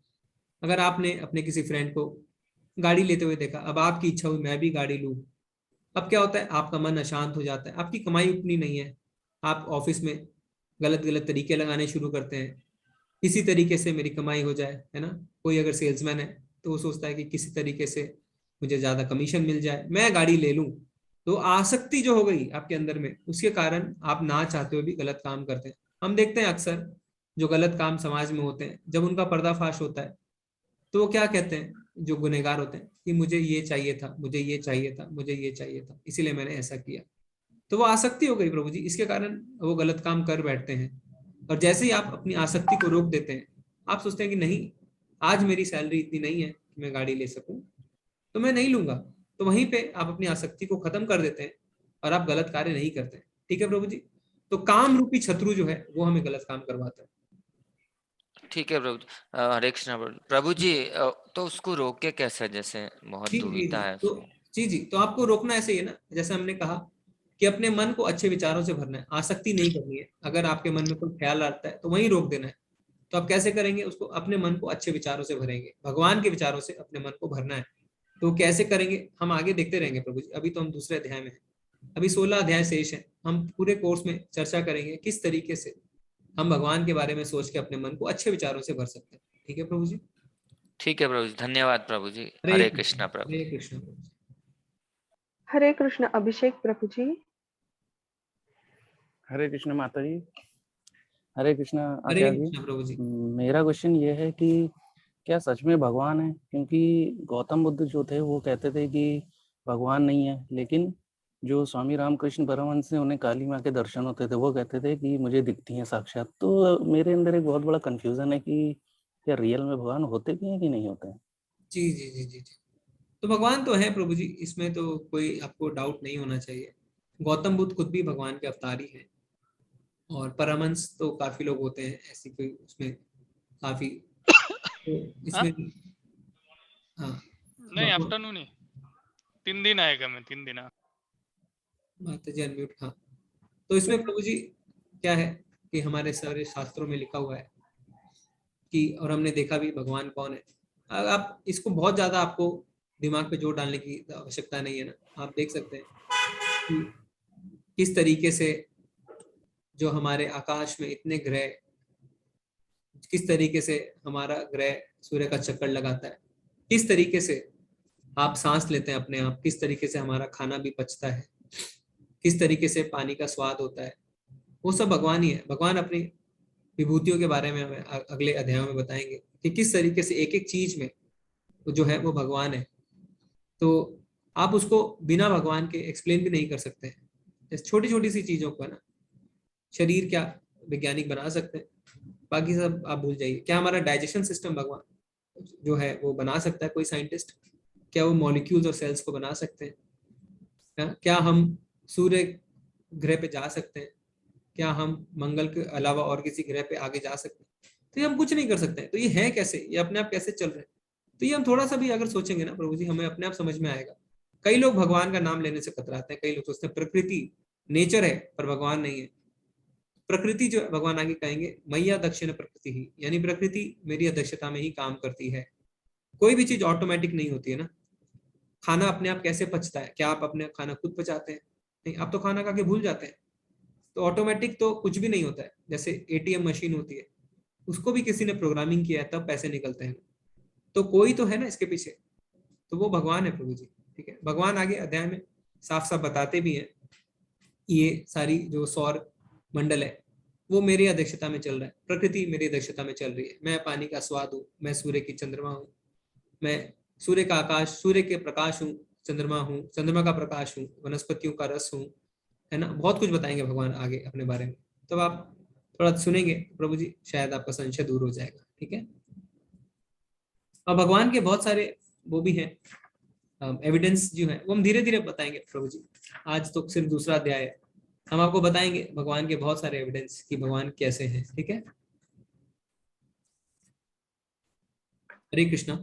अगर आपने अपने किसी फ्रेंड को गाड़ी लेते हुए देखा, अब आपकी इच्छा हुई मैं भी गाड़ी लूं, अब क्या होता है, आपका मन अशांत हो जाता है, आपकी कमाई उतनी नहीं है, आप ऑफिस में गलत गलत तरीके लगाने शुरू करते हैं, किसी तरीके से मेरी कमाई हो जाए, है ना। कोई अगर सेल्समैन है तो वो सोचता है कि किसी तरीके से मुझे ज्यादा कमीशन मिल जाए, मैं गाड़ी ले लूं। तो आसक्ति जो हो गई आपके अंदर में, उसके कारण आप ना चाहते हुए भी गलत काम करते हैं। हम देखते हैं अक्सर जो गलत काम समाज में होते हैं, जब उनका पर्दाफाश होता है तो वो क्या कहते हैं, जो गुनहगार होते हैं, कि मुझे ये चाहिए था, मुझे ये चाहिए था, मुझे ये चाहिए था, इसीलिए मैंने ऐसा किया। तो वो आसक्ति हो गई प्रभु जी, इसके कारण वो गलत काम कर बैठते हैं। और जैसे ही आप अपनी आसक्ति को रोक देते हैं, आप सोचते हैं कि नहीं, आज मेरी सैलरी इतनी नहीं है कि मैं गाड़ी ले सकूं, तो मैं नहीं लूंगा। तो वहीं पे आप अपनी आसक्ति को खत्म कर देते हैं और आप गलत कार्य नहीं करते हैं। ठीक है प्रभु जी। तो काम रूपी शत्रु जो है वो हमें गलत काम करवाता है। ठीक है प्रभु जी। हरे कृष्णा प्रभु जी। तो उसको रोके कैसे, जैसे बहुत जी जी दुविधा जी है तो उसको। तो आपको रोकना ऐसे ही है ना, जैसे हमने कहा कि अपने मन को अच्छे विचारों से भरना है, आसक्ति नहीं करनी है। अगर आपके मन में कोई ख्याल आता है तो वहीं रोक देना है। तो आप कैसे करेंगे उसको? अपने मन को अच्छे विचारों से भरेंगे, भगवान के विचारों से अपने मन को भरना है। तो कैसे करेंगे हम आगे देखते रहेंगे प्रभु जी। अभी तो हम दूसरे अध्याय में हैं, अभी 16 अध्याय शेष है। हम पूरे कोर्स में चर्चा करेंगे किस तरीके से हम भगवान के बारे में सोच के अपने मन को अच्छे विचारों से भर सकते हैं। ठीक है प्रभु जी। ठीक है प्रभु जी, धन्यवाद प्रभु जी। हरे हरे कृष्णा प्रभु। हरे कृष्ण प्रभु जी। हरे कृष्ण अभिषेक प्रभु जी। हरे कृष्ण माता जी। हरे कृष्णा हरे आचार्य जी। कृष्ण प्रभु जी। मेरा क्वेश्चन ये है कि क्या सच में भगवान है? क्योंकि गौतम बुद्ध जो थे वो कहते थे कि भगवान नहीं है, लेकिन जो स्वामी रामकृष्ण परमहंस ने उन्हें काली माँ के दर्शन होते थे वो कहते थे कि मुझे दिखती हैं साक्षात। तो मेरे अंदर एक बहुत बड़ा कंफ्यूजन है कि क्या रियल में भगवान होते भी हैं कि नहीं होते हैं? जी जी जी जी जी। तो भगवान तो है प्रभु जी, इसमें तो कोई आपको डाउट नहीं होना चाहिए। गौतम बुद्ध खुद भी भगवान के अवतार ही हैं। और परमहंस तो काफी लोग होते हैं, ऐसी कोई उसमें काफी, तो हाँ? इसमें हाँ नहीं, आफ्टरनून ही 3 दिन आएगा। मैं 3 दिन माता जी अनम्यूट। हाँ, तो इसमें प्रभु जी क्या है कि हमारे सारे शास्त्रों में लिखा हुआ है कि, और हमने देखा भी भगवान कौन है। आप इसको बहुत ज्यादा आपको दिमाग पे जोर डालने की आवश्यकता नहीं है ना। आप देख सकते हैं कि किस तरीके से जो हमारे आकाश में इतने ग्रह, किस तरीके से हमारा ग्रह सूर्य का चक्कर लगाता है, किस तरीके से आप सांस लेते हैं अपने आप, किस तरीके से हमारा खाना भी पचता है, किस तरीके से पानी का स्वाद होता है, वो सब भगवान ही है। भगवान अपनी विभूतियों के बारे में हमें अगले अध्यायों में बताएंगे कि किस तरीके से एक एक चीज में जो है वो भगवान है। तो आप उसको बिना भगवान के एक्सप्लेन भी नहीं कर सकते हैं। जैसे छोटी छोटी सी चीजों को है ना, शरीर क्या वैज्ञानिक बना सकते हैं, बाकी सब आप भूल जाइए। क्या हमारा डाइजेशन सिस्टम भगवान जो है वो बना सकता है कोई साइंटिस्ट? क्या वो मॉलिक्यूल्स और सेल्स को बना सकते हैं? क्या हम सूर्य ग्रह पे जा सकते हैं? क्या हम मंगल के अलावा और किसी ग्रह पे आगे जा सकते हैं? तो ये हम कुछ नहीं कर सकते हैं। तो ये है कैसे, ये अपने आप कैसे चल रहे हैं? तो ये हम थोड़ा सा भी अगर सोचेंगे ना प्रभु जी, हमें अपने आप समझ में आएगा। कई लोग भगवान का नाम लेने से कतराते हैं, कई लोग सोचते हैं प्रकृति नेचर है पर भगवान नहीं है। प्रकृति जो है, भगवान आगे कहेंगे मैया दक्षिण प्रकृति ही, यानी प्रकृति मेरी अध्यक्षता में ही काम करती है। कोई भी चीज ऑटोमेटिक नहीं होती है ना। खाना अपने आप कैसे पचता है? क्या आप अपने खाना खुद पचाते हैं? नहीं, आप तो खाना खा के भूल जाते हैं। तो ऑटोमेटिक तो कुछ भी नहीं होता है। जैसे एटीएम मशीन होती है, उसको भी किसी ने प्रोग्रामिंग किया है तब पैसे निकलते हैं। तो कोई तो है ना इसके पीछे, तो वो भगवान है प्रभु जी। ठीक है, भगवान आगे अध्याय में साफ साफ बताते भी हैं ये सारी जो सौर मंडल है वो मेरी अध्यक्षता में चल रहा है, प्रकृति मेरी अध्यक्षता में चल रही है। मैं पानी का स्वाद हूँ, मैं सूर्य की चंद्रमा हूँ, मैं सूर्य का आकाश, सूर्य के प्रकाश हूँ, चंद्रमा हूँ, चंद्रमा का प्रकाश हूँ, वनस्पतियों का रस हूँ, है ना। बहुत कुछ बताएंगे भगवान आगे अपने बारे में। तो आप थोड़ा सुनेंगे प्रभु जी, शायद आपका संशय दूर हो जाएगा। ठीक है, और भगवान के बहुत सारे वो भी हैं एविडेंस जो है वो हम धीरे धीरे बताएंगे प्रभु जी। आज तो सिर्फ दूसरा अध्याय है, हम आपको बताएंगे भगवान के बहुत सारे एविडेंस कि भगवान कैसे हैं। ठीक है, हरे कृष्णा।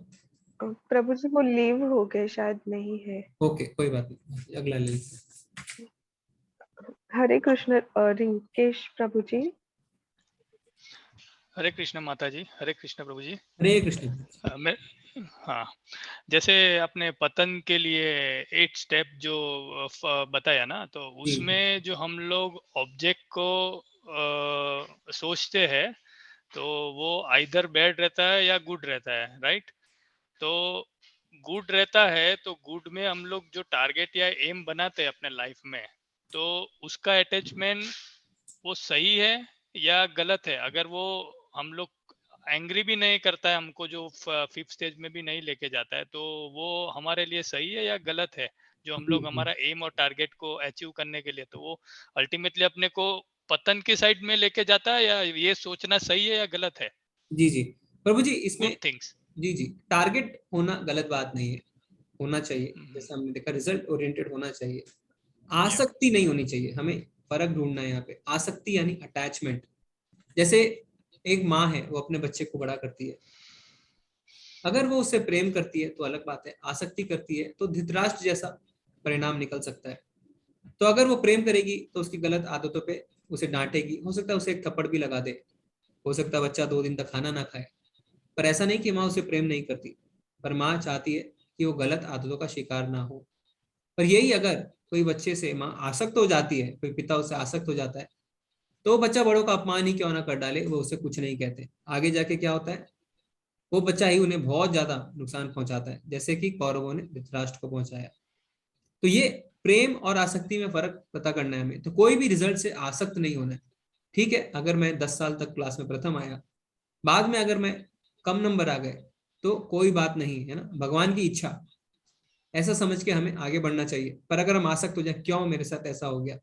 प्रभु जी वो लीव हो गए, शायद नहीं है। ओके, कोई बात नहीं, अगला ले लीजिए। हरे कृष्ण रिंकेश प्रभु जी। हरे कृष्ण माता जी। हरे कृष्ण प्रभु जी। हरे कृष्ण। मैं हाँ, जैसे आपने पतन के लिए 8 स्टेप जो बताया ना, तो उसमें जो हम लोग ऑब्जेक्ट को सोचते हैं तो वो आइदर बैड रहता है या गुड रहता है, राइट? तो गुड रहता है तो गुड में हम लोग जो टारगेट या एम बनाते हैं अपने लाइफ में, तो उसका अटैचमेंट वो सही है या गलत है? अगर वो हम लोग एंग्री भी नहीं करता है हमको, जो 5th स्टेज में भी नहीं लेके जाता है, तो वो हमारे लिए सही है या गलत है? जो हम लोग हमारा एम और टारगेट को अचीव करने के लिए, तो वो अल्टीमेटली अपने को पतन की साइड में लेके जाता है, या ये सोचना सही है या गलत है? जी जी प्रभु जी, इसमें गुड थिंग्स। जी जी, टारगेट होना गलत बात नहीं है। होना चाहिए, जैसे हमने देखा रिजल्ट ओरिएंटेड होना चाहिए, आसक्ति नहीं होनी चाहिए। हमें फर्क ढूंढना है यहाँ पे। आसक्ति यानी अटैचमेंट। जैसे एक माँ है, वो अपने बच्चे को बड़ा करती है, अगर वो उससे प्रेम करती है तो अलग बात है, आसक्ति करती है तो धृतराष्ट्र जैसा परिणाम निकल सकता है। तो अगर वो प्रेम करेगी तो उसकी गलत आदतों पे उसे डांटेगी, हो सकता है उसे एक थप्पड़ भी लगा दे, हो सकता है बच्चा 2 दिन तक खाना ना खाए। पर ऐसा नहीं कि माँ उसे प्रेम नहीं करती, पर माँ चाहती है कि वो गलत आदतों का शिकार ना हो। पर यही अगर कोई बच्चे से माँ आसक्त हो जाती है, कोई पिता उससे आसक्त हो जाता है, तो बच्चा बड़ों का अपमान ही क्यों ना कर डाले, वो उसे कुछ नहीं कहते। आगे जाके क्या होता है, वो बच्चा ही उन्हें बहुत ज्यादा नुकसान पहुंचाता है, जैसे कि कौरवों ने धृतराष्ट्र को पहुंचाया। तो ये प्रेम और आसक्ति में फर्क पता करना है हमें। तो कोई भी रिजल्ट से आसक्त नहीं होना है। ठीक है, अगर मैं 10 साल तक क्लास में प्रथम आया, बाद में अगर मैं कम नंबर आ गए तो कोई बात नहीं है ना, भगवान की इच्छा, ऐसा समझ के हमें आगे बढ़ना चाहिए। पर अगर हम आसक्त हो जाए, क्यों मेरे साथ ऐसा हो गया,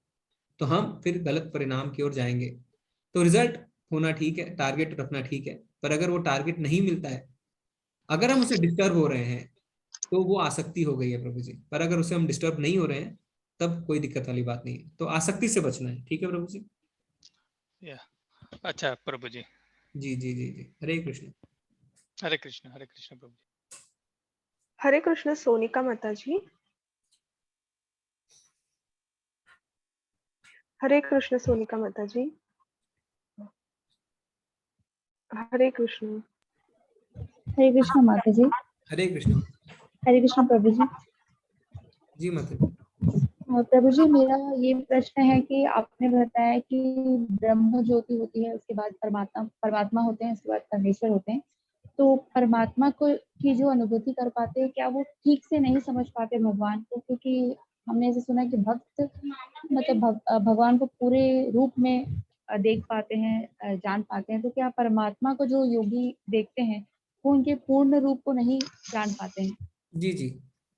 तो हम फिर गलत परिणाम की ओर जाएंगे। तो रिजल्ट होना ठीक है, टारगेट रखना ठीक है, पर अगर वो टारगेट नहीं मिलता है, अगर हम उसे डिस्टर्ब हो रहे हैं, तो वो आसक्ति हो गई है प्रभु जी। पर अगर उसे हम डिस्टर्ब नहीं हो रहे हैं, तब कोई दिक्कत वाली बात नहीं है। तो आसक्ति से बचना है। ठीक है प्रभु जी। अच्छा प्रभु जी। जी जी जी जी, हरे कृष्ण। हरे कृष्ण प्रभु जी। हरे कृष्ण सोनिका माता जी। हरे कृष्ण सोनिका माता जी। हरे कृष्ण। हरे कृष्ण माता जी। हरे कृष्ण। हरे कृष्ण प्रभु जी। जी माता जी। प्रभु जी, मेरा ये प्रश्न है कि आपने बताया कि ब्रह्म ज्योति होती है, उसके बाद परमात्मा होते हैं, उसके बाद परमेश्वर होते हैं। तो परमात्मा को की जो अनुभूति कर पाते हैं, क्या वो ठीक से नहीं समझ पाते भगवान को? क्योंकि हमने ऐसे सुना कि भक्त मतलब भगवान को पूरे रूप में देख पाते हैं, जान पाते हैं। तो क्या परमात्मा को जो योगी देखते हैं, वो उनके पूर्ण रूप को नहीं जान पाते हैं? जी जी,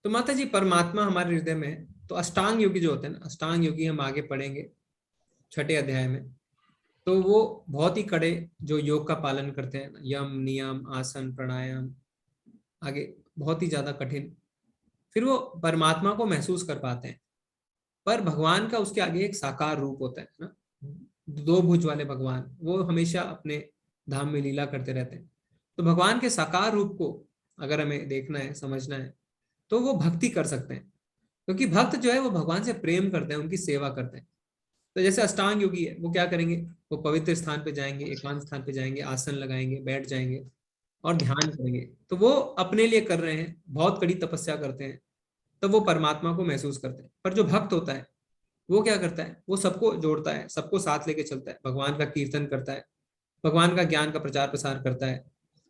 तो माता जी परमात्मा हमारे हृदय में है। तो अष्टांग योगी जो होते हैं ना, अष्टांग योगी हम आगे पढ़ेंगे 6ठे अध्याय में। तो वो बहुत ही कड़े जो योग का पालन करते हैं, यम नियम आसन प्राणायाम, आगे बहुत ही ज्यादा कठिन, फिर वो परमात्मा को महसूस कर पाते हैं। पर भगवान का उसके आगे एक साकार रूप होता है ना, 2 भुज वाले भगवान, वो हमेशा अपने धाम में लीला करते रहते हैं। तो भगवान के साकार रूप को अगर हमें देखना है, समझना है, तो वो भक्ति कर सकते हैं। क्योंकि भक्त जो है वो भगवान से प्रेम करते हैं, उनकी सेवा करते हैं। तो जैसे अष्टांग योगी है, वो क्या करेंगे, वो पवित्र स्थान पे जाएंगे, एकांत स्थान पे जाएंगे, आसन लगाएंगे, बैठ जाएंगे और ध्यान करेंगे। तो वो अपने लिए कर रहे हैं, बहुत कड़ी तपस्या करते हैं, तब वो परमात्मा को महसूस करते हैं। पर जो भक्त होता है वो क्या करता है, वो सबको जोड़ता है, सबको साथ लेके चलता है, भगवान का कीर्तन करता है, भगवान का ज्ञान का प्रचार प्रसार करता है,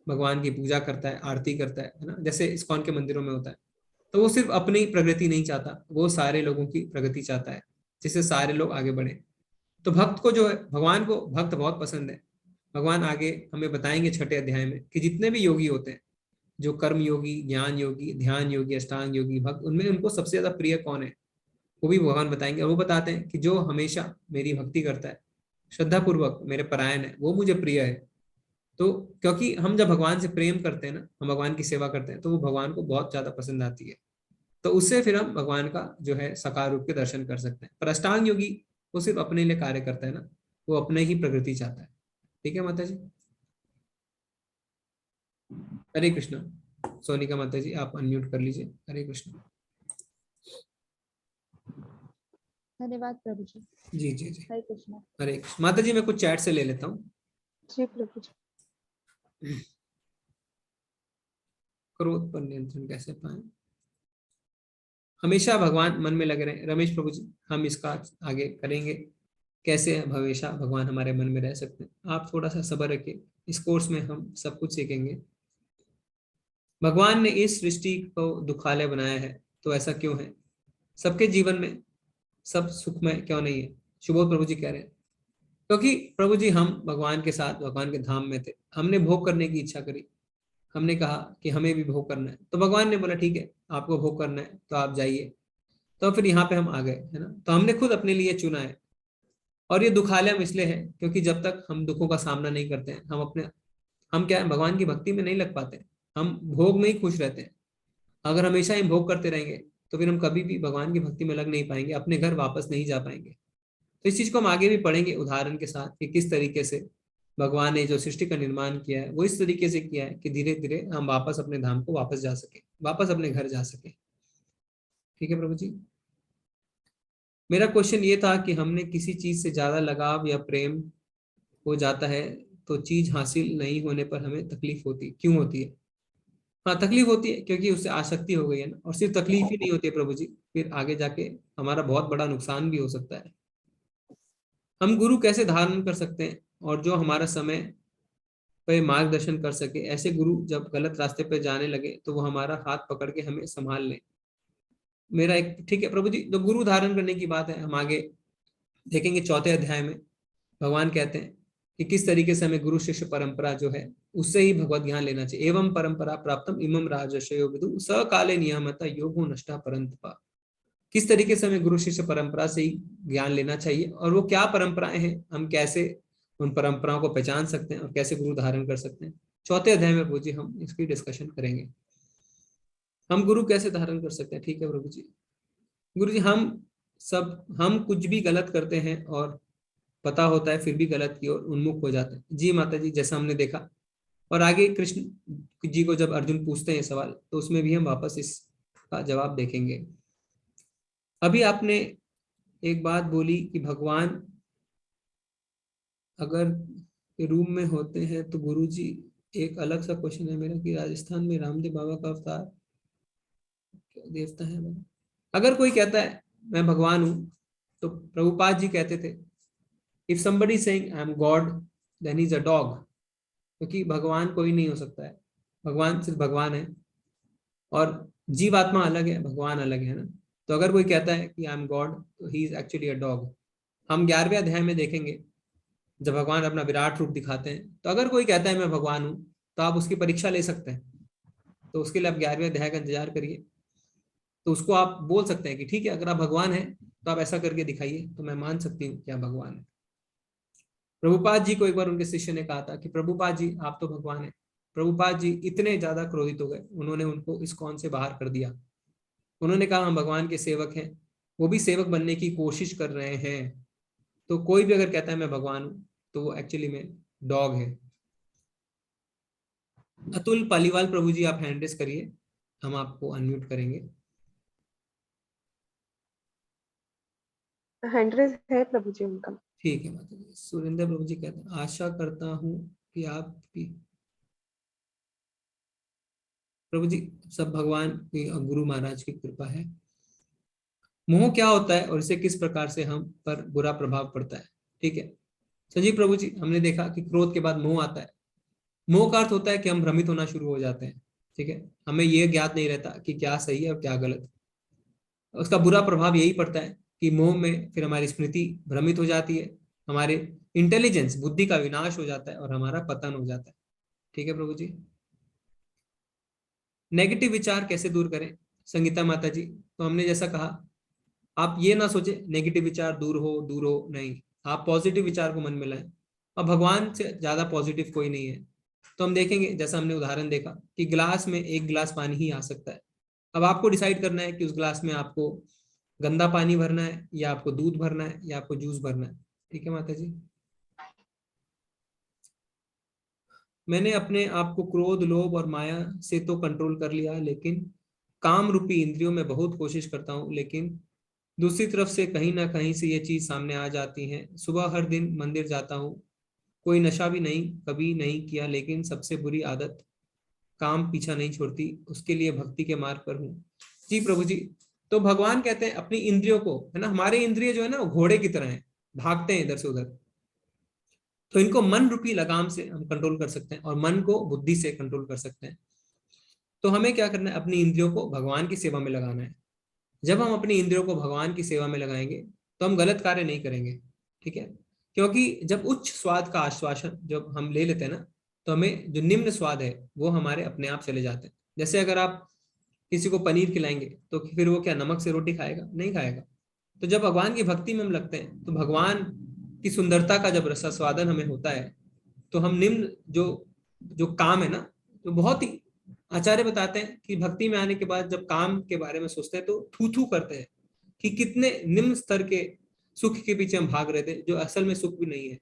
भगवान की पूजा करता है, आरती करता है ना, जैसे इस्कॉन के मंदिरों में होता है। तो वो सिर्फ अपनी प्रगति नहीं चाहता, वो सारे लोगों की प्रगति चाहता है, जिससे सारे लोग आगे बढ़े। तो भक्त को जो है, भगवान को भक्त बहुत पसंद है। भगवान आगे हमें बताएंगे 6ठे अध्याय में कि जितने भी योगी होते हैं, जो कर्म योगी, ज्ञान योगी, ध्यान योगी, अष्टांग योगी, भक्त, उनमें उनको सबसे ज्यादा प्रिय कौन है, वो भी भगवान बताएंगे। और वो बताते हैं कि जो हमेशा मेरी भक्ति करता है, श्रद्धा पूर्वक मेरे परायण है, वो मुझे प्रिय है। तो क्योंकि हम जब भगवान से प्रेम करते हैं ना, हम भगवान की सेवा करते हैं, तो वो भगवान को बहुत ज्यादा पसंद आती है। तो उससे फिर हम भगवान का जो है साकार रूप के दर्शन कर सकते हैं। पर अष्टांग योगी वो सिर्फ अपने लिए कार्य करता है ना, वो अपने ही प्रगति चाहता है। ठीक है माता जी। हरे कृष्ण। सोनिका माता जी आप अनम्यूट कर लीजिए। हरे कृष्ण। धन्यवाद प्रभु जी। जी जी जी, हरे कृष्ण। हरे कृष्ण। माता जी मैं कुछ चैट से ले लेता हूँ। जी प्रभु जी। क्रोध पर नियंत्रण कैसे पाएं, हमेशा भगवान मन में लगे रहे। रमेश प्रभु जी हम इसका आगे करेंगे, कैसे हमेशा भगवान हमारे मन में रह सकते हैं। आप थोड़ा सा सब्र रखिए, इस कोर्स में हम सब कुछ सीखेंगे। भगवान ने इस सृष्टि को दुखालय बनाया है, तो ऐसा क्यों है, सबके जीवन में सब सुखमय क्यों नहीं है। सुबोध प्रभु जी कह रहे हैं क्योंकि प्रभु जी हम भगवान के साथ भगवान के धाम में थे, हमने भोग करने की इच्छा करी, हमने कहा कि हमें भी भोग करना है, तो भगवान ने बोला ठीक है आपको भोग करना है तो आप जाइए। तो फिर यहाँ पे हम आ गए है ना, तो हमने खुद अपने लिए चुना है। और ये दुखालय हम इसलिए है क्योंकि जब तक हम दुखों का सामना नहीं करते हैं, हम क्या है, भगवान की भक्ति में नहीं लग पाते, हम भोग में ही खुश रहते हैं। अगर हमेशा ही भोग करते रहेंगे तो फिर हम कभी भी भगवान की भक्ति में लग नहीं पाएंगे, अपने घर वापस नहीं जा पाएंगे। तो इस चीज को हम आगे भी पढ़ेंगे उदाहरण के साथ कि किस तरीके से भगवान ने जो सृष्टि का निर्माण किया है वो इस तरीके से किया है कि धीरे धीरे हम वापस अपने धाम को वापस जा सके, वापस अपने घर जा सके। ठीक है प्रभु जी। मेरा क्वेश्चन ये था कि हमने किसी चीज से ज्यादा लगाव या प्रेम हो जाता है तो चीज हासिल नहीं होने पर हमें तकलीफ होती, क्यों होती है? हाँ तकलीफ होती है क्योंकि उससे आसक्ति हो गई है ना। और सिर्फ तकलीफ ही नहीं होती है प्रभु जी, फिर आगे जाके हमारा बहुत बड़ा नुकसान भी हो सकता है। हम गुरु कैसे धारण कर सकते हैं और जो हमारा समय पे मार्गदर्शन कर सके? ऐसे गुरु जब गलत रास्ते पे जाने लगे तो वो हमारा हाथ पकड़ के हमें संभाल लें। मेरा एक ठीक है प्रभु जी, जो गुरु धारण करने की बात है हम आगे देखेंगे 4थे अध्याय में। भगवान कहते हैं कि किस तरीके से हमें गुरु शिष्य परंपरा जो है उससे ही भगवत ज्ञान लेना चाहिए। एवं परंपरा प्राप्तम इमम राजर्षयो विदु स काले नियमता योगो नष्टा परंतपा। किस तरीके से हमें गुरु शिष्य परंपरा से ही ज्ञान लेना चाहिए और वो क्या परंपराएं हैं, हम कैसे उन परंपराओं को पहचान सकते हैं और कैसे गुरु धारण कर सकते हैं। 4थे अध्याय में प्रभु जी हम इसकी डिस्कशन करेंगे, हम गुरु कैसे धारण कर सकते हैं। ठीक है प्रभु जी। गुरु जी हम कुछ भी गलत करते हैं और पता होता है फिर भी गलत की ओर उन्मुख हो जाते हैं। जी माता जी, जैसा हमने देखा। और आगे कृष्ण जी को जब अर्जुन पूछते हैं सवाल तो उसमें भी हम वापस इसका जवाब देखेंगे। अभी आपने एक बात बोली कि भगवान अगर रूम में होते हैं तो गुरु जी, एक अलग सा क्वेश्चन है मेरा कि राजस्थान में रामदेव बाबा का अवतार देवता है। अगर कोई कहता है मैं भगवान हूं तो प्रभुपाद जी कहते थे if somebody saying I am God then he's a dog, क्योंकि भगवान कोई नहीं हो सकता है, भगवान सिर्फ भगवान है और जीवात्मा अलग है, भगवान अलग है ना। तो अगर कोई कहता है कि आई एम गॉड तो he is actually a dog. हम 11वें अध्याय में देखेंगे जब भगवान अपना विराट रूप दिखाते हैं। तो अगर कोई कहता है मैं भगवान हूं तो आप उसकी परीक्षा ले सकते हैं। तो उसके लिए आप 11वें अध्याय का इंतजार करिए, तो उसको आप बोल सकते हैं कि ठीक है अगर आप भगवान हैं तो आप ऐसा करके दिखाइए तो मैं मान सकती हूँ कि आप भगवान है। प्रभुपाद जी को एक बार उनके शिष्य ने कहा था कि प्रभुपाद जी आप तो भगवान है। प्रभुपाद जी इतने ज्यादा क्रोधित हो गए, उन्होंने उनको इस्कॉन से बाहर कर दिया। उन्होंने कहा हम भगवान के सेवक हैं, वो भी सेवक बनने की कोशिश कर रहे हैं। तो कोई भी अगर कहता है मैं भगवान हूं तो वो एक्चुअली में डॉग है। अतुल पालीवाल प्रभु जी आप हैंड रेस करिए, हम आपको अनम्यूट करेंगे। हैंड रेज है प्रभु जी उनका। ठीक है माता जी। सुरेंद्र प्रभु जी कहते हैं आशा करता हूं कि आपकी प्रभु जी सब भगवान की और गुरु महाराज की कृपा है। मोह क्या होता है और इसे किस प्रकार से हम पर बुरा प्रभाव पड़ता है? ठीक है संजीव प्रभु जी, हमने देखा कि क्रोध के बाद मोह आता है। मोह का अर्थ होता है कि हम भ्रमित होना शुरू हो जाते हैं। ठीक है, हमें यह ज्ञात नहीं रहता कि क्या सही है और क्या गलत। उसका बुरा प्रभाव यही पड़ता है कि मोह में फिर हमारी स्मृति भ्रमित हो जाती है, हमारे इंटेलिजेंस बुद्धि का विनाश हो जाता है और हमारा पतन हो जाता है। ठीक है प्रभु जी। नेगेटिव विचार कैसे दूर करें संगीता माता जी? तो हमने जैसा कहा आप ये ना सोचे नेगेटिव विचार दूर हो, नहीं, आप पॉजिटिव विचार को मन में लाएं। और भगवान से ज्यादा पॉजिटिव कोई नहीं है। तो हम देखेंगे जैसा हमने उदाहरण देखा कि गिलास में 1 गिलास पानी ही आ सकता है। अब आपको डिसाइड करना है कि उस गिलास में आपको गंदा पानी भरना है या आपको दूध भरना है या आपको जूस भरना है। ठीक है माता जी। मैंने अपने आप को क्रोध, लोभ और माया से तो कंट्रोल कर लिया, लेकिन काम रूपी इंद्रियों में बहुत कोशिश करता हूँ, लेकिन दूसरी तरफ से कहीं ना कहीं से ये चीज सामने आ जाती है। सुबह हर दिन मंदिर जाता हूँ, कोई नशा भी नहीं कभी नहीं किया, लेकिन सबसे बुरी आदत काम पीछा नहीं छोड़ती, उसके लिए भक्ति के मार्ग पर हूँ। जी प्रभु जी। तो भगवान कहते हैं अपनी इंद्रियों को, है ना, हमारे इंद्रिय जो है ना वो घोड़े की तरह है, भागते हैं इधर से उधर। तो इनको मन रूपी लगाम से हम कंट्रोल कर सकते हैं और मन को बुद्धि से कंट्रोल कर सकते हैं। तो हमें क्या करना है, अपनी इंद्रियों को भगवान की सेवा में लगाना है। जब हम अपनी इंद्रियों को भगवान की सेवा में लगाएंगे तो हम गलत कार्य नहीं करेंगे। ठीक है, क्योंकि जब उच्च स्वाद का आश्वासन जब हम ले लेते हैं ना तो हमें जो निम्न स्वाद है वो हमारे अपने आप चले जाते हैं। जैसे अगर आप किसी को पनीर खिलाएंगे तो फिर वो क्या नमक से रोटी खाएगा? नहीं खाएगा। तो जब भगवान की भक्ति में हम लगते हैं तो भगवान की सुंदरता का जब रसास्वादन हमें होता है तो हम निम्न जो काम है ना तो बहुत ही आचार्य बताते हैं कि भक्ति में आने के बाद जब काम के बारे में सोचते हैं तो थू थू करते हैं कि कितने निम्न स्तर के सुख के पीछे हम भाग रहे थे, जो असल में सुख भी नहीं है।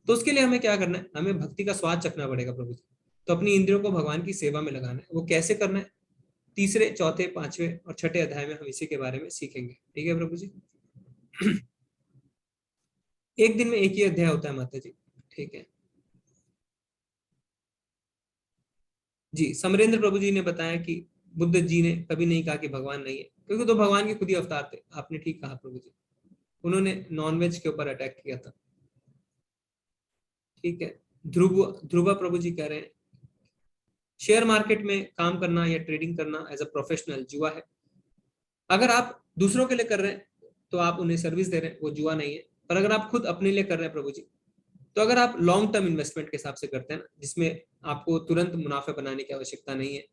तो उसके लिए हमें क्या करना है, हमें भक्ति का स्वाद चखना पड़ेगा प्रभु जी। तो अपनी इंद्रियों को भगवान की सेवा में लगाना है। वो कैसे करना है, तीसरे, चौथे, पांचवें और छठे अध्याय में हम इसी के बारे में सीखेंगे। ठीक है प्रभु जी। एक दिन में एक ही अध्याय होता है माता जी। ठीक है जी। समरेंद्र प्रभु जी ने बताया कि बुद्ध जी ने कभी नहीं कहा कि भगवान नहीं है, क्योंकि तो भगवान के खुद ही अवतार थे। आपने ठीक कहा प्रभु जी, उन्होंने नॉनवेज के ऊपर अटैक किया था। ठीक है। ध्रुवा प्रभु जी कह रहे हैं शेयर मार्केट में काम करना या ट्रेडिंग करना एज अ प्रोफेशनल जुआ है। अगर आप दूसरों के लिए कर रहे हैं तो आप उन्हें सर्विस दे रहे हैं, वो जुआ नहीं है। पर अगर आप खुद अपने लिए कर रहे हैं प्रभु जी, तो अगर आप लॉन्ग टर्म इन्वेस्टमेंट के हिसाब से करते हैं ना, जिसमें आपको तुरंत मुनाफा बनाने की आवश्यकता नहीं है,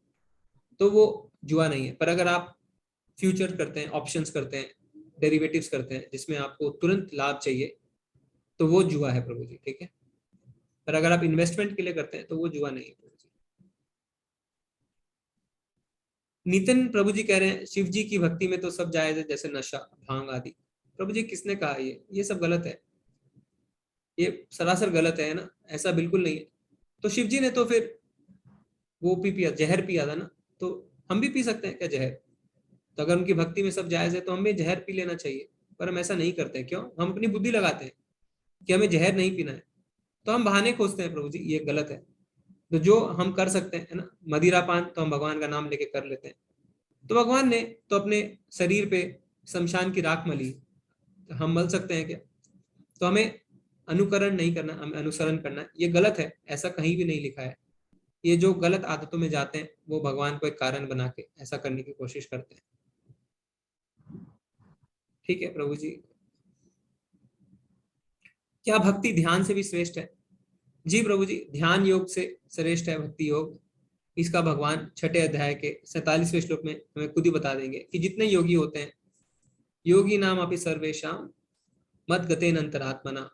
तो वो जुआ नहीं है। पर अगर आप फ्यूचर करते हैं, ऑप्शंस करते हैं, डेरिवेटिव्स करते हैं, जिसमें आपको तुरंत लाभ चाहिए, तो वो जुआ है प्रभु जी। ठीक है। पर अगर आप इन्वेस्टमेंट के लिए करते हैं तो वो जुआ नहीं है प्रभु जी। नितिन प्रभु जी कह रहे हैं शिव जी की भक्ति में तो सब जायज है, जैसे नशा, भांग आदि। प्रभु जी किसने कहा ये सब गलत है, ये सरासर गलत है ना, ऐसा बिल्कुल नहीं है। तो शिव जी ने तो फिर वो पिया, जहर पिया था ना, तो हम भी पी सकते हैं क्या जहर? तो अगर उनकी भक्ति में सब जायज है तो हमें जहर पी लेना चाहिए, पर हम ऐसा नहीं करते। क्यों? हम अपनी बुद्धि लगाते हैं कि हमें जहर नहीं पीना है, तो हम बहाने खोजते हैं प्रभु जी, ये गलत है। तो जो हम कर सकते हैं ना, मदिरा पान तो हम भगवान का नाम लेके कर लेते हैं। तो भगवान ने तो अपने शरीर पे शमशान की राख मली, तो हम मल सकते हैं क्या? तो हमें अनुकरण नहीं करना, हमें अनुसरण करना है। ये गलत है, ऐसा कहीं भी नहीं लिखा है। ये जो गलत आदतों में जाते हैं वो भगवान को एक कारण बना के ऐसा करने की कोशिश करते हैं। ठीक है प्रभु जी। क्या भक्ति ध्यान से भी श्रेष्ठ है? जी प्रभु जी, ध्यान योग से श्रेष्ठ है भक्ति योग। इसका भगवान छठे अध्याय के 47वें श्लोक में हमें खुद ही बता देंगे कि जितने योगी होते हैं, योगी नाम अपि सर्वेशाम मत गतेन अंतरात्मना,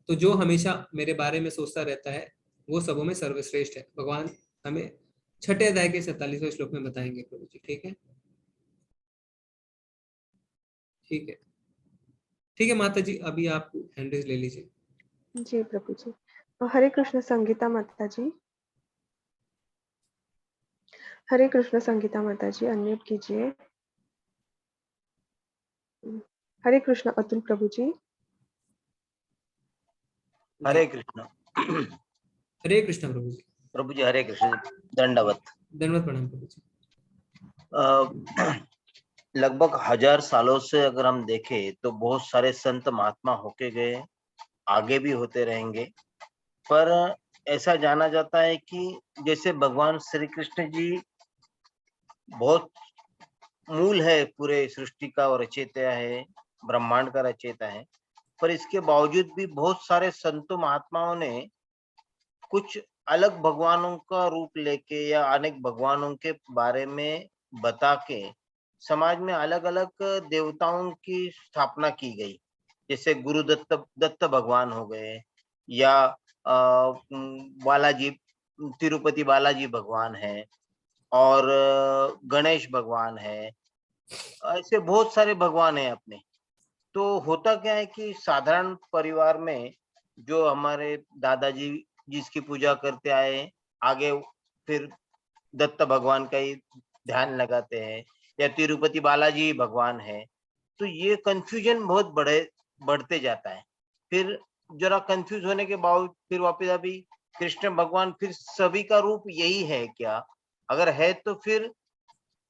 तो जो हमेशा मेरे बारे में सोचता रहता है वो सबों में सर्वश्रेष्ठ है। भगवान हमें छठे अध्याय के 47वें श्लोक में बताएंगे प्रभु जी। ठीक है, ठीक है, ठीक है माता जी, अभी आप हैंड रेज ले लीजिए। जी प्रभु जी। हरे कृष्ण संगीता माता जी। हरे कृष्ण संगीता माता जी, अनम्यूट कीजिए। हरे कृष्ण अतुल प्रभु जी। हरे कृष्ण। हरे कृष्ण प्रभु जी। प्रभु जी हरे कृष्ण, दंडवत। दंडवत प्रणाम प्रभु जी। लगभग 1000 सालों से अगर हम देखें तो बहुत सारे संत महात्मा होके गए, आगे भी होते रहेंगे। पर ऐसा जाना जाता है कि जैसे भगवान श्री कृष्ण जी बहुत मूल है पूरे सृष्टि का, और रचयिता है, ब्रह्मांड का रचयिता है, पर इसके बावजूद भी बहुत सारे संतों महात्माओं ने कुछ अलग भगवानों का रूप लेके या अनेक भगवानों के बारे में बता के समाज में अलग अलग देवताओं की स्थापना की गई। जैसे गुरु दत्त भगवान हो गए, या बालाजी, तिरुपति बालाजी भगवान है, और गणेश भगवान है। ऐसे बहुत सारे भगवान हैं अपने। तो होता क्या है कि साधारण परिवार में जो हमारे दादाजी जिसकी पूजा करते आए, आगे फिर दत्त भगवान का ही ध्यान लगाते हैं, या तिरुपति बालाजी भगवान है, तो ये कंफ्यूजन बहुत बढ़ते जाता है। फिर जरा कंफ्यूज होने के बाद फिर वापस अभी कृष्ण भगवान फिर सभी का रूप यही है क्या? अगर है तो फिर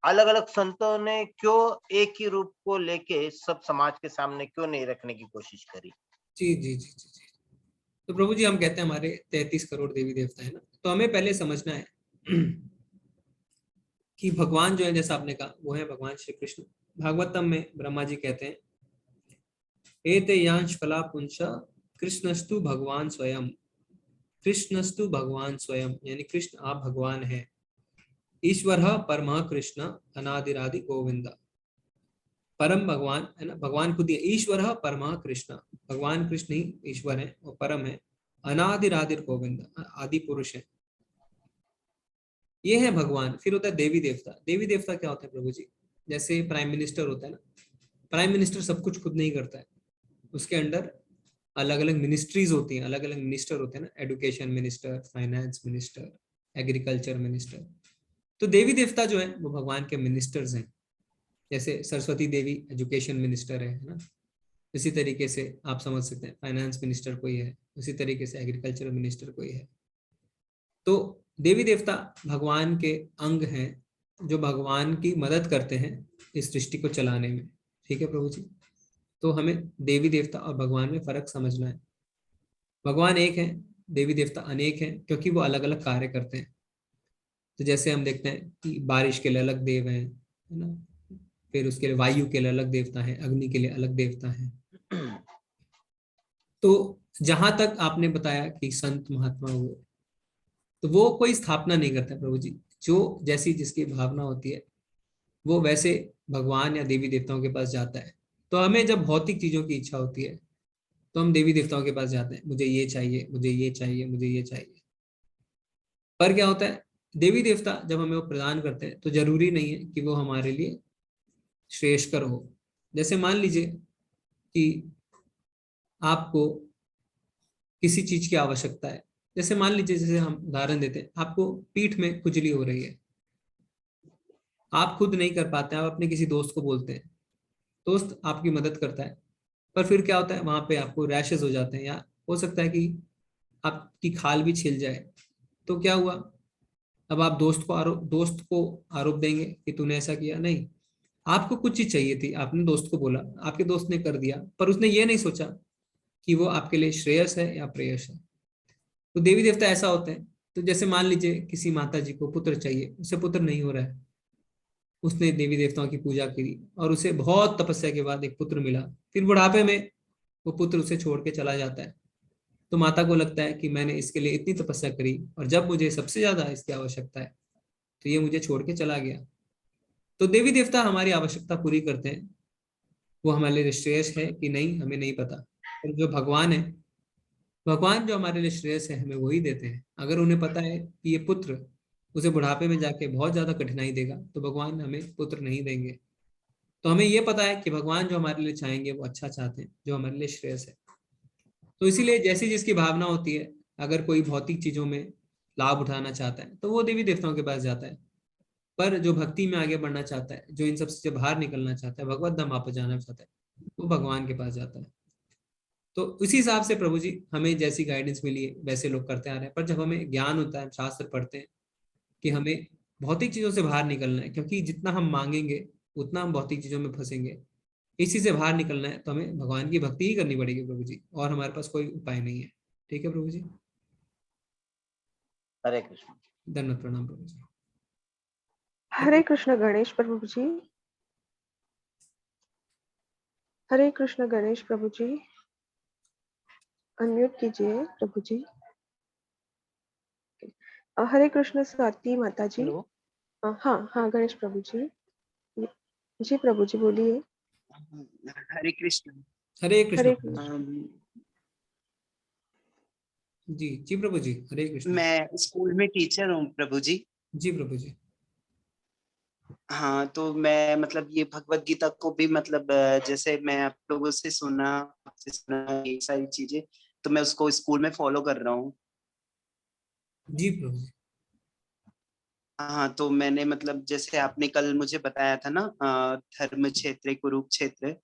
अलग अलग संतों ने क्यों एक ही रूप को लेके सब समाज के सामने क्यों नहीं रखने की कोशिश करी? जी जी जी जी जी। तो प्रभु जी हम कहते हैं हमारे 33 करोड़ देवी देवता है ना, तो हमें पहले समझना है कि भगवान जो है, जैसा आपने कहा, वो है भगवान श्री कृष्ण। भागवतम में ब्रह्मा जी कहते हैं एते यांश फला पुंसा कृष्णस्तु भगवान स्वयं। कृष्णस्तु भगवान स्वयं, यानी कृष्ण आप भगवान है। ईश्वर परम कृष्ण अनादिरादि गोविंद। परम भगवान है ना, भगवान खुद ही ईश्वर परम कृष्ण, भगवान कृष्ण ही ईश्वर है और परम है। अनादिरादि गोविंद, आदि पुरुष है। ये है भगवान। फिर होता है देवी देवता। देवी देवता क्या होता है प्रभु जी? जैसे प्राइम मिनिस्टर होता है ना, प्राइम मिनिस्टर सब कुछ खुद नहीं करता है, उसके अंडर अलग अलग मिनिस्ट्रीज होती हैं, अलग अलग मिनिस्टर होते हैं ना, education minister, finance minister, agriculture minister. तो देवी देवता जो है वो भगवान के मिनिस्टर्स हैं। जैसे सरस्वती देवी एजुकेशन मिनिस्टर है ना, इसी तरीके से आप समझ सकते हैं फाइनेंस मिनिस्टर कोई है, उसी तरीके से एग्रीकल्चर मिनिस्टर कोई है। तो देवी देवता भगवान के अंग हैं जो भगवान की मदद करते हैं इस सृष्टि को चलाने में। ठीक है प्रभु जी? तो हमें देवी देवता और भगवान में फर्क समझना है। भगवान एक है, देवी देवता अनेक हैं, क्योंकि वो अलग अलग कार्य करते हैं। तो जैसे हम देखते हैं कि बारिश के लिए अलग देव हैं, है ना, फिर उसके लिए वायु के लिए अलग देवता है, अग्नि के लिए अलग देवता है। तो जहां तक आपने बताया कि संत महात्मा हुए, तो वो कोई स्थापना नहीं करता प्रभु जी। जो जैसी जिसकी भावना होती है वो वैसे भगवान या देवी देवताओं के पास जाता है। तो हमें जब भौतिक चीजों की इच्छा होती है तो हम देवी देवताओं के पास जाते हैं, मुझे ये चाहिए, मुझे ये चाहिए, मुझे ये चाहिए। पर क्या होता है, देवी देवता जब हमें वो प्रदान करते हैं तो जरूरी नहीं है कि वो हमारे लिए श्रेष्ठकर हो। जैसे मान लीजिए कि आपको किसी चीज की आवश्यकता है, जैसे मान लीजिए, जैसे हम उदाहरण देते हैं, आपको पीठ में खुजली हो रही है, आप खुद नहीं कर पाते हैं, आप अपने किसी दोस्त को बोलते हैं, दोस्त आपकी मदद करता है, पर फिर क्या होता है, वहां पे आपको रैशेस हो जाते हैं, या हो सकता है कि आपकी खाल भी छिल जाए। तो क्या हुआ, अब आप दोस्त को आरोप देंगे कि तूने ऐसा किया? नहीं, आपको कुछ चीज चाहिए थी, आपने दोस्त को बोला, आपके दोस्त ने कर दिया, पर उसने ये नहीं सोचा कि वो आपके लिए श्रेयस है या प्रेयस है। तो देवी देवता ऐसा होते हैं। तो जैसे मान लीजिए किसी माता जी को पुत्र चाहिए, उसे पुत्र नहीं हो रहा है, उसने देवी देवताओं की पूजा की और उसे बहुत तपस्या के बाद एक पुत्र मिला, फिर बुढ़ापे में वो पुत्र उसे छोड़ के चला जाता है। तो माता को लगता है कि मैंने इसके लिए इतनी तपस्या करी और जब मुझे सबसे ज्यादा इसकी आवश्यकता है तो ये मुझे छोड़ के चला गया। तो देवी देवता हमारी आवश्यकता पूरी करते हैं, वो हमारे लिए श्रेयस है कि नहीं हमें नहीं पता। पर जो भगवान है, भगवान जो हमारे लिए श्रेयस है हमें वही देते हैं। अगर उन्हें पता है कि ये पुत्र उसे बुढ़ापे में जाके बहुत ज्यादा कठिनाई देगा तो भगवान हमें पुत्र नहीं देंगे। तो हमें ये पता है कि भगवान जो हमारे लिए चाहेंगे वो अच्छा चाहते हैं, जो हमारे लिए श्रेयस है। तो इसीलिए जैसी जिसकी भावना होती है, अगर कोई भौतिक चीजों में लाभ उठाना चाहता है तो वो देवी देवताओं के पास जाता है। पर जो भक्ति में आगे बढ़ना चाहता है, जो इन सब से बाहर निकलना चाहता है, भगवत धाम वापस जाना चाहता है, वो भगवान के पास जाता है। तो उसी हिसाब से प्रभु जी हमें जैसी गाइडेंस मिली है वैसे लोग करते आ रहे हैं। पर जब हमें ज्ञान होता है, हम शास्त्र पढ़ते हैं कि हमें भौतिक चीजों से बाहर निकलना है, क्योंकि जितना हम मांगेंगे उतना हम भौतिक चीजों में फंसेंगे। इसी से बाहर निकलना है तो हमें भगवान की भक्ति ही करनी पड़ेगी प्रभु जी, और हमारे पास कोई उपाय नहीं है। ठीक है प्रभु जी? हरे कृष्ण। धन्यवाद, प्रणाम प्रभु जी। हरे कृष्ण गणेश प्रभु जी। हरे कृष्ण गणेश प्रभु जी, अनम्यूट कीजिए प्रभु जी। हरे कृष्ण स्वाति माता जी। हेलो। हाँ हाँ गणेश प्रभु जी। जी प्रभु जी बोलिए। हरे कृष्ण। हरे कृष्ण हरे प्रभु जी। कृष्ण। जी जी प्रभु जी, हरे कृष्ण। मैं स्कूल में टीचर हूँ प्रभु जी। जी प्रभु जी। हाँ, तो मैं मतलब ये भगवत गीता को भी मतलब जैसे मैं आप लोगों से सुना, आपसे सुना ये सारी चीजें, तो मैं उसको स्कूल में फॉलो कर रहा हूँ। जी प्रभु जी। हाँ, तो मैंने मतलब जैसे आपने कल मुझे बताया था ना धर्म क्षेत्र कुरुक्षेत्र,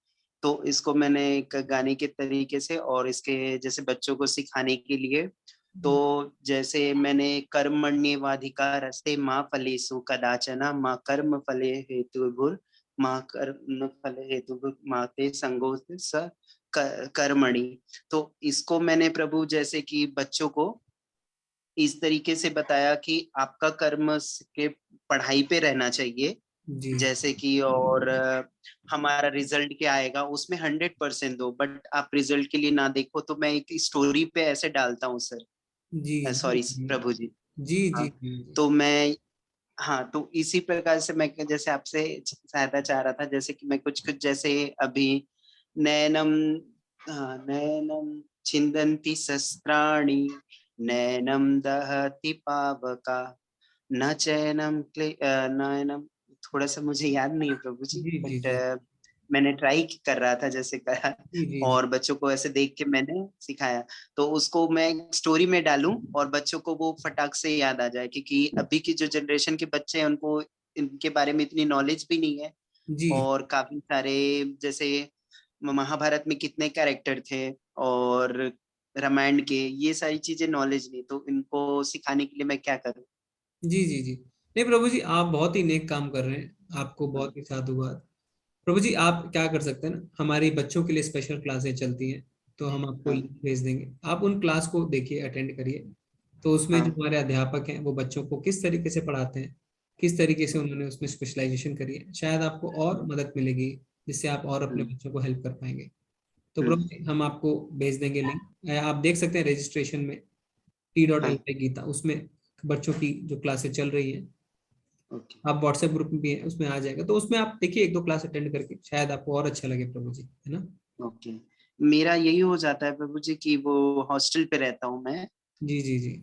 तो इसको मैंने एक गाने के तरीके से और इसके जैसे बच्चों को सिखाने के लिए, तो जैसे मैंने कर्मण्येवाधिकारस्ते मा फलेषु कदाचन मा कर्म फले हेतुर्भुर मा कर्म फले हेतुर्भुर मा ते संगोऽस्ति स कर्मणि। तो इसको मैंने प्रभु जैसे कि बच्चों को इस तरीके से बताया कि आपका कर्म के पढ़ाई पे रहना चाहिए, जी जैसे कि और हमारा रिजल्ट क्या आएगा उसमें 100% दो, बट आप रिजल्ट के लिए ना देखो। तो मैं एक स्टोरी पे ऐसे डालता हूँ सर, जी सॉरी प्रभु जी। जी हाँ, जी जी। तो मैं हाँ, तो इसी प्रकार से मैं जैसे आपसे सहायता चाह रहा था, जैसे कि मैं कुछ कुछ जैसे अभी नैनम नैनम छिन्दन्ति शस्त्राणि नैनम दहति पावका न चयनम नयनम, थोड़ा सा मुझे याद नहीं है प्रभु जी, जी जी जी बट मैंने ट्राई कर रहा था जैसे कहा, जी जी और जी बच्चों को ऐसे देख के मैंने सिखाया, तो उसको मैं स्टोरी में डालूं और बच्चों को वो फटाक से याद आ जाए, क्योंकि अभी की जो जनरेशन के बच्चे हैं उनको इनके बारे में इतनी नॉलेज भी नहीं है, जी और काफी सारे जैसे महाभारत में कितने कैरेक्टर थे और रामायण के, ये सारी चीजें नॉलेज नहीं, तो इनको सिखाने के लिए मैं क्या करूं? जी जी जी। नहीं प्रभु जी, आप बहुत ही नेक काम कर रहे हैं, आपको हाँ, बहुत ही साधुवाद। प्रभु जी आप क्या कर सकते हैं ना, हमारी बच्चों के लिए स्पेशल क्लासें चलती हैं, तो हम आपको हाँ, लिंक भेज देंगे, आप उन क्लास को देखिए, अटेंड करिए। तो उसमें जो हाँ, हमारे अध्यापक हैं वो बच्चों को किस तरीके से पढ़ाते हैं, किस तरीके से उन्होंने उसमें स्पेशलाइजेशन करी है, शायद आपको और मदद मिलेगी, जिससे आप और अपने हम्म, बच्चों को हेल्प कर पाएंगे। तो प्रभु हम्म, जी हम आपको भेज देंगे लिंक, आप देख सकते हैं रजिस्ट्रेशन में हाँ, t.ly गीता, उसमें बच्चों की जो क्लासेस चल रही हैं, ओके, आप व्हाट्सएप ग्रुप में भी हैं, उसमें आ जाएगा, तो उसमें आप देखिए एक दो क्लास अटेंड करके शायद आपको और अच्छा लगे प्रभु जी, है ना। ओके। मेरा यही हो जाता है प्रभु जी कि वो हॉस्टल पे रहता हूँ मैं, जी जी जी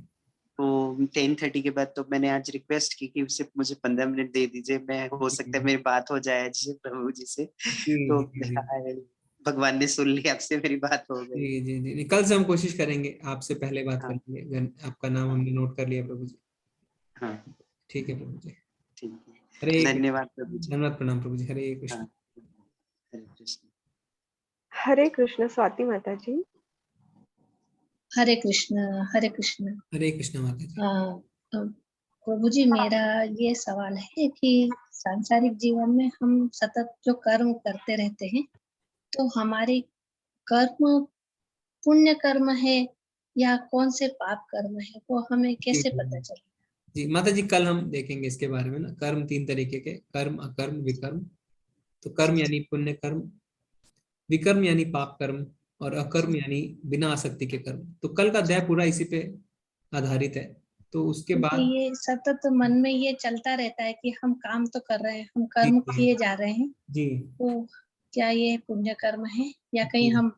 तो 10:30 के बाद, तो मैंने आज रिक्वेस्ट की कि सिर्फ मुझे 15 मिनट दे दीजिए, मैं हो सकता है मेरी बात हो जाए आज प्रभु जी से, जी तो जी जी भगवान ने सुन ली, आपसे मेरी बात हो गई। जी जी जी। कल से हम कोशिश करेंगे आपसे पहले बात हाँ, करेंगे, आपका नाम हमने नोट कर लिया प्रभु जी। हाँ, ठीक है प्रभु जी। ठीक हरे है, कृष्ण। धन्यवाद प्रभु जी। धन्यवाद, प्रणाम प्रभु जी, हरे हाँ, कृष्ण। हरे कृष्ण। हरे कृष्ण स्वाति माता जी। हरे कृष्ण। हरे कृष्ण। हरे कृष्ण माता जी। अ, प्रभु जी मेरा ये सवाल है कि सांसारिक जीवन में हम सतत जो कर्म करते रहते हैं, तो हमारे कर्म पुण्य कर्म है या कौन से पाप कर्म है, वो हमें जी कैसे जी पता चले? जी माता जी, कल हम देखेंगे इसके बारे में ना, कर्म तीन तरीके के, कर्म अकर्म विकर्म। तो कर्म यानी पुण्य कर्म, विकर्म यानी पाप कर्म, और अकर्म यानी बिना आसक्ति के कर्म। तो कल का अध्याय पूरा इसी पे आधारित है। तो उसके क्योंकि बाद ये सतत मन में ये चलता रहता है कि हम काम तो कर रहे हैं, हम जी कर्म जी किए जा रहे हैं, जी तो क्या ये पुण्य कर्म है या कहीं जी हम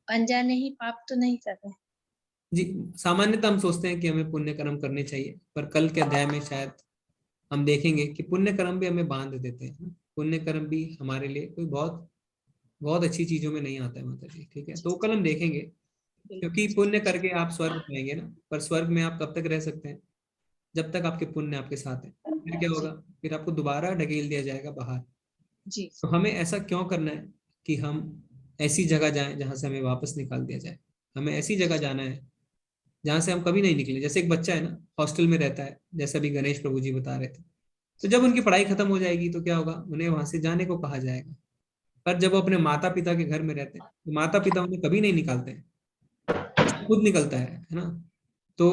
अनजाने ही पाप तो नहीं कर रहे? जी। सामान्यतः हम सोचते हैं कि हमें पुण्य कर्म करने चाहिए, पर कल के अध्याय में शायद हम देखेंगे कि पुण्य कर्म भी हमें बांध देते हैं। पुण्य कर्म भी हमारे लिए कोई बहुत बहुत अच्छी चीजों में नहीं आता है माता जी, ठीक है। तो कल हम देखेंगे, क्योंकि पुण्य करके आप स्वर्ग पाएंगे ना, पर स्वर्ग में आप कब तक रह सकते हैं, जब तक आपके पुण्य आपके साथ है। फिर क्या होगा, फिर आपको दोबारा ढकेल दिया जाएगा बाहर। जी। तो हमें ऐसा क्यों करना है कि हम ऐसी जगह जाएं जहां से हमें वापस निकाल दिया जाए। हमें ऐसी जगह जाना है जहां से हम कभी नहीं निकले। जैसे एक बच्चा है ना, हॉस्टल में रहता है, जैसा भी गणेश प्रभु जी बता रहे थे, तो जब उनकी पढ़ाई खत्म हो जाएगी तो क्या होगा, उन्हें वहां से जाने को कहा जाएगा। पर जब वो अपने माता पिता के घर में रहते हैं, तो माता पिता उन्हें कभी नहीं निकालते हैं, बच्चा खुद निकलता है ना। तो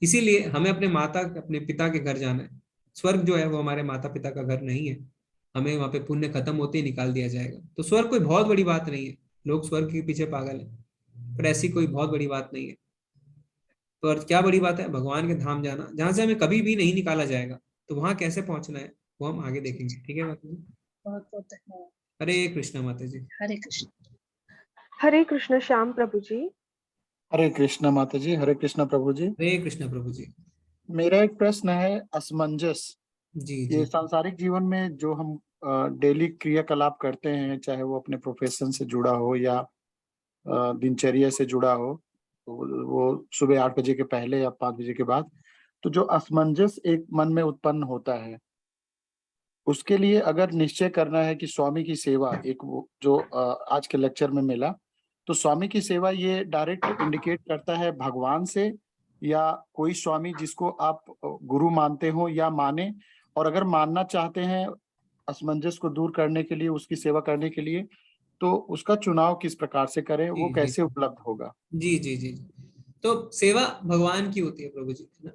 इसीलिए हमें अपने पिता के घर जाना है। स्वर्ग जो है वो हमारे माता पिता का घर नहीं है, हमें वहां पे पुण्य खत्म होते ही निकाल दिया जाएगा। तो स्वर्ग कोई बहुत बड़ी बात नहीं है, लोग स्वर्ग के पीछे पागल हैं, पर ऐसी कोई बहुत बड़ी बात नहीं है। तो और क्या बड़ी बात है, भगवान के धाम जाना, जहां से हमें कभी भी नहीं निकाला जाएगा। तो वहां कैसे पहुंचना है वो हम आगे देखेंगे, ठीक है माता जी। बहुत बहुत धन्यवाद। हरे कृष्णा माता जी। हरे कृष्ण। हरे कृष्ण श्याम प्रभु जी। हरे कृष्ण माता जी, हरे कृष्ण प्रभु जी। हरे कृष्णा प्रभु जी। मेरा एक प्रश्न है, असमंजस। जी ये जी सांसारिक जीवन में जो हम डेली क्रियाकलाप करते हैं, चाहे वो अपने प्रोफेशन से जुड़ा हो या दिनचर्या से जुड़ा हो, तो वो सुबह 8 बजे के पहले या 5 बजे के बाद, तो जो असमंजस एक मन में उत्पन्न होता है, उसके लिए अगर निश्चय करना है कि स्वामी की सेवा, एक वो जो आज के लेक्चर में मिला, तो स्वामी की सेवा ये डायरेक्ट इंडिकेट करता है भगवान से, या कोई स्वामी जिसको आप गुरु मानते हो या माने, और अगर मानना चाहते हैं असमंजस को दूर करने के लिए, उसकी सेवा करने के लिए, तो उसका चुनाव किस प्रकार से करें, जी वो जी कैसे उपलब्ध होगा? जी जी जी। तो सेवा भगवान की होती है प्रभु जी, है ना।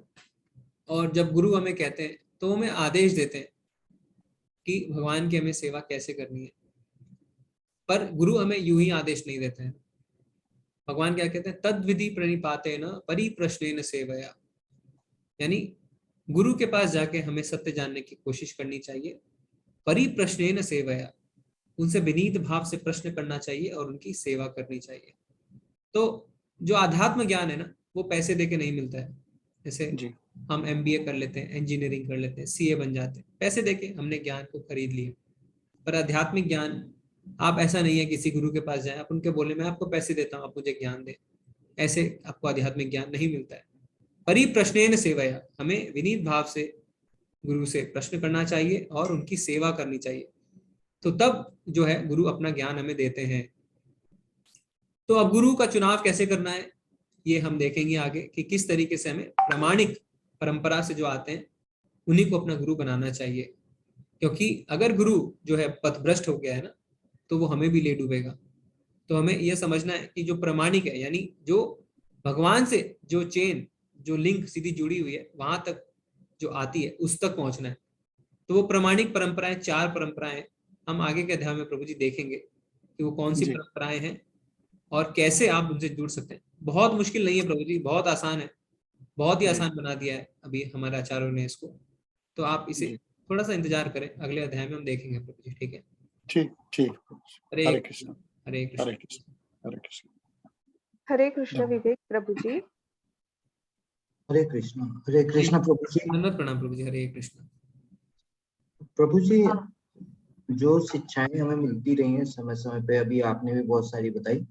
और जब गुरु हमें कहते हैं तो हमें आदेश देते हैं कि भगवान की हमें सेवा कैसे करनी है, पर गुरु हमें यूं ही आदेश नहीं देते हैं। भगवान क्या कहते हैं, तद विधि प्रणिपातेन परिप्रश्नेन सेवया, यानी गुरु के पास जाके हमें सत्य जानने की कोशिश करनी चाहिए। परिप्रश्नेन सेवया, उनसे विनीत भाव से प्रश्न करना चाहिए और उनकी सेवा करनी चाहिए। तो जो आध्यात्म ज्ञान है ना, वो पैसे देके नहीं मिलता है जैसे हम MBA कर लेते हैं, इंजीनियरिंग कर लेते हैं, CA बन जाते हैं, पैसे देके हमने ज्ञान को खरीद लिया। पर आध्यात्मिक ज्ञान आप ऐसा नहीं है किसी गुरु के पास जाए, आप उनके बोले मैं आपको पैसे देता हूँ, आप मुझे ज्ञान दे, ऐसे आपको आध्यात्मिक ज्ञान नहीं मिलता है। परिप्रश्नेन सेवया, हमें विनीत भाव से गुरु से प्रश्न करना चाहिए और उनकी सेवा करनी चाहिए, तो तब जो है गुरु अपना ज्ञान हमें देते हैं। तो अब गुरु का चुनाव कैसे करना है ये हम देखेंगे आगे, कि किस तरीके से हमें प्रामाणिक परंपरा से जो आते हैं उन्हीं को अपना गुरु बनाना चाहिए। क्योंकि अगर गुरु जो है पथभ्रष्ट हो गया है ना, तो वो हमें भी ले डूबेगा। तो हमें यह समझना है कि जो प्रामाणिक है, यानी जो भगवान से जो चेन, जो लिंक सीधी जुड़ी हुई है वहां तक जो आती है उस तक पहुंचना है। तो वो प्रामाणिक परंपराएं, 4 परंपराएं हम आगे के अध्याय में प्रभु जी देखेंगे कि वो कौन सी परंपराएं हैं और कैसे आप उनसे जुड़ सकते हैं। बहुत मुश्किल नहीं है प्रभु जी, बहुत आसान है, बहुत ही आसान बना दिया है अभी हमारे आचार्यों ने इसको। तो आप इसे थोड़ा सा इंतजार करें, अगले अध्याय में हम देखेंगे प्रभु जी। ठीक है, ठीक ठीक। हरे कृष्ण, हरे कृष्ण, हरे कृष्ण, हरे कृष्ण। हरे कृष्ण विवेक प्रभु जी। हरे कृष्ण प्रभु जी। धन्यवाद, प्रणाम प्रभु जी, हरे कृष्ण। प्रभु जी, जो शिक्षाएं हमें मिलती रही हैं समय समय पे, अभी आपने भी बहुत सारी बताई,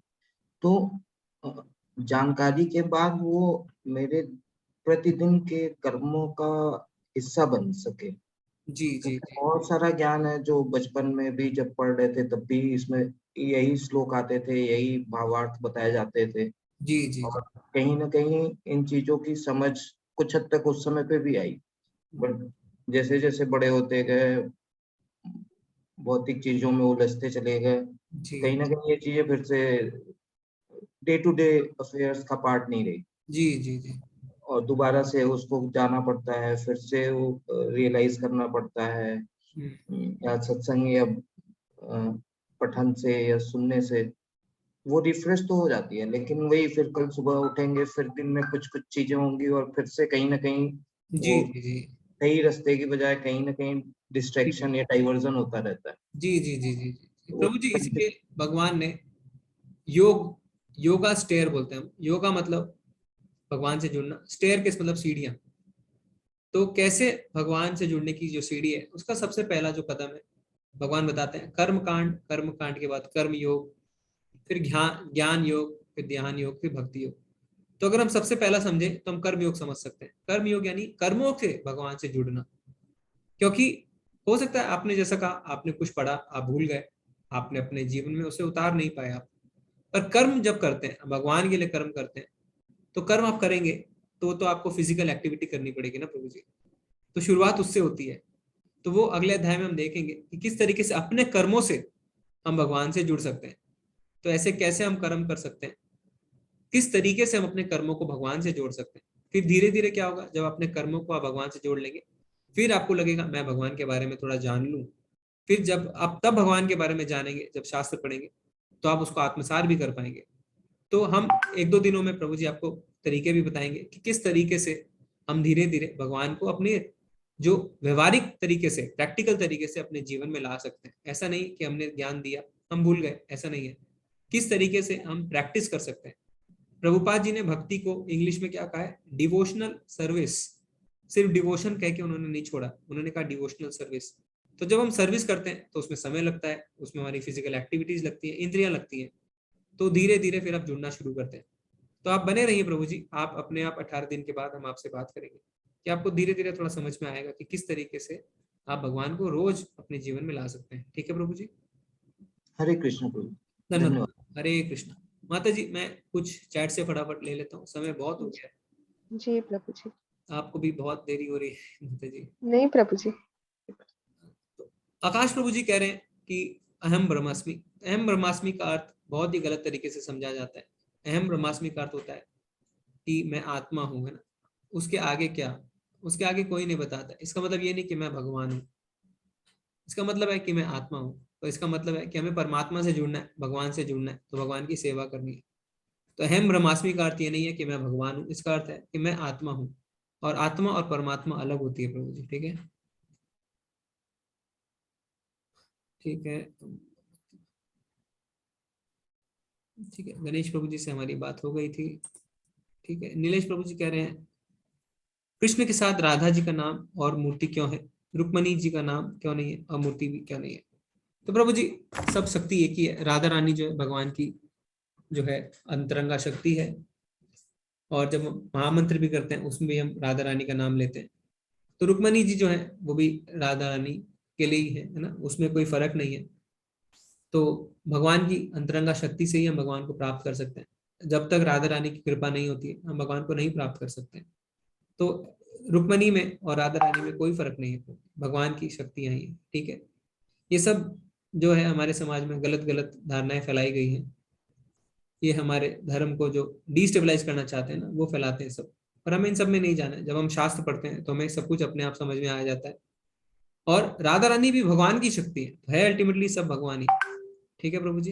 तो जानकारी के बाद वो मेरे प्रतिदिन के कर्मों का हिस्सा बन सके। जी। बहुत सारा ज्ञान है जो बचपन में भी जब पढ़ रहे थे तब भी इसमें यही श्लोक आते थे, यही भावार्थ बताए जाते थे। जी। और कहीं ना कहीं इन चीजों की समझ कुछ हद तक उस समय पे भी आई, बट जैसे जैसे बड़े होते गए, भौतिक चीजों में उलझते चले गए, कहीं ना कहीं ये चीजें फिर से डे टू डे अफेयर्स का पार्ट नहीं रही। जी। और दोबारा से उसको जाना पड़ता है, फिर से वो रियलाइज करना पड़ता है, या सत्संग या पठन से या सुनने से वो रिफ्रेश तो हो जाती है। लेकिन वही फिर कल सुबह उठेंगे, फिर दिन में कुछ कुछ चीजें होंगी और फिर से कहीं ना कहीं जी सही रास्ते की बजाय कहीं ना कहीं डिस्ट्रैक्शन या डाइवर्जन होता रहता है। जी प्रभु जी, इसलिए भगवान ने योगा स्टेयर बोलते हैं हम। योगा मतलब भगवान से जुड़ना, स्टेयर केस मतलब सीढ़ियां। तो कैसे भगवान से जुड़ने की जो सीढ़ी है उसका सबसे पहला जो कदम है भगवान बताते हैं कर्म कांड के बाद कर्म योग, फिर ज्ञान योग, फिर ध्यान योग, फिर भक्ति योग। तो अगर हम सबसे पहला समझे तो हम कर्म योग समझ सकते हैं। कर्म योग यानी कर्मों से भगवान से जुड़ना। क्योंकि हो सकता है आपने जैसा कहा, आपने कुछ पढ़ा, आप भूल गए, आपने अपने जीवन में उसे उतार नहीं पाए आप। पर कर्म जब करते हैं, भगवान के लिए कर्म करते हैं, तो कर्म आप करेंगे तो आपको फिजिकल एक्टिविटी करनी पड़ेगी ना प्रभु जी। तो शुरुआत उससे होती है। तो वो अगले अध्याय में हम देखेंगे कि किस तरीके से अपने कर्मों से हम भगवान से जुड़ सकते हैं। तो ऐसे कैसे हम कर्म कर सकते हैं, किस तरीके से हम अपने कर्मों को भगवान से जोड़ सकते हैं। फिर धीरे धीरे क्या होगा, जब अपने कर्मों को आप भगवान से जोड़ लेंगे, फिर आपको लगेगा मैं भगवान के बारे में थोड़ा जान लूं। फिर जब आप तब भगवान के बारे में जानेंगे, जब शास्त्र पढ़ेंगे, तो आप उसको आत्मसात भी कर पाएंगे। तो हम 1-2 दिनों में प्रभु जी आपको तरीके भी बताएंगे कि किस तरीके से हम धीरे धीरे भगवान को अपने जो व्यवहारिक तरीके से, प्रैक्टिकल तरीके से अपने जीवन में ला सकते हैं। ऐसा नहीं कि हमने ज्ञान दिया हम भूल गए, ऐसा नहीं है। किस तरीके से हम प्रैक्टिस कर सकते हैं। प्रभुपाद जी ने भक्ति को इंग्लिश में क्या कहा है, डिवोशनल सर्विस। सिर्फ डिवोशन कह के उन्होंने नहीं छोड़ा, उन्होंने कहा डिवोशनल सर्विस। तो जब हम सर्विस करते हैं तो उसमें समय लगता है, उसमें हमारी फिजिकल एक्टिविटीज लगती है, इंद्रियां लगती हैं। तो धीरे धीरे फिर आप जुड़ना शुरू करते हैं। तो आप बने रहिए प्रभु जी, आप अपने आप 18 दिन के बाद हम आपसे बात करेंगे कि आपको धीरे धीरे थोड़ा समझ में आएगा कि किस तरीके से आप भगवान को रोज अपने जीवन में ला सकते हैं। ठीक है प्रभु जी, हरे कृष्ण प्रभु। धन्यवाद, हरे कृष्ण। माता जी, मैं कुछ चैट से फटाफट ले लेता हूँ, समय बहुत हो गया है। जी प्रभु जी। आपको भी बहुत देरी हो रही है माता जी। नहीं प्रभु जी। तो आकाश प्रभु जी कह रहे हैं कि अहम ब्रह्मास्मि। अहम ब्रह्मास्मि का अर्थ बहुत ही गलत तरीके से समझा जाता है। अहम ब्रह्मास्मि का अर्थ होता है कि मैं आत्मा हूं, है ना। उसके आगे क्या, उसके आगे कोई नहीं बताता। इसका मतलब ये नहीं कि मैं भगवान हूँ, इसका मतलब है कि मैं आत्मा हूँ। तो इसका मतलब है कि हमें परमात्मा से जुड़ना है, भगवान से जुड़ना है, तो भगवान की सेवा करनी है। तो अहम ब्रह्मास्मि का अर्थ ये नहीं है कि मैं भगवान हूँ, इसका अर्थ है कि मैं आत्मा हूँ। और आत्मा और परमात्मा अलग होती है प्रभु जी। ठीक है, ठीक है, ठीक है। गणेश प्रभु जी से हमारी बात हो गई थी। ठीक है, नीलेश प्रभु जी कह रहे हैं कृष्ण के साथ राधा जी का नाम और मूर्ति क्यों है, रुक्मणी जी का नाम क्यों नहीं है और मूर्ति भी क्यों नहीं है? तो प्रभु जी सब शक्ति एक ही है। राधा रानी जो है भगवान की जो है अंतरंगा शक्ति है, और जब हम महामंत्र भी करते हैं उसमें भी हम राधा रानी का नाम लेते हैं। तो रुक्मणी जी जो है वो भी राधा रानी के लिए ही है ना, उसमें कोई फर्क नहीं है। तो भगवान की अंतरंगा शक्ति से ही हम भगवान को प्राप्त कर सकते हैं। जब तक राधा रानी की कृपा नहीं होती है हम भगवान को नहीं प्राप्त कर सकते। तो रुक्मणी में और राधा रानी में कोई फर्क नहीं है, भगवान की शक्तियां ही है। ठीक है, ये सब जो है हमारे समाज में गलत गलत धारणाएं फैलाई गई हैं, ये हमारे धर्म को जो डिस्टेबलाइज करना चाहते हैं ना वो फैलाते हैं सब, पर हमें इन सब में नहीं जाना है। जब हम शास्त्र पढ़ते हैं तो हमें सब कुछ अपने आप समझ में आ जाता है। और राधा रानी भी भगवान की शक्ति है अल्टीमेटली सब भगवान ही। ठीक है प्रभु जी,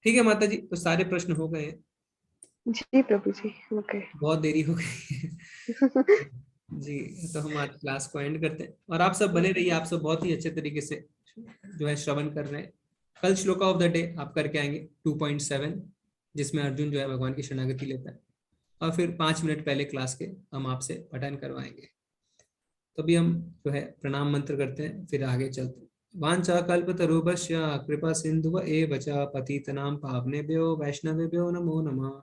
ठीक है माता जी, तो सारे प्रश्न हो गए हैं जी प्रभु जी, ओके। बहुत देरी हो गई जी, तो हम आज क्लास को एंड करते हैं। और आप सब बने रहिए, आप सब बहुत ही अच्छे तरीके से जो है श्रवण कर रहे हैं। कल श्लोका ऑफ द डे आप करके आएंगे 2.7, जिसमें अर्जुन जो है भगवान की शरणागति लेता है, और फिर 5 मिनट पहले क्लास के हम आपसे पठन करवाएंगे। तो अभी हम जो है प्रणाम मंत्र करते हैं, फिर आगे चलते हैं। वांछा कल्पतरुभ्यश्च कृपा सिंधुव एव च पतितनां पावनेभ्यो वैष्णवेभ्यो नमो नमः।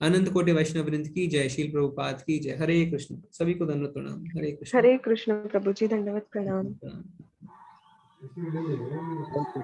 अनंत कोटि वैष्णव वृंद की जय, शील प्रभुपाद की जय। हरे कृष्ण, सभी को धन्यवाद प्रणाम। हरे कृष्ण। हरे कृष्ण प्रभु जी, धन्यवाद प्रणाम।